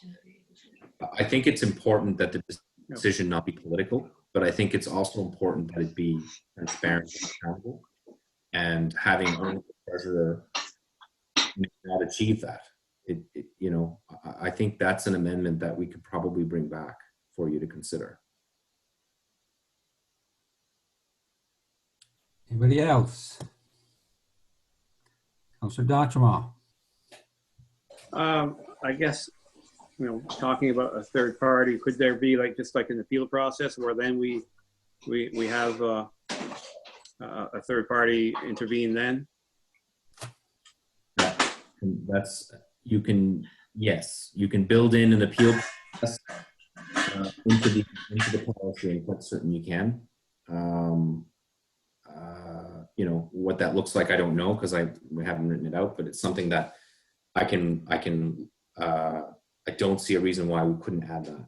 important that the decision not be political, but I think it's also important that it be transparent and accountable. And having only the treasurer may not achieve that. I think that's an amendment that we could probably bring back for you to consider. Anybody else? Councillor D'Entremont. I guess, talking about a third party, could there be just like an appeal process where then we have a third party intervene then? Yes, you can build in an appeal process into the policy, and quite certain you can. What that looks like, I don't know, because we haven't written it out, but it's something that I don't see a reason why we couldn't add that.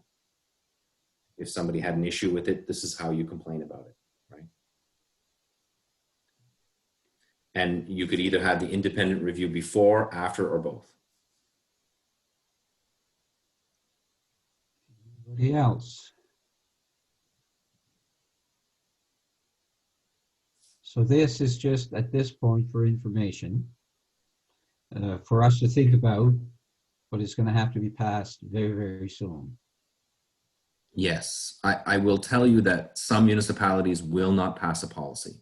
If somebody had an issue with it, this is how you complain about it, right? And you could either have the independent review before, after, or both. Anybody else? So this is just at this point for information, for us to think about, but it's going to have to be passed very, very soon. Yes, I will tell you that some municipalities will not pass a policy.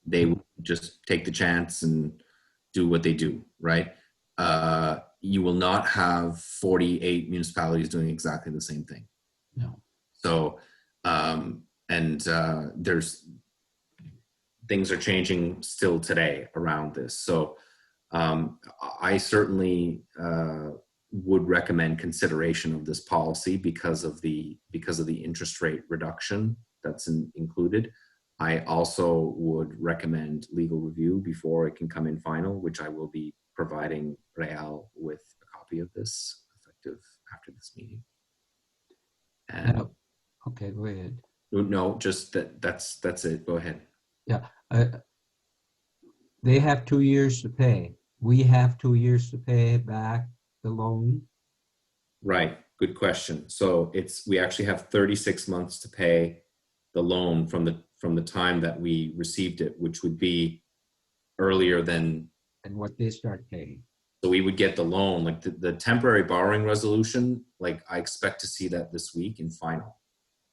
They will just take the chance and do what they do, right? You will not have 48 municipalities doing exactly the same thing. No. So, there's things are changing still today around this. So, I certainly would recommend consideration of this policy because of the interest rate reduction that's included. I also would recommend legal review before it can come in final, which I will be providing Real with a copy of this effective after this meeting. And Okay, go ahead. no, just that's it. Go ahead. Yeah, they have 2 years to pay. We have 2 years to pay back the loan. Right. Good question. So we actually have 36 months to pay the loan from the time that we received it, which would be earlier than. And what they start paying. So we would get the loan, like the temporary borrowing resolution, like I expect to see that this week in final.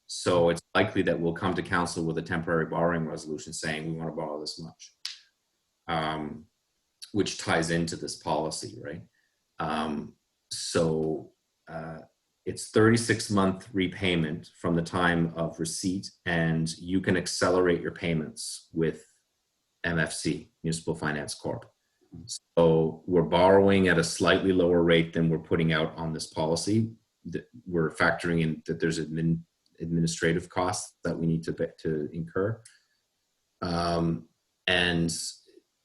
So it's likely that we'll come to council with a temporary borrowing resolution saying we want to borrow this much, which ties into this policy, right? It's 36-month repayment from the time of receipt, and you can accelerate your payments with MFC, Municipal Finance Corp. So we're borrowing at a slightly lower rate than we're putting out on this policy. We're factoring in that there's administrative costs that we need to incur. And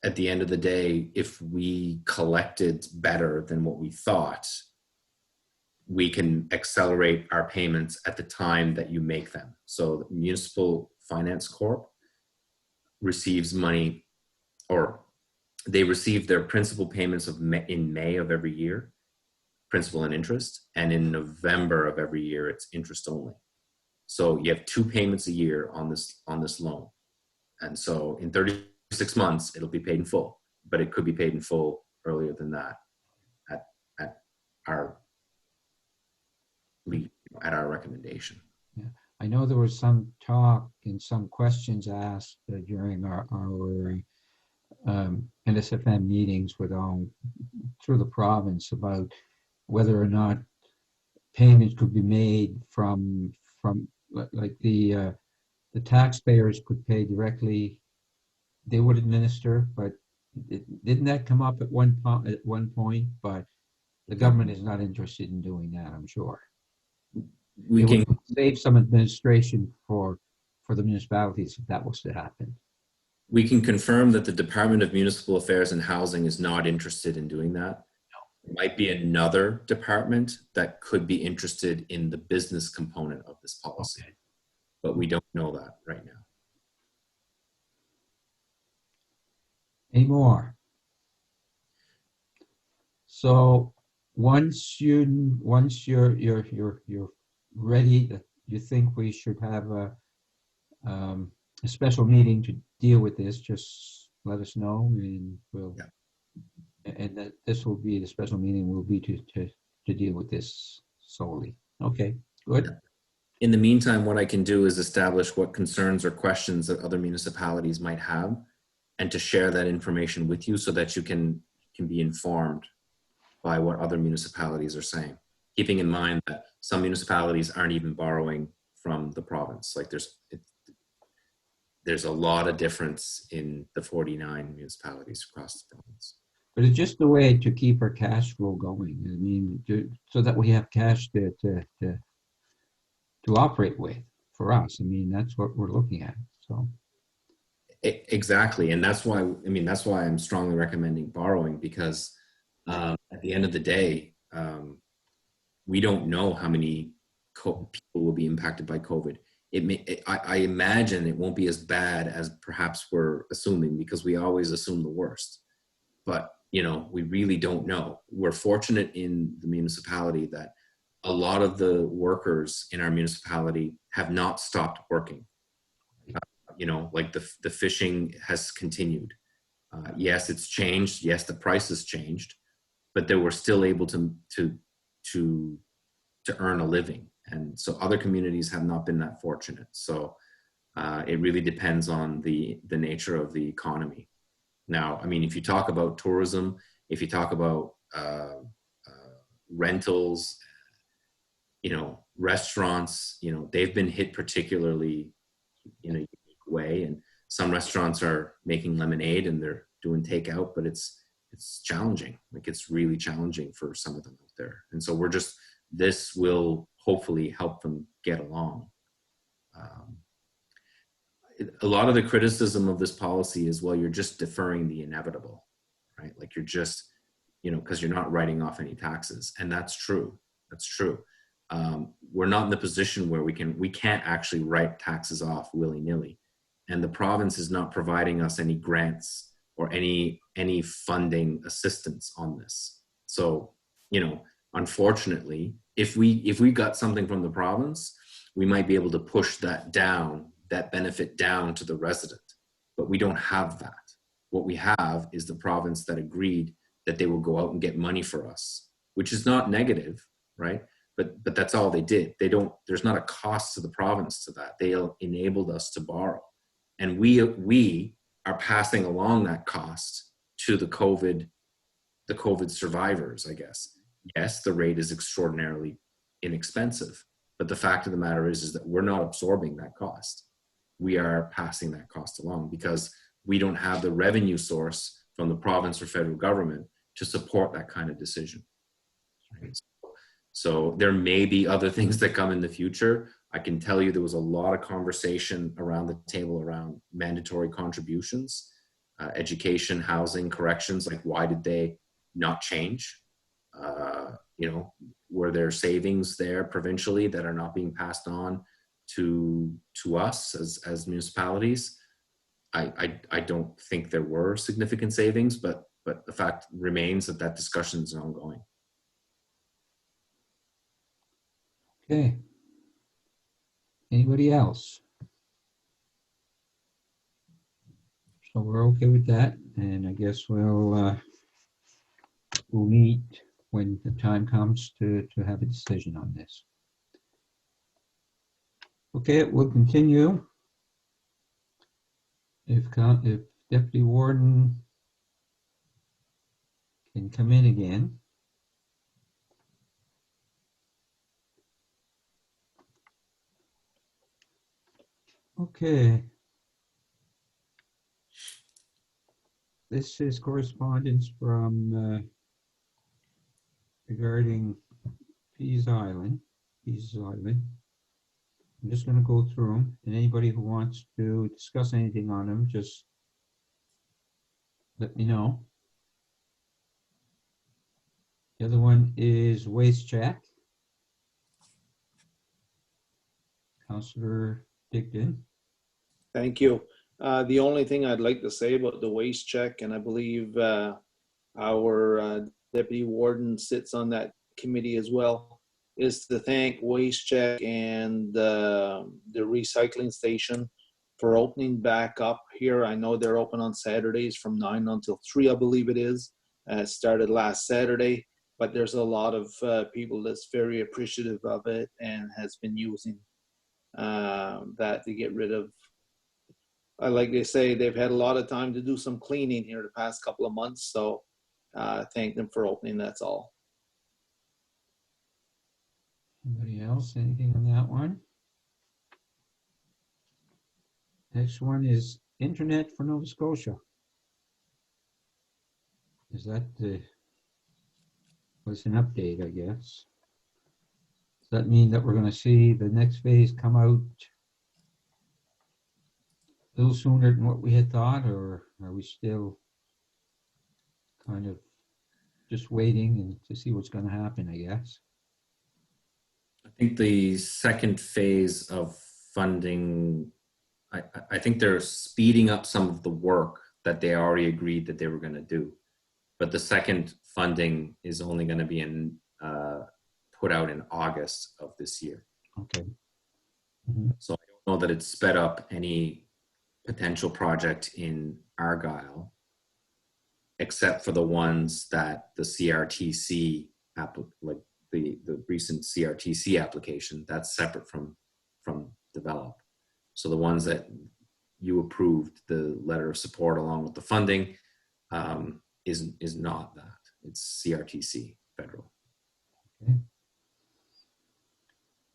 at the end of the day, if we collected better than what we thought, we can accelerate our payments at the time that you make them. So the Municipal Finance Corp receives money, or they receive their principal payments in May of every year, principal and interest, and in November of every year, it's interest only. So you have 2 payments a year on this loan. And so in 36 months, it'll be paid in full, but it could be paid in full earlier than that at our recommendation. Yeah, I know there was some talk and some questions asked during our NSFM meetings through the province about whether or not payments could be made from like the taxpayers could pay directly. They would administer, but didn't that come up at one point? But the government is not interested in doing that, I'm sure. We can save some administration for the municipalities if that was to happen. We can confirm that the Department of Municipal Affairs and Housing is not interested in doing that. There might be another department that could be interested in the business component of this policy, okay, but we don't know that right now. Any more? So once you're ready, you think we should have a special meeting to deal with this, just let us know, and we'll. Yeah. And that this will be the special meeting will be to deal with this solely. Okay, good. In the meantime, what I can do is establish what concerns or questions that other municipalities might have, and to share that information with you so that you can be informed by what other municipalities are saying. Keeping in mind that some municipalities aren't even borrowing from the province. Like there's a lot of difference in the 49 municipalities across the province. But it's just a way to keep our cash flow going. I mean, so that we have cash to operate with for us. I mean, that's what we're looking at. So exactly, and that's why I'm strongly recommending borrowing, because at the end of the day, we don't know how many people will be impacted by COVID. I imagine it won't be as bad as perhaps we're assuming, because we always assume the worst. But we really don't know. We're fortunate in the municipality that a lot of the workers in our municipality have not stopped working. you know, like the fishing has continued. Yes, it's changed. Yes, the price has changed, but they were still able to earn a living. And so other communities have not been that fortunate. So it really depends on the nature of the economy. Now, I mean, if you talk about tourism, if you talk about rentals, you know, restaurants, you know, they've been hit particularly in a unique way. And some restaurants are making lemonade and they're doing takeout, but it's challenging. Like, it's really challenging for some of them out there. And so this will hopefully help them get along. A lot of the criticism of this policy is, well, you're just deferring the inevitable, right? Like, you're just, you know, because you're not writing off any taxes. And that's true. That's true. We're not in the position where we can't actually write taxes off willy-nilly. And the province is not providing us any grants or any funding assistance on this. So, you know, unfortunately, if we got something from the province, we might be able to push that benefit down to the resident. But we don't have that. What we have is the province that agreed that they will go out and get money for us, which is not negative, right? But that's all they did. There's not a cost to the province to that. They enabled us to borrow. And we are passing along that cost to the COVID survivors, I guess. Yes, the rate is extraordinarily inexpensive, but the fact of the matter is that we're not absorbing that cost. We are passing that cost along because we don't have the revenue source from the province or federal government to support that kind of decision. Right? So there may be other things that come in the future. I can tell you there was a lot of conversation around the table around mandatory contributions, education, housing, corrections. Like, why did they not change? You know, were there savings there provincially that are not being passed on to us as municipalities? I don't think there were significant savings, but the fact remains that discussion is ongoing. Okay. Anybody else? So we're okay with that, and I guess we'll meet when the time comes to have a decision on this. Okay, we'll continue. If Deputy Warden can come in again. Okay. This is correspondence from regarding Pease Island. I'm just going to go through them, and anybody who wants to discuss anything on them, just let me know. The other one is waste check. Councillor Digdon. Thank you. The only thing I'd like to say about the waste check, and I believe our deputy warden sits on that committee as well, is to thank Waste Check and the recycling station for opening back up here. I know they're open on Saturdays from 9 until 3, I believe it is. It started last Saturday, but there's a lot of people that's very appreciative of it and has been using that to get rid of. Like they say, they've had a lot of time to do some cleaning here the past couple of months, so thank them for opening, that's all. Anybody else? Anything on that one? Next one is Internet for Nova Scotia. Is that was an update, I guess. Does that mean that we're going to see the next phase come out a little sooner than what we had thought, or are we still kind of just waiting and to see what's going to happen, I guess? I think the second phase of funding, I think they're speeding up some of the work that they already agreed that they were going to do. But the second funding is only going to be put out in August of this year. Okay. So I don't know that it's sped up any potential project in Argyle, except for the ones that the CRTC like the recent CRTC application, that's separate from develop. So the ones that you approved, the letter of support along with the funding, is not that. It's CRTC federal. Okay.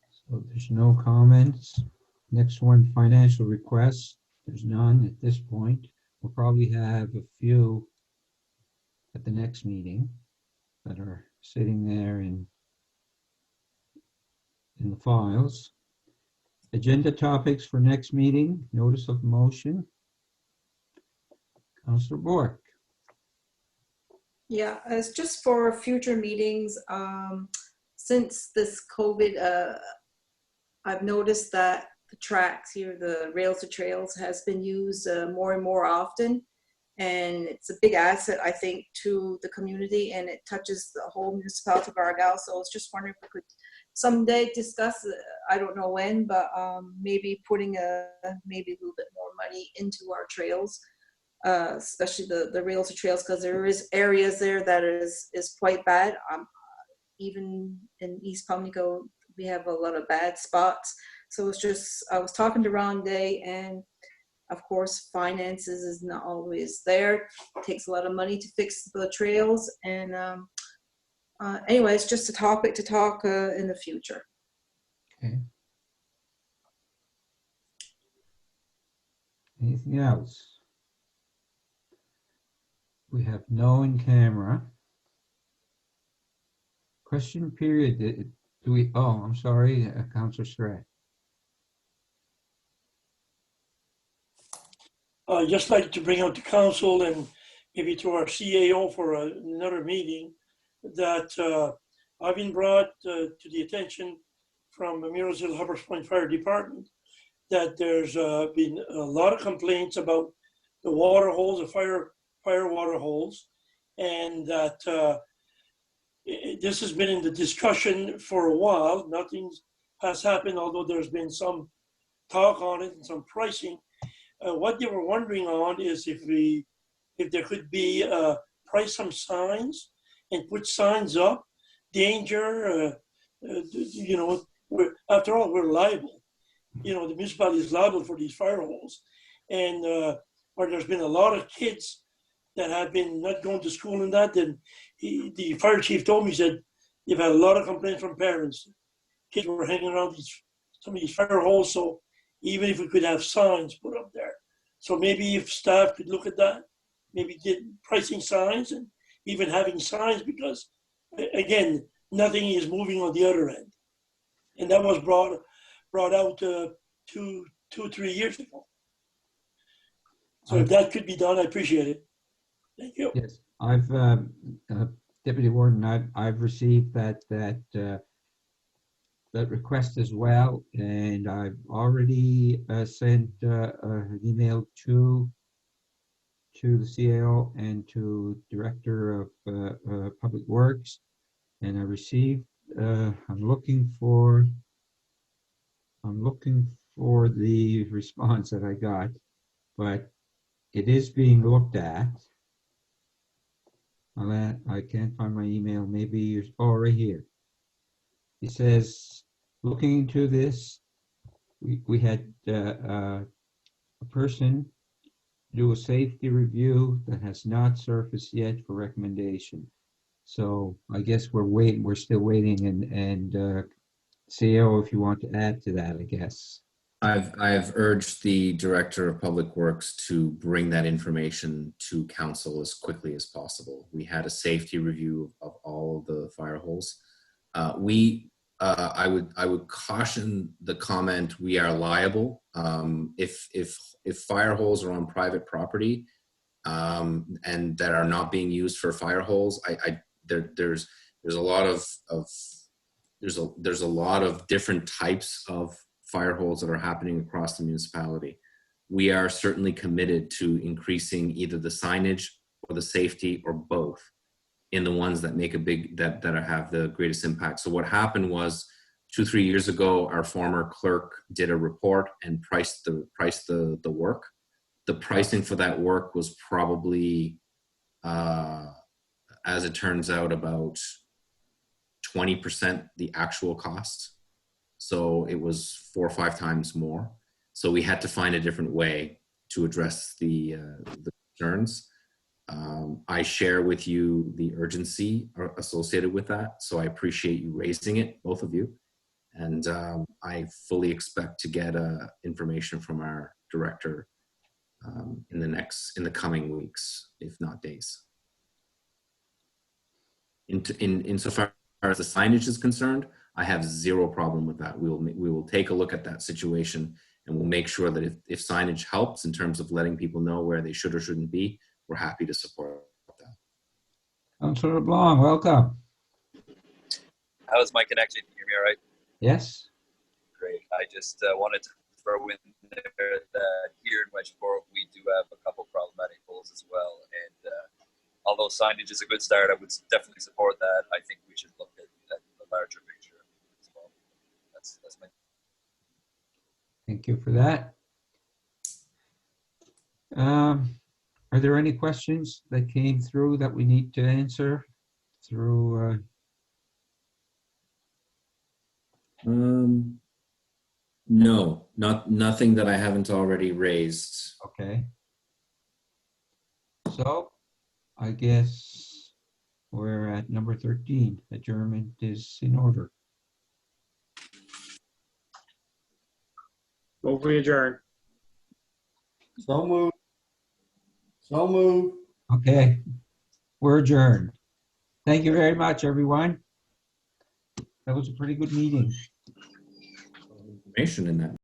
So there's no comments. Next one, financial requests. There's none at this point. We'll probably have a few at the next meeting that are sitting there in the files. Agenda topics for next meeting, notice of motion. Councillor Bork. Yeah, it's just for future meetings. Since this COVID, I've noticed that the tracks here, the rails to trails, has been used more and more often. And it's a big asset, I think, to the community, and it touches the whole municipality of Argyle. So I was just wondering if we could someday discuss, I don't know when, but maybe putting maybe a little bit more money into our trails, especially the rails to trails, because there is areas there that is quite bad. Even in East Pubnico, we have a lot of bad spots. So it's just, I was talking to Ron Day, and of course, finances is not always there. It takes a lot of money to fix the trails. And anyway, it's just a topic to talk in the future. Okay. Anything else? We have no in camera. Question period. Do we, oh, I'm sorry, Councillor Surratt. I'd just like to bring out to council and maybe to our CAO for another meeting that I've been brought to the attention from the Muros Hill Hubbard's Point Fire Department that there's been a lot of complaints about the water holes, the fire water holes, and that this has been in the discussion for a while. Nothing has happened, although there's been some talk on it and some pricing. What they were wondering on is if there could be price some signs and put signs up, danger, you know, after all, we're liable. You know, the municipality is liable for these fire holes. And where there's been a lot of kids that have been not going to school and that, then the fire chief told me, he said, they've had a lot of complaints from parents. Kids were hanging around some of these fire holes, so even if we could have signs put up there. So maybe if staff could look at that, maybe get pricing signs and even having signs, because again, nothing is moving on the other end. And that was brought out 2-3 years ago. So if that could be done, I appreciate it. Thank you. Yes, I've Deputy Warden, I've received that request as well, and I've already sent an email to the CAO and to Director of Public Works, and I received. I'm looking for the response that I got, but it is being looked at. I can't find my email. Maybe you're right here. He says, looking into this, we had a person do a safety review that has not surfaced yet for recommendation. So I guess we're waiting. We're still waiting. And CEO, if you want to add to that, I guess. I've urged the Director of Public Works to bring that information to council as quickly as possible. We had a safety review of all of the fire holes. I would caution the comment, we are liable. If fire holes are on private property and that are not being used for fire holes, there's a lot of different types of fire holes that are happening across the municipality. We are certainly committed to increasing either the signage or the safety or both in the ones that make that have the greatest impact. So what happened was 2-3 years ago, our former clerk did a report and priced the work. the pricing for that work was probably, as it turns out, about 20% the actual cost. So it was 4 or 5 times more. So we had to find a different way to address the concerns. I share with you the urgency associated with that. So I appreciate you raising it, both of you. And I fully expect to get information from our director in the coming weeks, if not days. Insofar as the signage is concerned, I have zero problem with that. We will take a look at that situation, and we'll make sure that if signage helps in terms of letting people know where they should or shouldn't be, we're happy to support that. Councillor LeBlanc, welcome. How's my connection? Can you hear me all right? Yes. Great. I just wanted to throw in there that here in Wedgeport, we do have a couple problematic poles as well. And although signage is a good start, I would definitely support that. I think we should look at the larger picture as well. That's my. Thank you for that. Are there any questions that came through that we need to answer through? No, nothing that I haven't already raised. Okay. So I guess we're at number 13. Adjournment is in order. Move we adjourn. So moved. So moved. Okay, we're adjourned. Thank you very much, everyone. That was a pretty good meeting. Information in that.